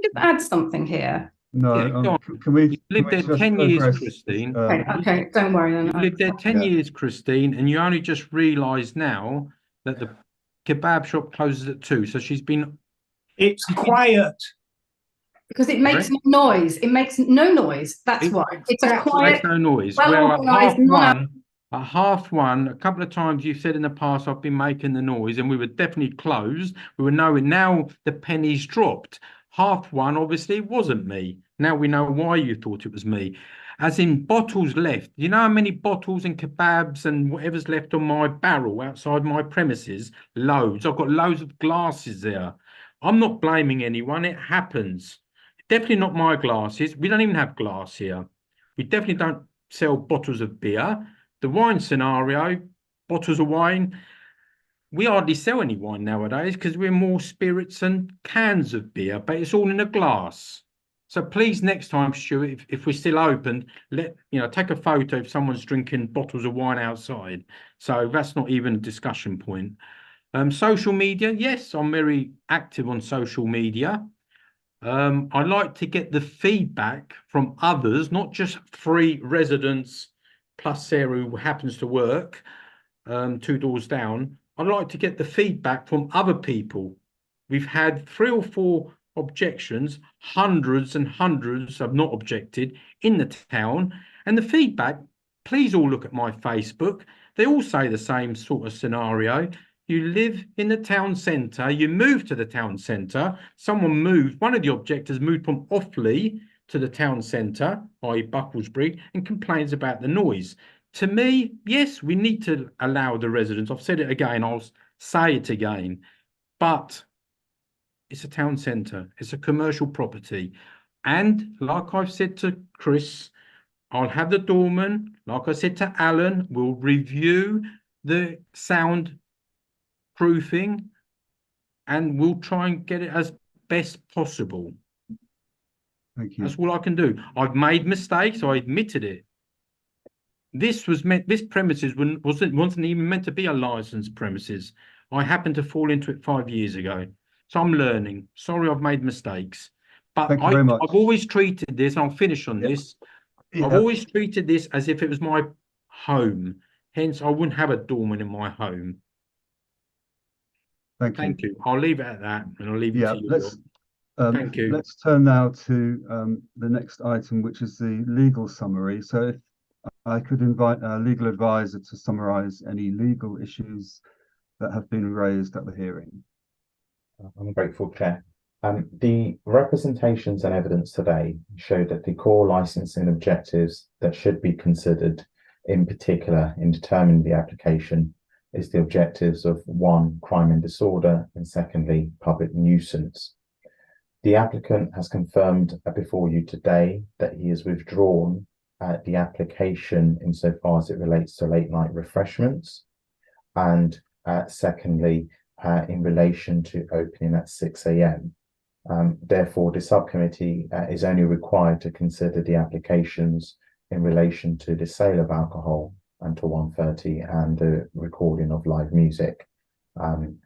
Just add something here. No, Yeah, can we? You lived there 10 years, Christine. Okay, don't worry then. You lived there 10 years, Christine, and you only just realised now that the kebab shop closes at 2. So she's been. It's quiet. Because it makes no noise. It makes no noise. That's why. It's a quiet. It makes no noise. Well, at half one, a couple of times you've said in the past, I've been making the noise, and we were definitely closed. We were knowing now the pennies dropped. 1:30, obviously, it wasn't me. Now we know why you thought it was me. As in bottles left. You know how many bottles and kebabs and whatever's left on my barrel outside my premises? Loads. I've got loads of glasses there. I'm not blaming anyone. It happens. Definitely not my glasses. We don't even have glass here. We definitely don't sell bottles of beer. The wine scenario, bottles of wine, we hardly sell any wine nowadays because we're more spirits and cans of beer, but it's all in a glass. So please, next time, Stuart, if we're still open, take a photo if someone's drinking bottles of wine outside. So that's not even a discussion point. Social media, yes, I'm very active on social media. I like to get the feedback from others, not just 3 residents plus Sarah, who happens to work 2 doors down. I'd like to get the feedback from other people. We've had 3 or 4 objections, hundreds and hundreds have not objected in the town. And the feedback, please all look at my Facebook. They all say the same sort of scenario. You live in the town centre, you move to the town centre, someone moved, one of the objectors moved from Offley to the town centre, i.e. Bucklesbury, and complains about the noise. To me, yes, we need to allow the residents. I've said it again, I'll say it again, but it's a town centre, it's a commercial property. And like I've said to Chris, I'll have the doorman, like I said to Alan, we'll review the sound proofing and we'll try and get it as best possible. Thank you. That's all I can do. I've made mistakes, I admitted it. This premises wasn't even meant to be a licensed premises. I happened to fall into it 5 years ago. So I'm learning. Sorry, I've made mistakes. But I've always treated this, and I'll finish on this. I've always treated this as if it was my home. Hence, I wouldn't have a doorman in my home. Thank you. I'll leave it at that, and I'll leave it to you. Thank you. Let's turn now to the next item, which is the legal summary. So if I could invite our legal advisor to summarise any legal issues that have been raised at the hearing. I'm grateful, Chair. The representations and evidence today show that the core licensing objectives that should be considered in particular in determining the application is the objectives of 1, crime and disorder, and secondly, public nuisance. The applicant has confirmed before you today that he has withdrawn the application insofar as it relates to late night refreshments, and secondly, in relation to opening at 6 a.m. Therefore, the subcommittee is only required to consider the applications in relation to the sale of alcohol until 1:30 and the recording of live music. And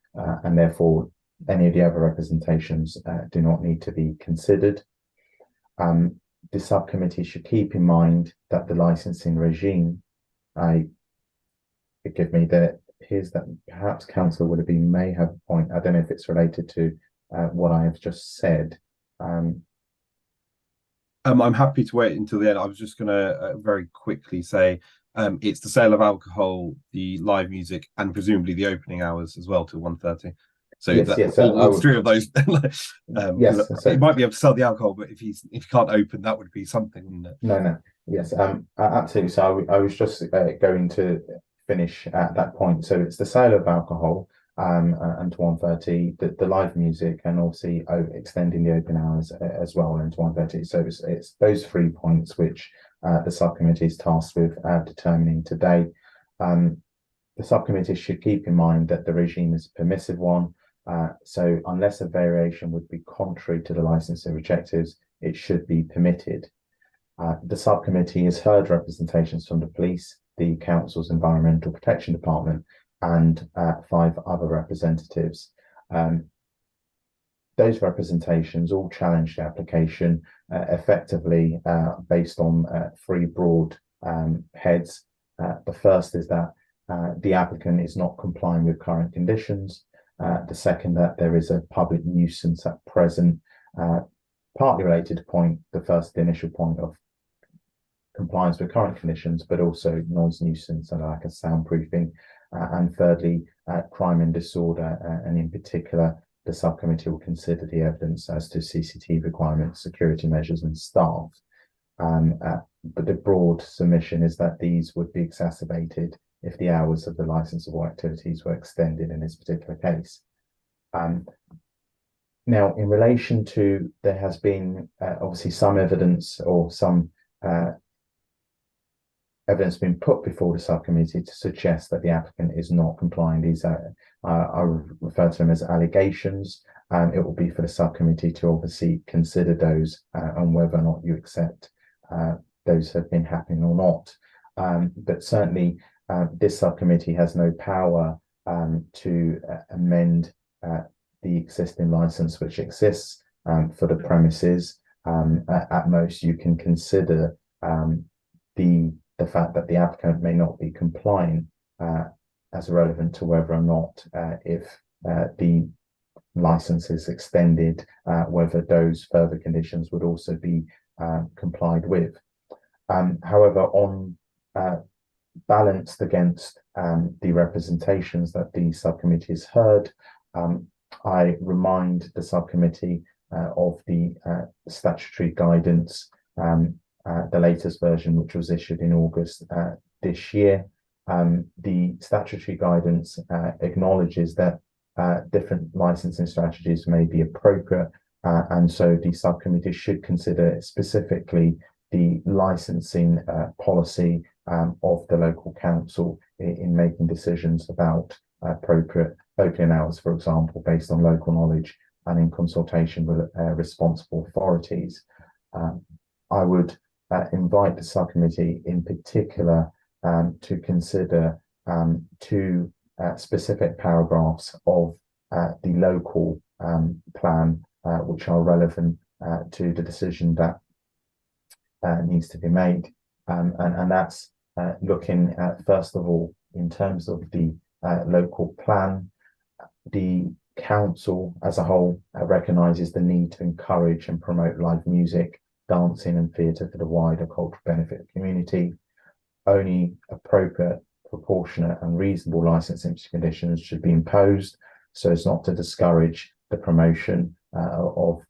therefore, any of the other representations do not need to be considered. The subcommittee should keep in mind that the licensing regime, forgive me, here's that perhaps Councillor Willoughby may have a point. I don't know if it's related to what I have just said. I'm happy to wait until the end. I was just going to very quickly say it's the sale of alcohol, the live music, and presumably the opening hours as well till 1:30. So yes, all three of those. Yes, so he might be able to sell the alcohol, but if he can't open, that would be something, wouldn't it? No. Yes, absolutely. So I was just going to finish at that point. So it's the sale of alcohol until 1:30, the live music, and obviously extending the open hours as well until 1:30. So it's those 3 points which the subcommittee is tasked with determining today. The subcommittee should keep in mind that the regime is a permissive one. So unless a variation would be contrary to the licensing objectives, it should be permitted. The subcommittee has heard representations from the police, the council's environmental protection department, and 5 other representatives. Those representations all challenge the application effectively based on 3 broad heads. The first is that the applicant is not complying with current conditions. The second, that there is a public nuisance at present, partly related to the initial point of compliance with current conditions, but also noise nuisance and lack of soundproofing. And thirdly, crime and disorder, and in particular, the subcommittee will consider the evidence as to CCTV requirements, security measures, and staff. But the broad submission is that these would be exacerbated if the hours of the licensable activities were extended in this particular case. Now, in relation to, there has been obviously some evidence or some evidence been put before the subcommittee to suggest that the applicant is not complying. These are, I refer to them as allegations. It will be for the subcommittee to obviously consider those and whether or not you accept those have been happening or not. But certainly, this subcommittee has no power to amend the existing license which exists for the premises. At most, you can consider the fact that the applicant may not be complying as relevant to whether or not if the license is extended, whether those further conditions would also be complied with. However, on balanced against the representations that the subcommittee has heard, I remind the subcommittee of the statutory guidance, the latest version, which was issued in August this year. The statutory guidance acknowledges that different licensing strategies may be appropriate, and so the subcommittee should consider specifically the licensing policy of the local council in making decisions about appropriate opening hours, for example, based on local knowledge and in consultation with responsible authorities. I would invite the subcommittee in particular to consider 2 specific paragraphs of the local plan which are relevant to the decision that needs to be made, and that's looking at, first of all, in terms of the local plan, the council as a whole recognises the need to encourage and promote live music, dancing and theatre for the wider cultural benefit of the community. Only appropriate, proportionate and reasonable licensing conditions should be imposed so as not to discourage the promotion of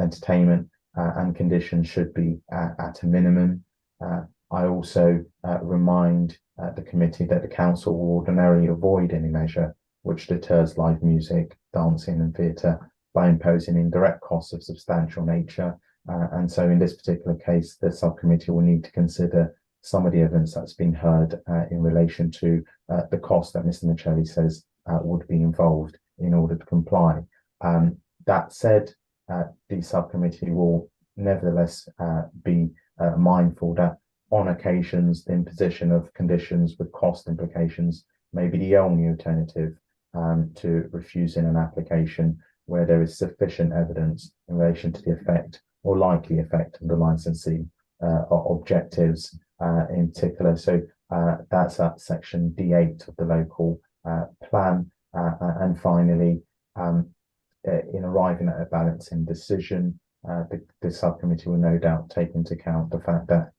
entertainment, and conditions should be at a minimum. I also remind the committee that the council will ordinarily avoid any measure which deters live music, dancing and theatre by imposing indirect costs of substantial nature, And so in this particular case, the subcommittee will need to consider some of the evidence that's been heard in relation to the cost that Mr. Michelli says would be involved in order to comply. That said, the subcommittee will nevertheless be mindful that on occasions the imposition of conditions with cost implications may be the only alternative to refusing an application where there is sufficient evidence in relation to the effect or likely effect of the licensee objectives in particular. So that's at section D8 of the local plan. And finally, in arriving at a balancing decision, the subcommittee will no doubt take into account the fact that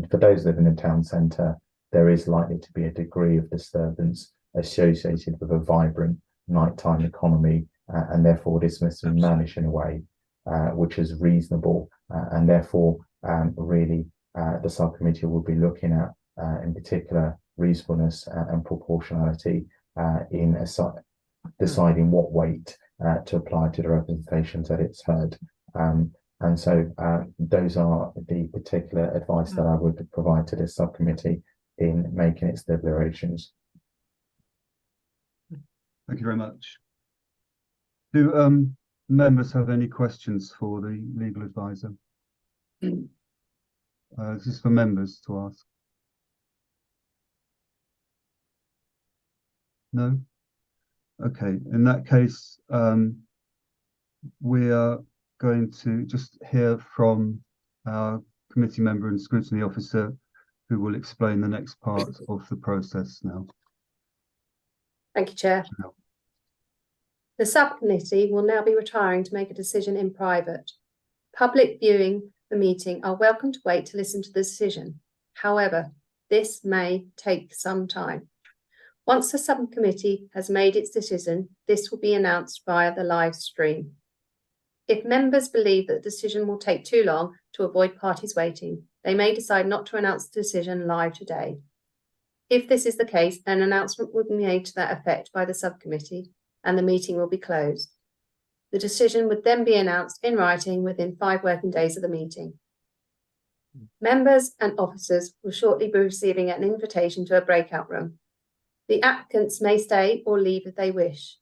for those living in town centre, there is likely to be a degree of disturbance associated with a vibrant nighttime economy, and therefore this must be managed in a way which is reasonable, and therefore really the subcommittee will be looking at in particular reasonableness and proportionality in deciding what weight to apply to the representations that it's heard. And so those are the particular advice that I would provide to this subcommittee in making its deliberations. Thank you very much. Do members have any questions for the legal advisor? This is for members to ask. No? Okay, in that case, we are going to just hear from our committee member and scrutiny officer who will explain the next part of the process now. Thank you, Chair. The subcommittee will now be retiring to make a decision in private. Public viewing the meeting are welcome to wait to listen to the decision. However, this may take some time. Once the subcommittee has made its decision, this will be announced via the live stream. If members believe that the decision will take too long to avoid parties waiting, they may decide not to announce the decision live today. If this is the case, an announcement will be made to that effect by the subcommittee and the meeting will be closed. The decision would then be announced in writing within 5 working days of the meeting. Members and officers will shortly be receiving an invitation to a breakout room. The applicants may stay or leave if they wish.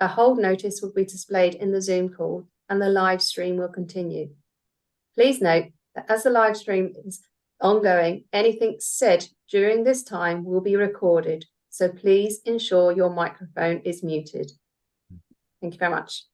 A hold notice will be displayed in the Zoom call and the live stream will continue. Please note that as the live stream is ongoing, anything said during this time will be recorded, so please ensure your microphone is muted. Thank you very much.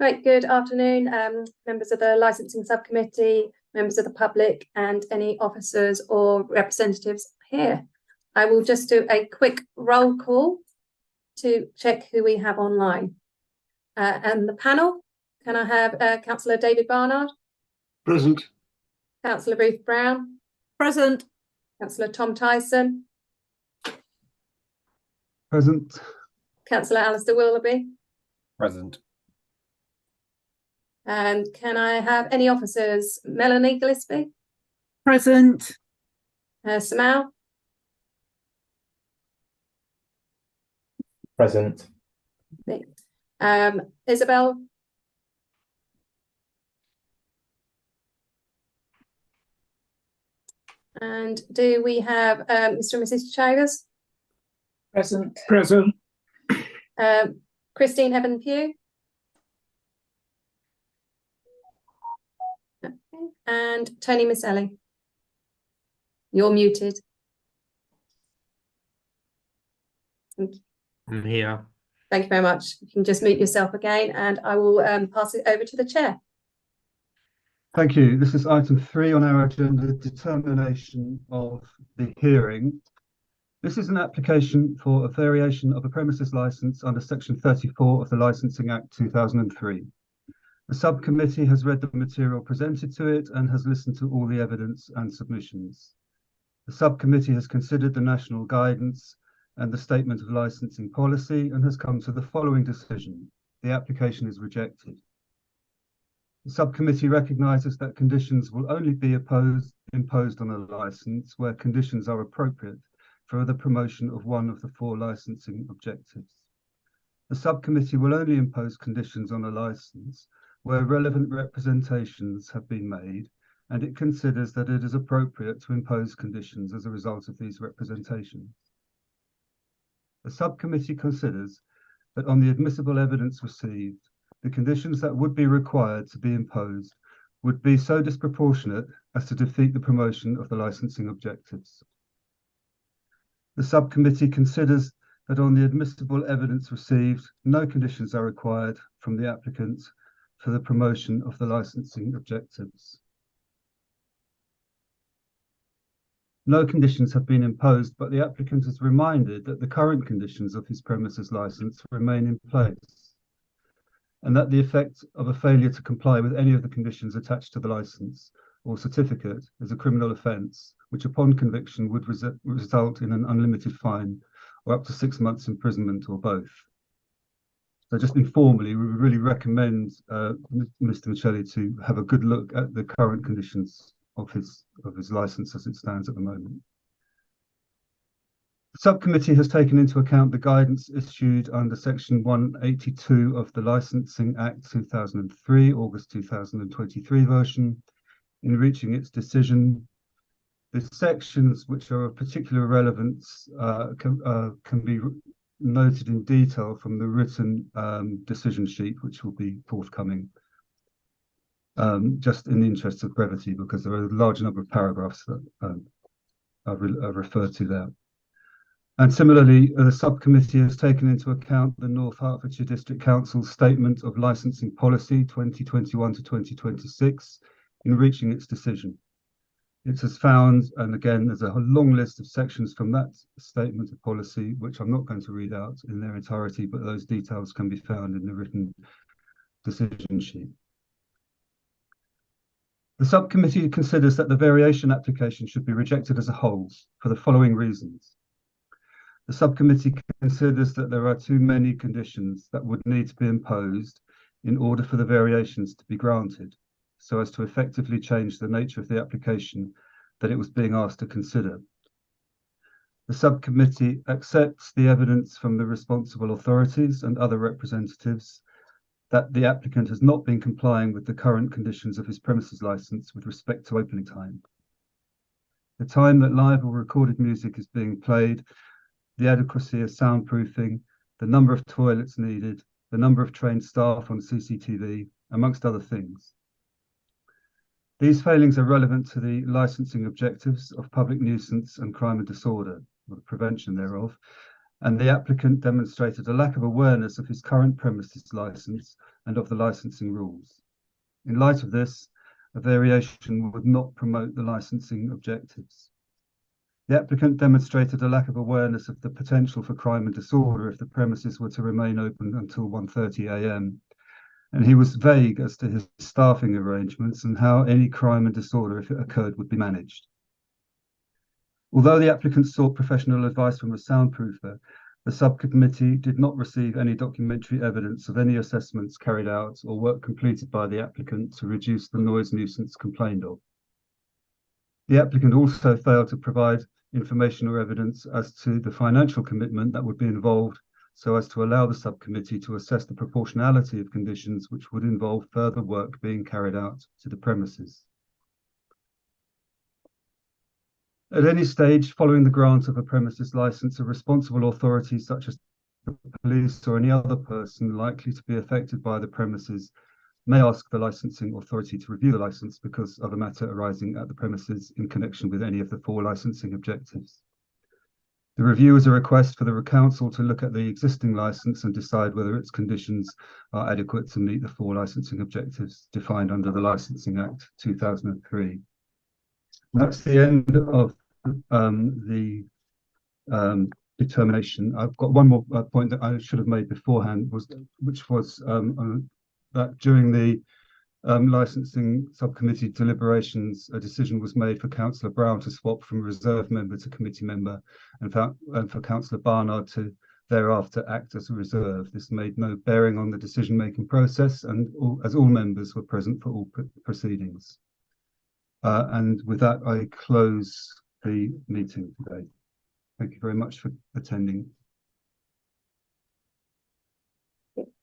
Right, good afternoon, members of the licensing subcommittee, members of the public, and any officers or representatives here. I will just do a quick roll call to check who we have online. And the panel, can I have Councillor David Barnard? Present. Councillor Ruth Brown? Present. Councillor Tom Tyson? Present. Councillor Alistair Willoughby? Present. And can I have any officers? Melanie Gillespie? Present. Samal? Present. Isabel? And do we have Mr. and Mrs. Chagers? Present. Present. Christine Evan Pugh? Okay. And Tony Misselli? You're muted. Thank you. I'm here. Thank you very much. You can just mute yourself again, and I will pass it over to the chair. Thank you. This is item 3 on our agenda, determination of the hearing. This is an application for a variation of a premises license under section 34 of the Licensing Act 2003. The subcommittee has read the material presented to it and has listened to all the evidence and submissions. The subcommittee has considered the national guidance and the statement of licensing policy and has come to the following decision. The application is rejected. The subcommittee recognises that conditions will only be imposed on a licence where conditions are appropriate for the promotion of one of the 4 licensing objectives. The subcommittee will only impose conditions on a licence where relevant representations have been made, and it considers that it is appropriate to impose conditions as a result of these representations. The subcommittee considers that on the admissible evidence received, the conditions that would be required to be imposed would be so disproportionate as to defeat the promotion of the licensing objectives. The subcommittee considers that on the admissible evidence received, no conditions are required from the applicant for the promotion of the licensing objectives. No conditions have been imposed, but the applicant is reminded that the current conditions of his premises licence remain in place, and that the effect of a failure to comply with any of the conditions attached to the licence or certificate is a criminal offence, which upon conviction would result in an unlimited fine or up to 6 months imprisonment or both. So just informally, we would really recommend Mr. Michelli to have a good look at the current conditions of his licence as it stands at the moment. The subcommittee has taken into account the guidance issued under section 182 of the Licensing Act 2003, August 2023 version, in reaching its decision. The sections which are of particular relevance can be noted in detail from the written decision sheet, which will be forthcoming. Just in the interest of brevity, because there are a large number of paragraphs that are referred to there. And similarly, the subcommittee has taken into account the North Hertfordshire District Council's Statement of Licensing Policy 2021 to 2026 in reaching its decision. It has found, and again, there's a long list of sections from that statement of policy, which I'm not going to read out in their entirety, but those details can be found in the written decision sheet. The subcommittee considers that the variation application should be rejected as a whole for the following reasons. The subcommittee considers that there are too many conditions that would need to be imposed in order for the variations to be granted, so as to effectively change the nature of the application that it was being asked to consider. The subcommittee accepts the evidence from the responsible authorities and other representatives that the applicant has not been complying with the current conditions of his premises licence with respect to opening time. The time that live or recorded music is being played, the adequacy of soundproofing, the number of toilets needed, the number of trained staff on CCTV, amongst other things. These failings are relevant to the licensing objectives of public nuisance and crime and disorder, or the prevention thereof, and the applicant demonstrated a lack of awareness of his current premises licence and of the licensing rules. In light of this, a variation would not promote the licensing objectives. The applicant demonstrated a lack of awareness of the potential for crime and disorder if the premises were to remain open until 1:30 a.m. And he was vague as to his staffing arrangements and how any crime and disorder, if it occurred, would be managed. Although the applicant sought professional advice from a soundproofer, the subcommittee did not receive any documentary evidence of any assessments carried out or work completed by the applicant to reduce the noise nuisance complained of. The applicant also failed to provide information or evidence as to the financial commitment that would be involved so as to allow the subcommittee to assess the proportionality of conditions which would involve further work being carried out to the premises. At any stage following the grant of a premises license, a responsible authority such as the police or any other person likely to be affected by the premises may ask the licensing authority to review the license because of a matter arising at the premises in connection with any of the 4 licensing objectives. The review is a request for the council to look at the existing license and decide whether its conditions are adequate to meet the 4 licensing objectives defined under the Licensing Act 2003. That's the end of the determination. I've got one more point that I should have made beforehand, which was that during the licensing subcommittee deliberations, a decision was made for Councillor Brown to swap from reserve member to committee member, and for Councillor Barnard to thereafter act as a reserve. This made no bearing on the decision-making process, and as all members were present for all proceedings. And with that, I close the meeting today. Thank you very much for attending.